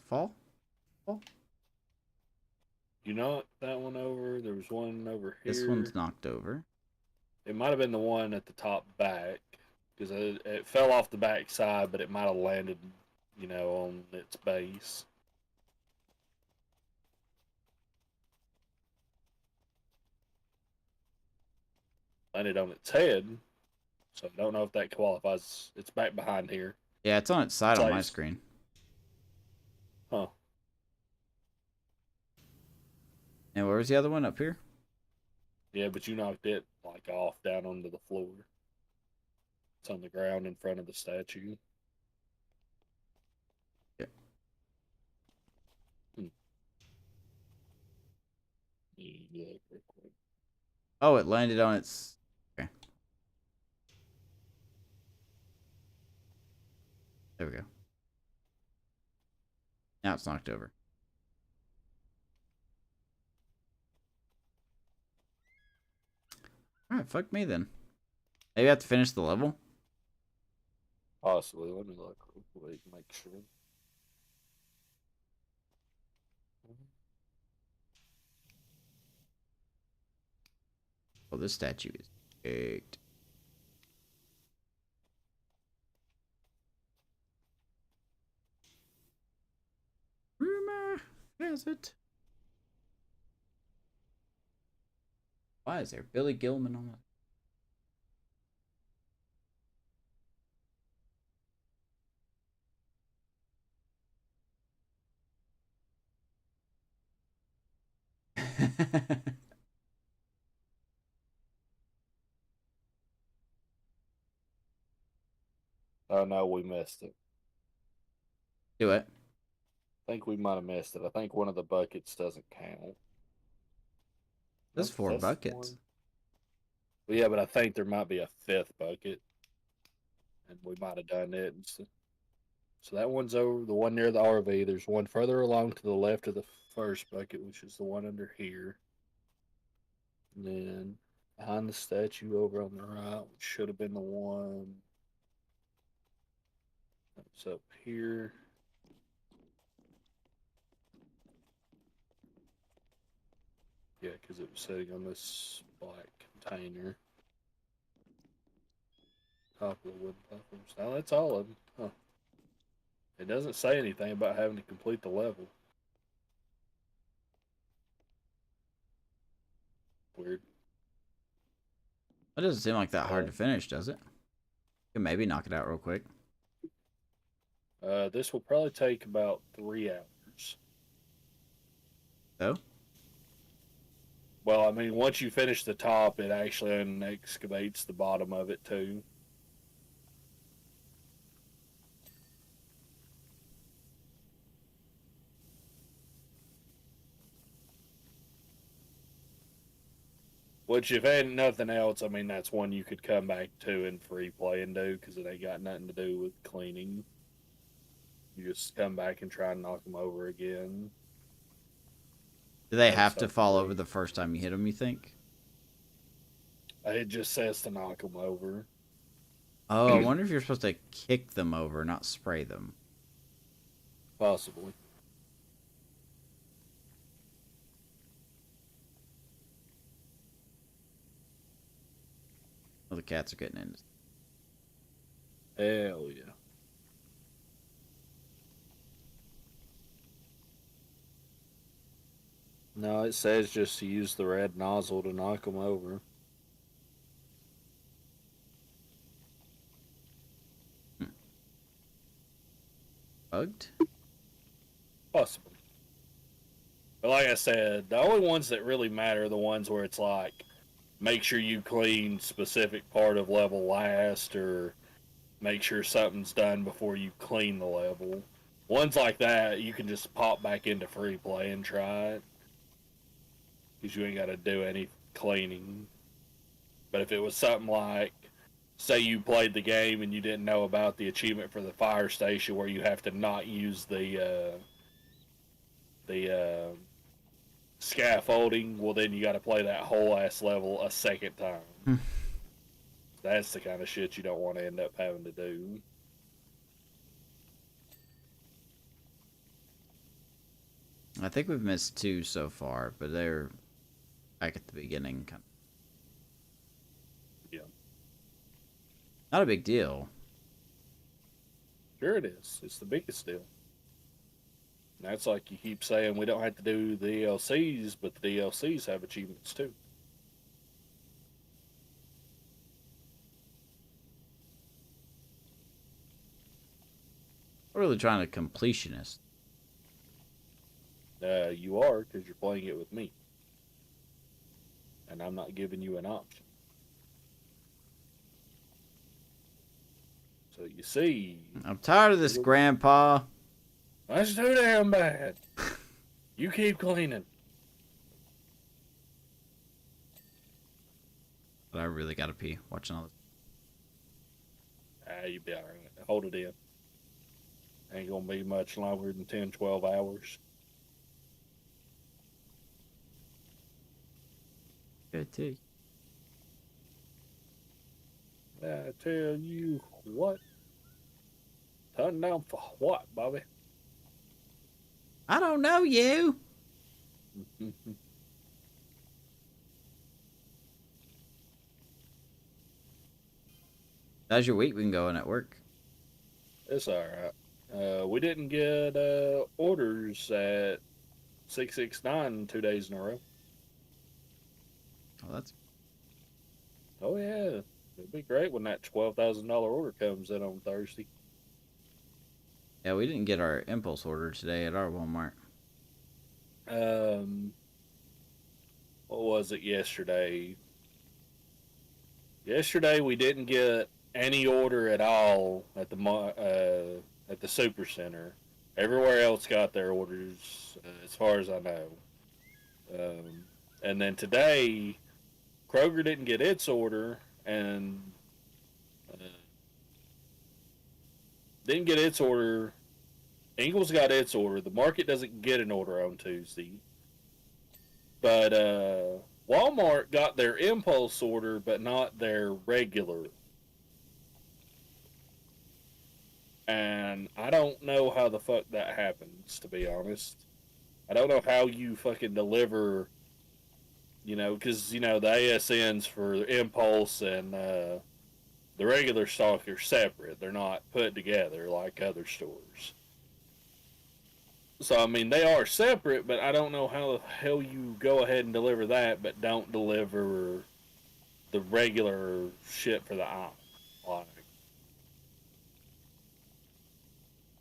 You knocked that one over. There was one over here. This one's knocked over. It might have been the one at the top back because it fell off the back side, but it might have landed, on its base. Landed on its head, so I don't know if that qualifies. It's back behind here. Yeah, it's on its side on my screen. Huh. And where was the other one? Up here? Yeah, but you knocked it like off down onto the floor. It's on the ground in front of the statue. Yeah. Hmm. You look real quick. Oh, it landed on its. Okay. There we go. Now it's knocked over. Alright, fuck me then. Maybe I have to finish the level? Possibly. Let me look real quick, make sure. Oh, this statue is baked. Rumor has it. Why is there Billy Gilman on it? Oh no, we missed it. Do it. I think we might have missed it. I think one of the buckets doesn't count. There's Nope, 4 that's the buckets. one. Well, yeah, but I think there might be a 5th bucket, and we might have done it. So that one's over the one near the RV. There's one further along to the left of the first bucket, which is the one under here. And then behind the statue over on the right, which should have been the one that's up here. Yeah, because it was sitting on this black container. Top of the wood platforms. Now that's all of them. Huh. It doesn't say anything about having to complete the level. Weird. That doesn't seem like that hard to finish, does it? You can maybe knock it out real quick. This will probably take about 3 hours. So? Well, I mean, once you finish the top, it actually excavates the bottom of it too. Which, if ain't nothing else, I mean, that's one you could come back to in free play and do because it ain't got nothing to do with cleaning. You just come back and try and knock them over again. Do they That have to fall hopefully- over the first time you hit them, you think? It just says to knock them over. Oh, I wonder if you're supposed to kick them over, not spray them. Possibly. Oh, the cats are getting in. Hell yeah. No, it says just to use the red nozzle to knock them over. Bugged? Possibly. But like I said, the only ones that really matter are the ones where it's like, make sure you clean specific part of level last, or make sure something's done before you clean the level. Ones like that, you can just pop back into free play and try it. Because you ain't got to do any cleaning. But if it was something like, say you played the game and you didn't know about the achievement for the fire station where you have to not use the scaffolding, well then you got to play that whole ass level a second time. That's the kind of shit you don't want to end up having to do. I think we've missed 2 so far, but they're back at the beginning. Yeah. Not a big deal. Sure it is. It's the biggest deal. And that's like you keep saying we don't have to do the DLCs, but the DLCs have achievements too. We're really trying to completionist. You are, because you're playing it with me. and I'm not giving you an option. So you see, I'm tired of this, Grandpa. that's too damn bad. You keep cleaning. But I really gotta pee. Watching all this. You be all right. Hold it in. Ain't gonna be much longer than 10, 12 hours. Good too. I tell you what. Turn down for what, Bobby? I don't know you. How's your week been going at work? It's all right. We didn't get orders at 669 2 days in a row. Oh, that's Oh yeah, it'd be great when that $12,000 order comes in on Thursday. yeah. We didn't get our impulse order today at our Walmart. What was it yesterday? Yesterday we didn't get any order at all at the super center. Everywhere else got their orders, as far as I know. And then today, Kroger didn't get its order, and uh, didn't get its order. Ingles got its order. The market doesn't get an order on Tuesday, but Walmart got their impulse order, but not their regular. And I don't know how the fuck that happens, to be honest. I don't know how you fucking deliver, because, the ASNs for impulse and the regular stock are separate. They're not put together like other stores. So, I mean, they are separate, but I don't know how the hell you go ahead and deliver that, but don't deliver the regular shit for the aisle. Like,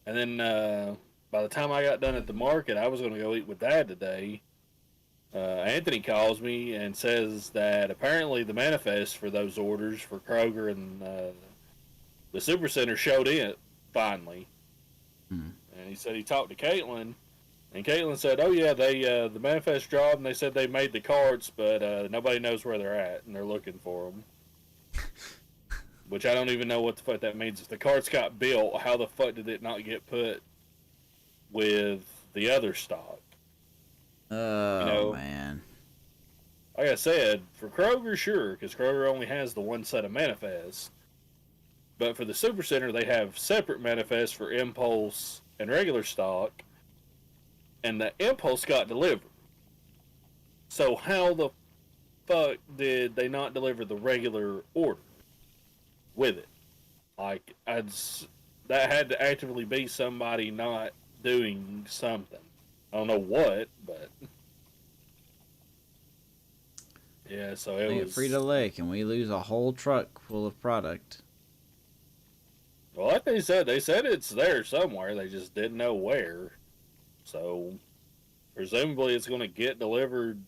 and then by the time I got done at the market, I was going to go eat with Dad today. Anthony calls me and says that apparently the manifest for those orders for Kroger and the Supercenter showed in finally. Hmm. And he said he talked to Caitlin, and Caitlin said, "Oh yeah, they the manifest dropped, and they said they made the carts, but nobody knows where they're at, and they're looking for them." Which I don't even know what the fuck that means. If the carts got built, how the fuck did it not get put with the other stock? Oh man. Like I said, for Kroger, sure, because Kroger only has the one set of manifests. But for the Supercenter, they have separate manifests for impulse and regular stock, and the impulse got delivered. So how the fuck did they not deliver the regular order with it? Like, that had to actively be somebody not doing something. I don't know what, but yeah. So it was Frito-Lay, can we lose a whole truck full of product? Well, like they said it's there somewhere. They just didn't know where. So presumably it's going to get delivered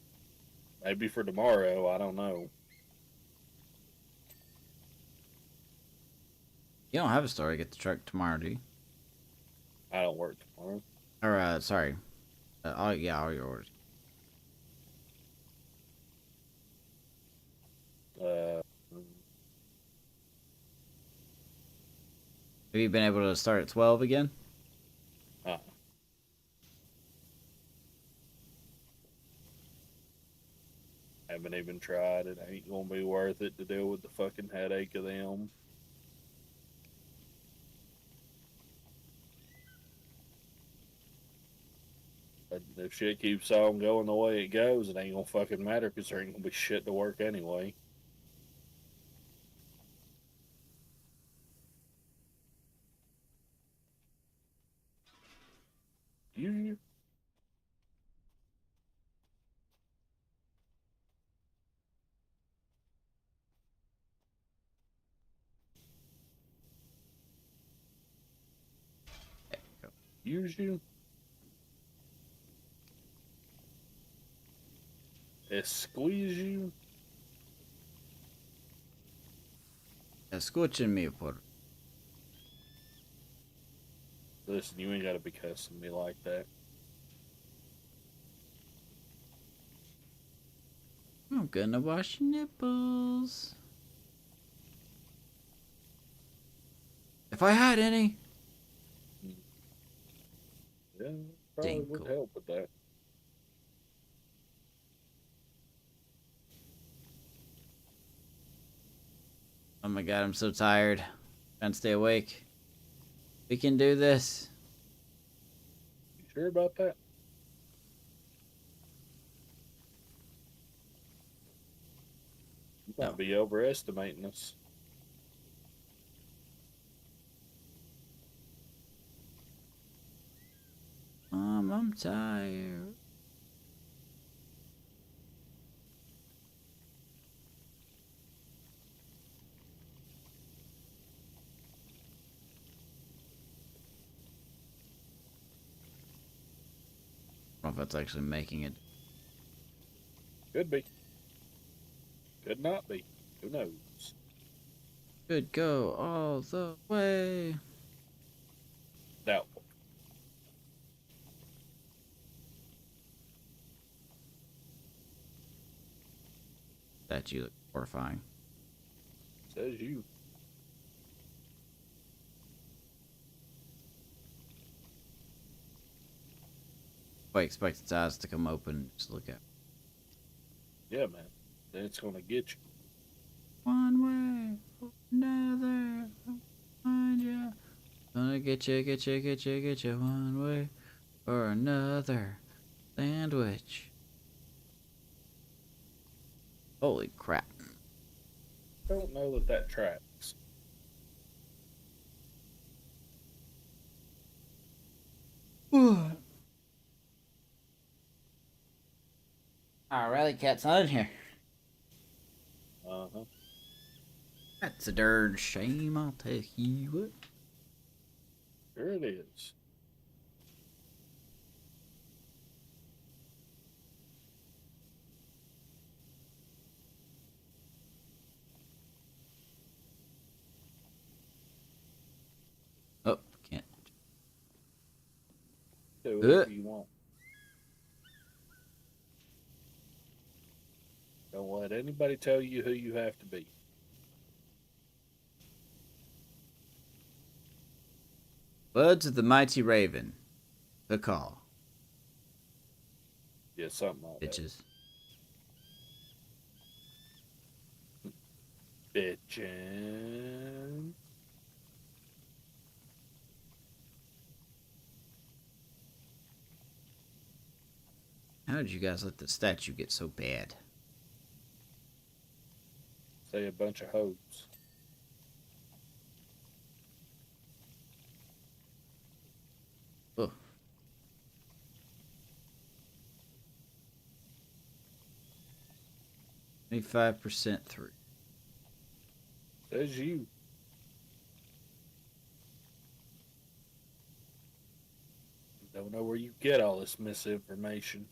maybe for tomorrow. I don't know. You don't have a store to get the truck tomorrow, do you? I don't work tomorrow. Or sorry. All your orders. Have you been able to start at 12 again? Uh, haven't even tried. It ain't going to be worth it to deal with the fucking headache of them. But if shit keeps on going the way it goes, it ain't going to fucking matter because there ain't going to be shit to work anyway. You use you. It squeeze you. Escúchenme por. Listen, you ain't gotta be cussing me like that. I'm gonna wash your nipples. If I had any. Yeah, probably would Dinkle. help with that. Oh my god, I'm so tired. Can't stay awake. We can do this. You sure about that? You No. might be overestimating us. Mom, I'm tired. I don't know if that's actually making it. Could be. Could not be. Who knows? Could go all the way. Doubtful. That you look horrifying. Says you. I expect its eyes to come open. Just look at. Yeah, man. Then it's gonna get you. One way, another. Find ya. Gonna get you, get you, get you, get you one way or another. Sandwich. Holy crap. Don't know that that tracks. Alright, cat's not in here. Uh-huh. That's a darn shame, I'll tell you what. Sure it is. Oh, can't. Do whatever you want. Don't let anybody tell you who you have to be. Words of the mighty raven. The call, Yeah, something like bitches. that. Bitchin'. How did you guys let the statue get so bad? Say a bunch of hoes. Oh. 25% through. Says you. Don't know where you get all this misinformation.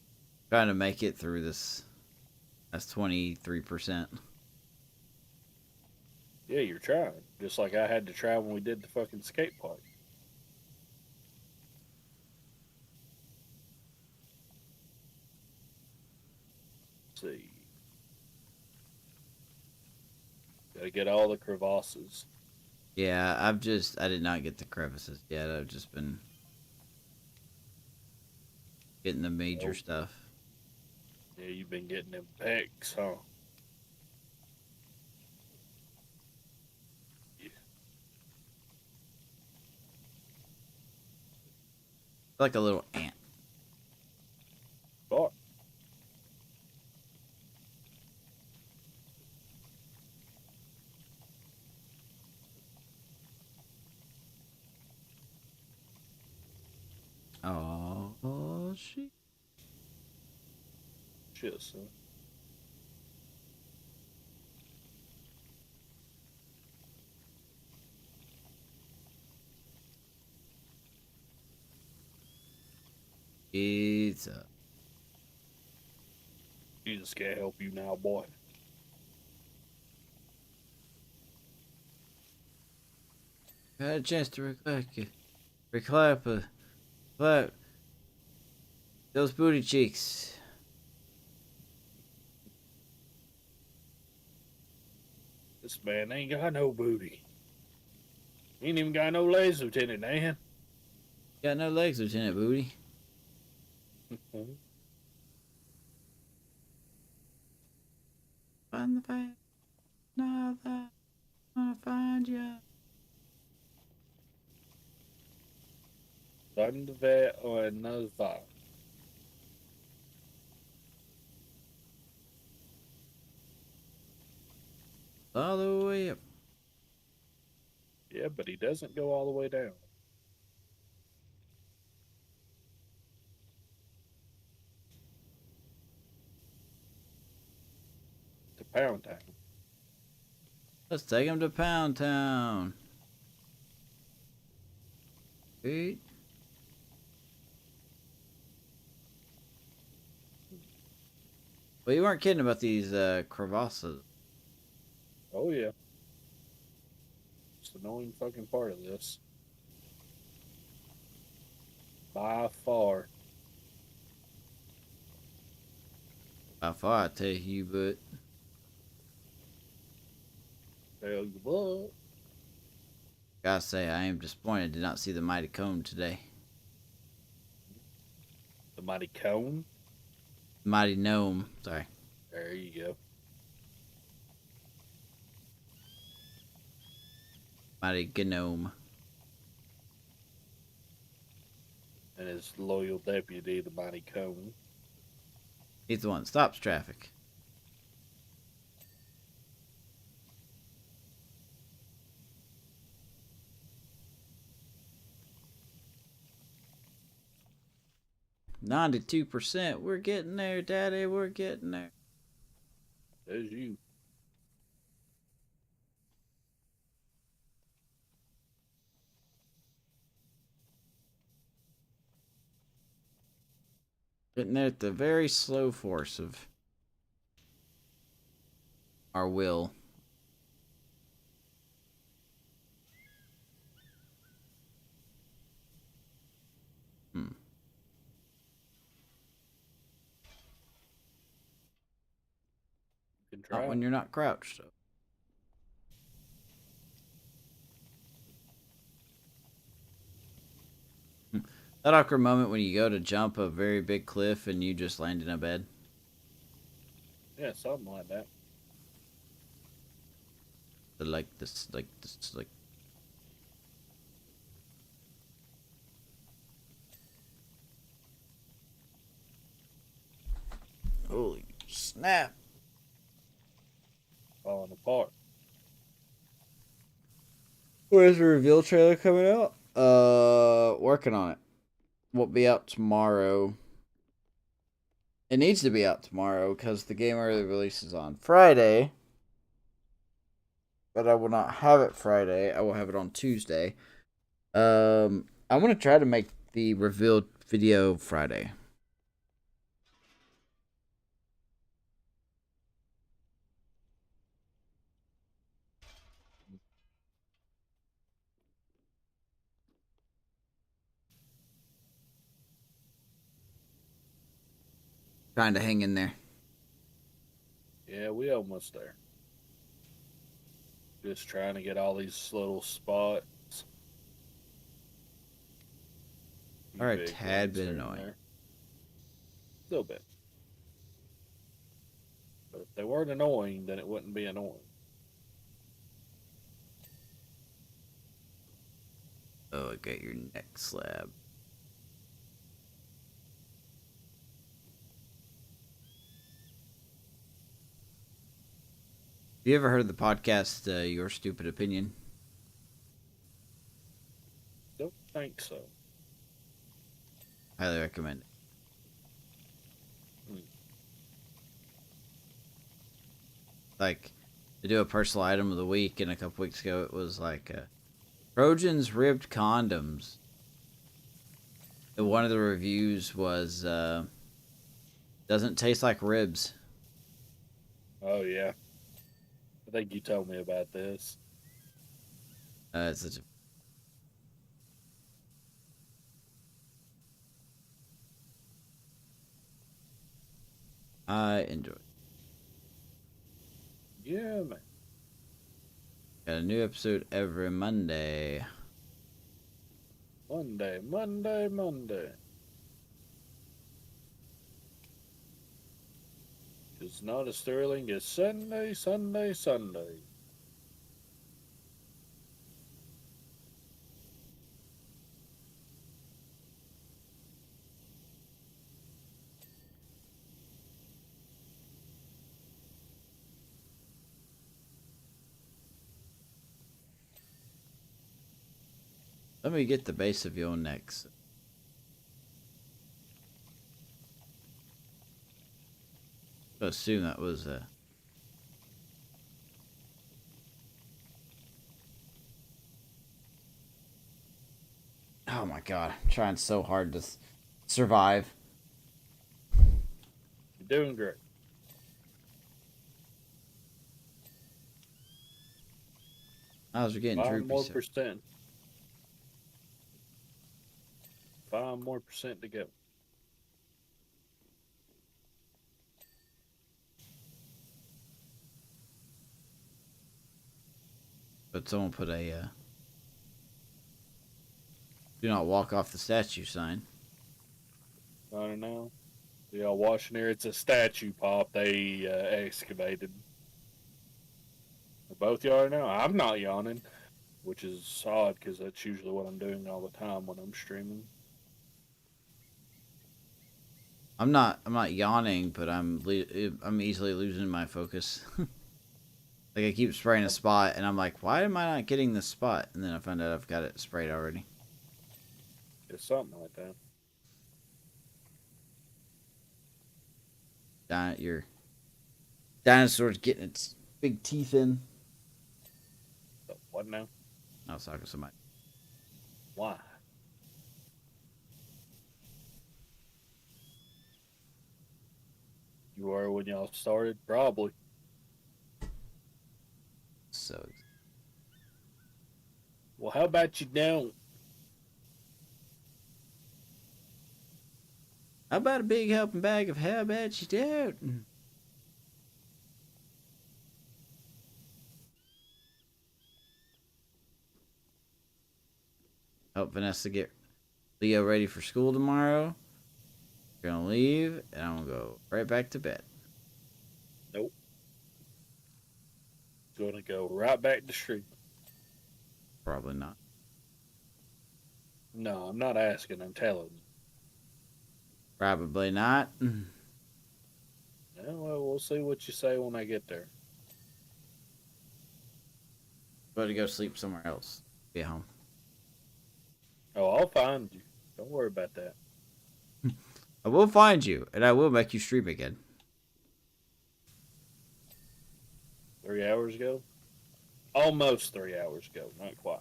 Trying to make it through this. That's 23%. Yeah, you're trying. Just like I had to try when we did the fucking skate park. Let's see. Gotta get all the crevasses. Yeah, I did not get the crevices yet. I've just been getting the major stuff. Yeah, you've been getting them pecs, huh? Like a little ant. Fuck. Oh, shit. Shit, son. It's up. Jesus can't help you now, boy. I had a chance to clap those booty cheeks. This man ain't got no booty. Ain't even got no legs, Lieutenant Dan. Got no legs, Lieutenant Booty. Find the fact, now that I wanna find you. Starting the vet or another thought. All the way up. Yeah, but he doesn't go all the way down. To Pound Town. Let's take him to Pound Town. Sweet. Well, you weren't kidding about these crevasses. Oh, yeah. It's the annoying fucking part of this. By far. How far I take you, but Tell you what. gotta say, I am disappointed to not see the mighty comb today. The mighty cone. Mighty gnome. Sorry. There you go. Mighty gnome. And his loyal deputy, the mighty cone. He's the one that stops traffic. $92%. We're getting there, Daddy. We're getting there. There's you. Getting there at the very slow force of our will. Can try. Not when you're not crouched. So. That awkward moment when you go to jump a very big cliff and you just land in a bed. Yeah, something like that. Like this. Holy snap. Falling apart. Where's the reveal trailer coming out? Working on it. Won't be out tomorrow. It needs to be out tomorrow because the game early release is on Friday. But I will not have it Friday. I will have it on Tuesday. I'm gonna try to make the revealed video Friday. Trying to hang in there. Yeah, we almost there. Just trying to get all these little spots. Are a tad bit annoying. Little bit. But if they weren't annoying, then it wouldn't be annoying. Oh, I got your neck slab. Have you ever heard of the podcast, Your Stupid Opinion? Don't think so. Highly recommend it. Like, they do a personal item of the week, and a couple weeks ago it was like Trojan's ribbed condoms. And one of the reviews was doesn't taste like ribs. Oh, yeah. I think you told me about this. It's such a I enjoy it. Yeah, man. Got a new episode every Monday. Monday, Monday, Monday. It's not as thrilling as Sunday, Sunday, Sunday. Let me get the base of your necks. I assume that was Oh my god, I'm trying so hard to survive. You're doing great. I was getting 5 droopy. more So. percent. 5 more percent to go. But someone put a do not walk off the statue sign. I don't know. Y'all watching here? It's a statue pop they excavated. Are both y'all now? I'm not yawning, which is odd because that's usually what I'm doing all the time when I'm streaming. I'm not yawning, but I'm easily losing my focus. Like I keep spraying a spot, and I'm like, why am I not getting this spot? And then I find out I've got it sprayed already. It's something like that. Your dinosaur's getting its big teeth in. So what now? I was talking to somebody. Why? You were when y'all started? Probably. So Well, how about you don't? how about a big helping bag of how about you don't? Help Vanessa get Leo ready for school tomorrow. We're gonna leave, and I'm gonna go right back to bed. Nope. Gonna go right back to stream. Probably not. No, I'm not asking. I'm telling you. Probably not. Yeah, well, we'll see what you say when I get there. Better go sleep somewhere else. Be home. Oh, I'll find you. Don't worry about that. I will find you, and I will make you stream again. 3 hours ago? Almost 3 hours ago. Not quite.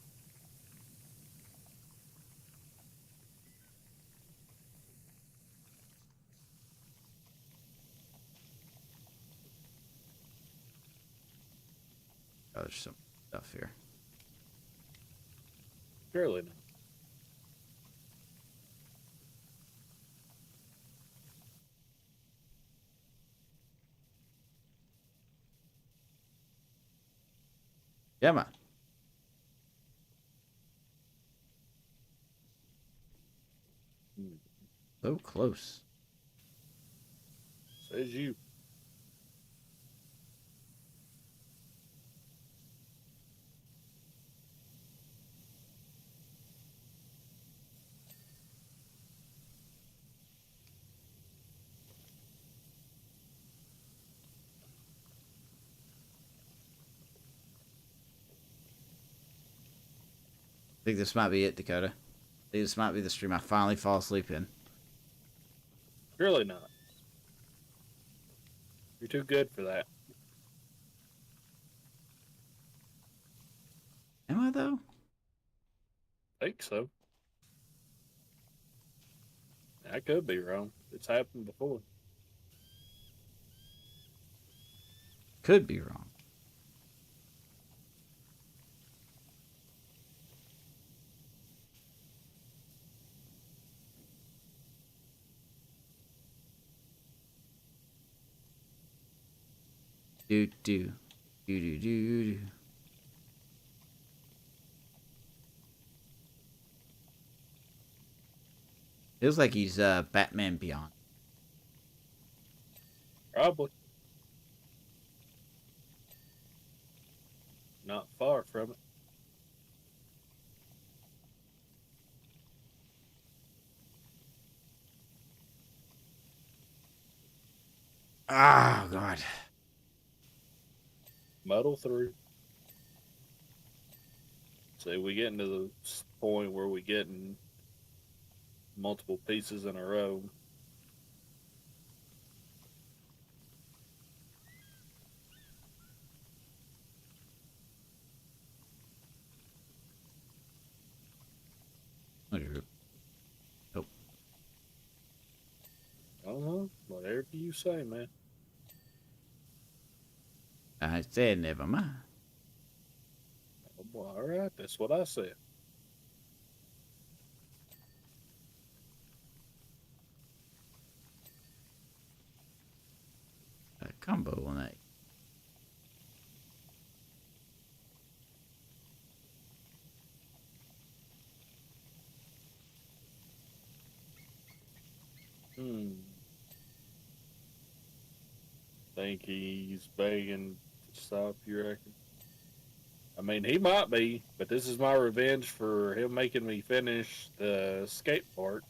Oh, there's some stuff here. Surely not. Yeah, man. So close. Says you. I think this might be it, Dakota. I think this might be the stream I finally fall asleep in. Surely not. You're too good for that. Am I, though? Think so. I could be wrong. It's happened before. Could be wrong. Do do do do do do. Feels like he's Batman Beyond. Probably. Not far from it. Oh God. Muddle through. See, we getting to the point where we getting multiple pieces in a row. Nope. Whatever you say, man. I said never mind. Oh, well, all right, that's what I said. A combo on that. Think he's begging to stop, you reckon? I mean, he might be, but this is my revenge for him making me finish the skate part.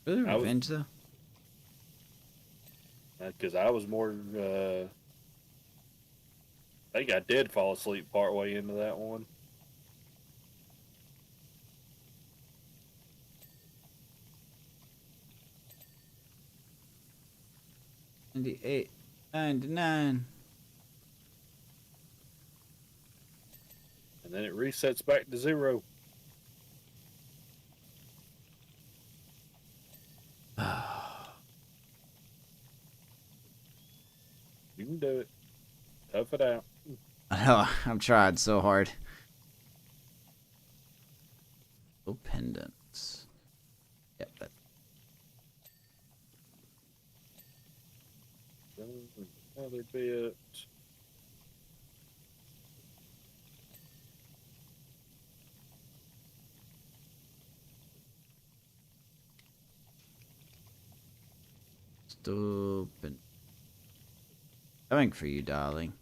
Really revenge though? Because I was more. I think I did fall asleep partway into that one. 98, 99. And then it resets back to 0. You can do it. Tough it out. I know, I'm trying so hard. Oh, pendants. Yep, that. Another bit. Stupid. Coming for you, darling.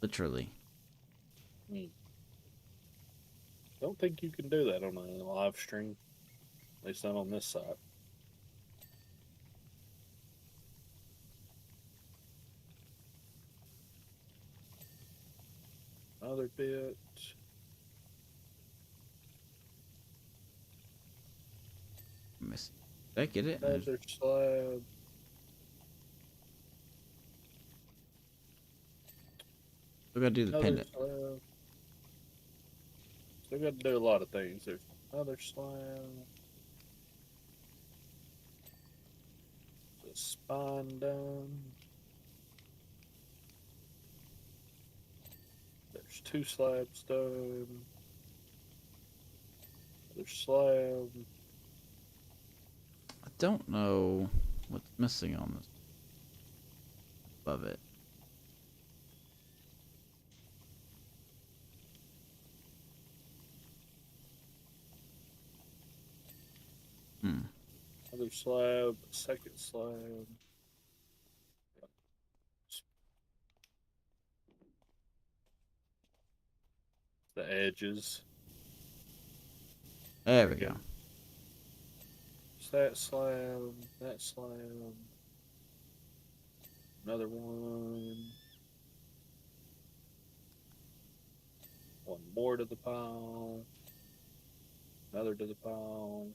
Literally. Don't think you can do that on a live stream. At least not on this side. Another bit. Miss. Did I get it? Another slab. Still gotta do the Another pendant. slab. Still got to do a lot of things. There's another slab. The spine done. There's 2 slabs done. Another slab. I don't know what's missing on this. Above it. Another slab. Second slab. The edges. There we go. That slab. That slab. Another one. One more to the pile. Another to the pile.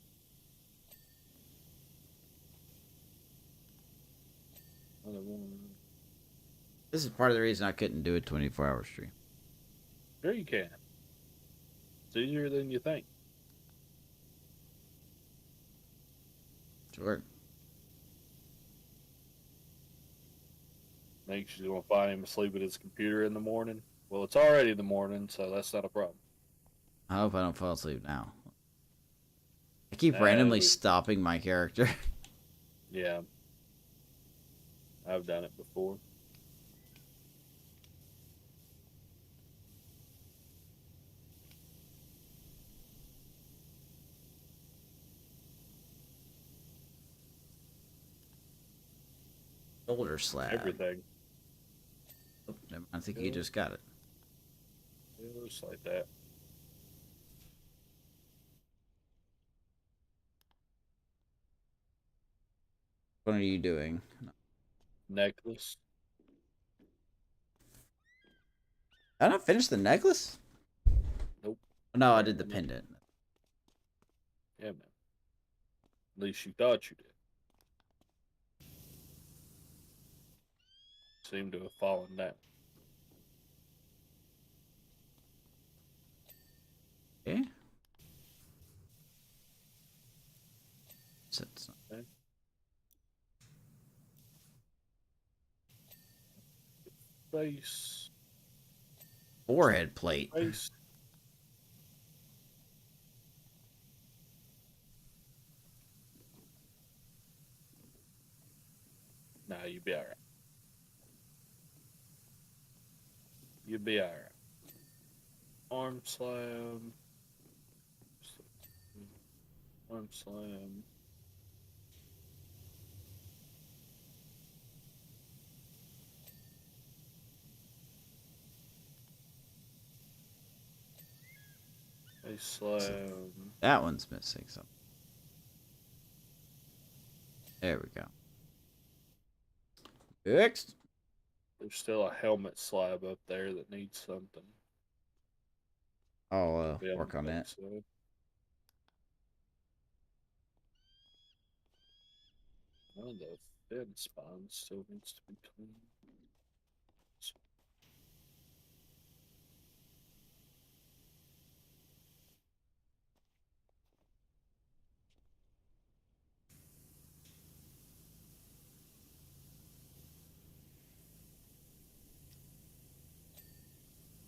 Another one. This is part of the reason I couldn't do a 24-hour stream. Sure you can. It's easier than you think. Sure. Think she's gonna find him asleep at his computer in the morning. Well, it's already the morning, so that's not a problem. I hope I don't fall asleep now. I keep randomly stopping my character. Yeah, I've done it before. Shoulder slab. Everything. Oh, never mind. I think you just got it. Just like that. What are you doing? Necklace. I not finished the necklace? Nope. No, I did the pendant. Yeah, man. At least you thought you did. Seem to have fallen down. Okay. So it's not- Okay. Face. Forehead plate. Face. Nah, you be alright. You'll be alright. Arm slab. Arm slam. A slam. That one's missing something. There we go. Next. There's still a helmet slab up there that needs something. I'll Be on work the on that. backside. Oh, the fin spine still needs to be cleaned.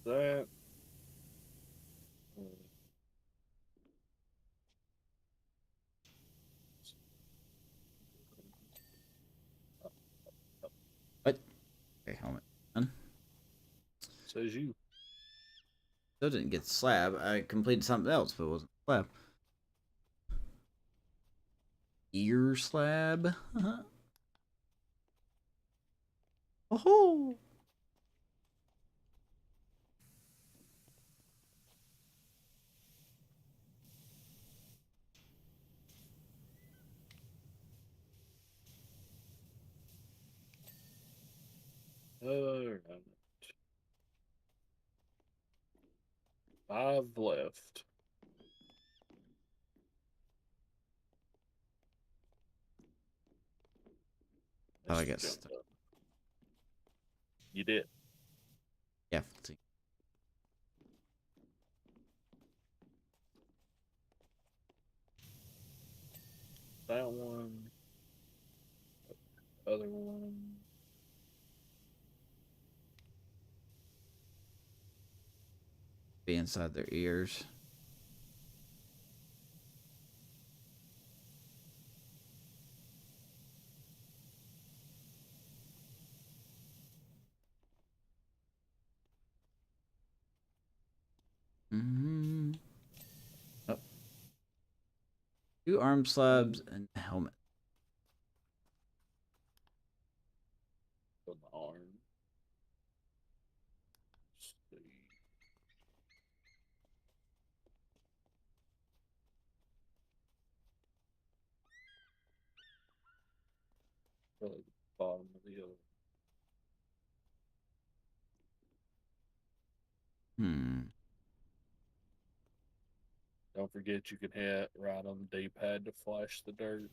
That. What? Okay, helmet. Done. Says you. Still didn't get the slab. I completed something else, but it wasn't a slab. Ear slab. Oh. Oh, 5 left. Oh, I Mr. guess. Jumped up. You did. Yeah. Let's see. That one. Other one. Be inside their ears. Mm-hmm. Oh. 2 arm slabs and a helmet. On the arm. Let's see. Probably the bottom of the other. Don't forget you can hit right on the D-pad to flash the dirt.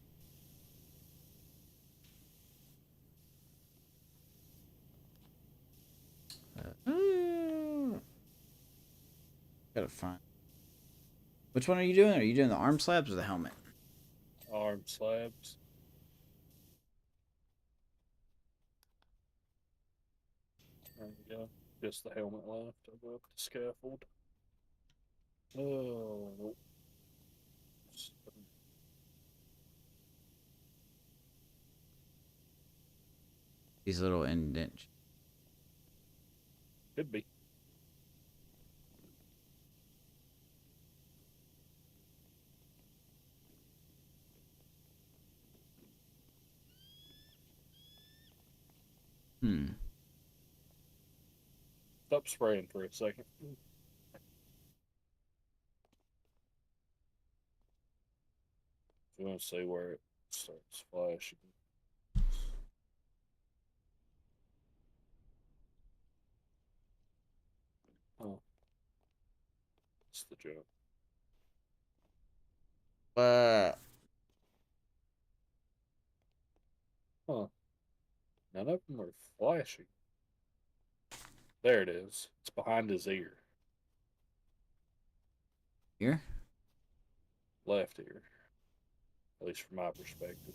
Gotta find. Which one are you doing? Are you doing the arm slabs or the helmet? Arm slabs. There we go. Just the helmet left. I'll go up the scaffold. Oh, nope. These little indents. Could be. Stop spraying for a second. You want to see where it starts flashing. Oh. It's the joke. Huh. None of them are flashing. There it is. It's behind his ear. Here? Left ear. At least from my perspective.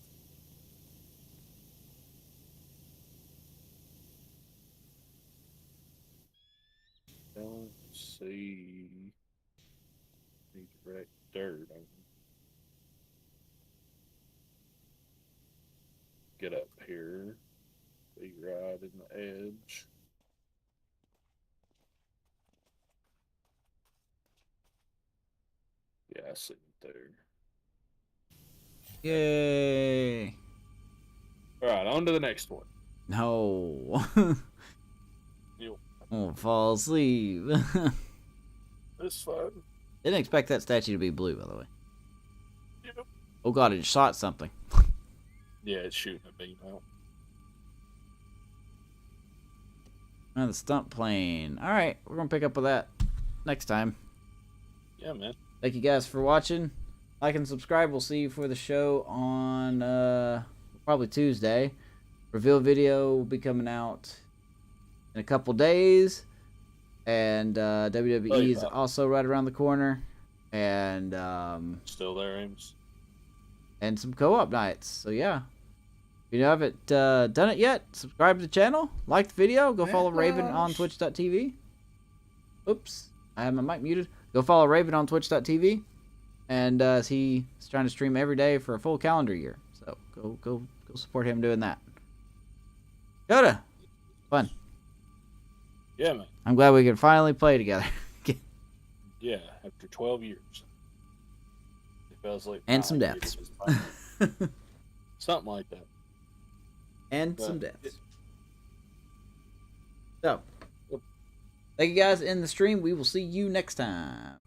Don't see any direct dirt on him. Get up here. Be right in the edge. Yeah, I see it there. Yay! Alright, on to the next one. No. Yep. Won't fall asleep. It's fun. Didn't expect that statue to be blue, by the way. Yep. Oh god, it just shot something. Yeah, it's shooting a beam out. Oh, the stunt plane. Alright, we're gonna pick up with that next time. Yeah, man. Thank you guys for watching. Like and subscribe. We'll see you for the show on probably Tuesday. Reveal video will be coming out in a couple days. And WWE is also right around the corner. And Still there, Ames? and some co-op nights. So yeah. If you haven't done it yet, subscribe to the channel, like the video, go follow Raven on twitch.tv. Oops, I have my mic muted. Go follow Raven on twitch.tv. And he's trying to stream every day for a full calendar year. So go support him doing that. Yoda, fun. Yeah, man. I'm glad we can finally play together. Yeah, after 12 years. It feels like And some 9 deaths. years. Something like that. And some deaths. So, thank you guys in the stream. We will see you next time.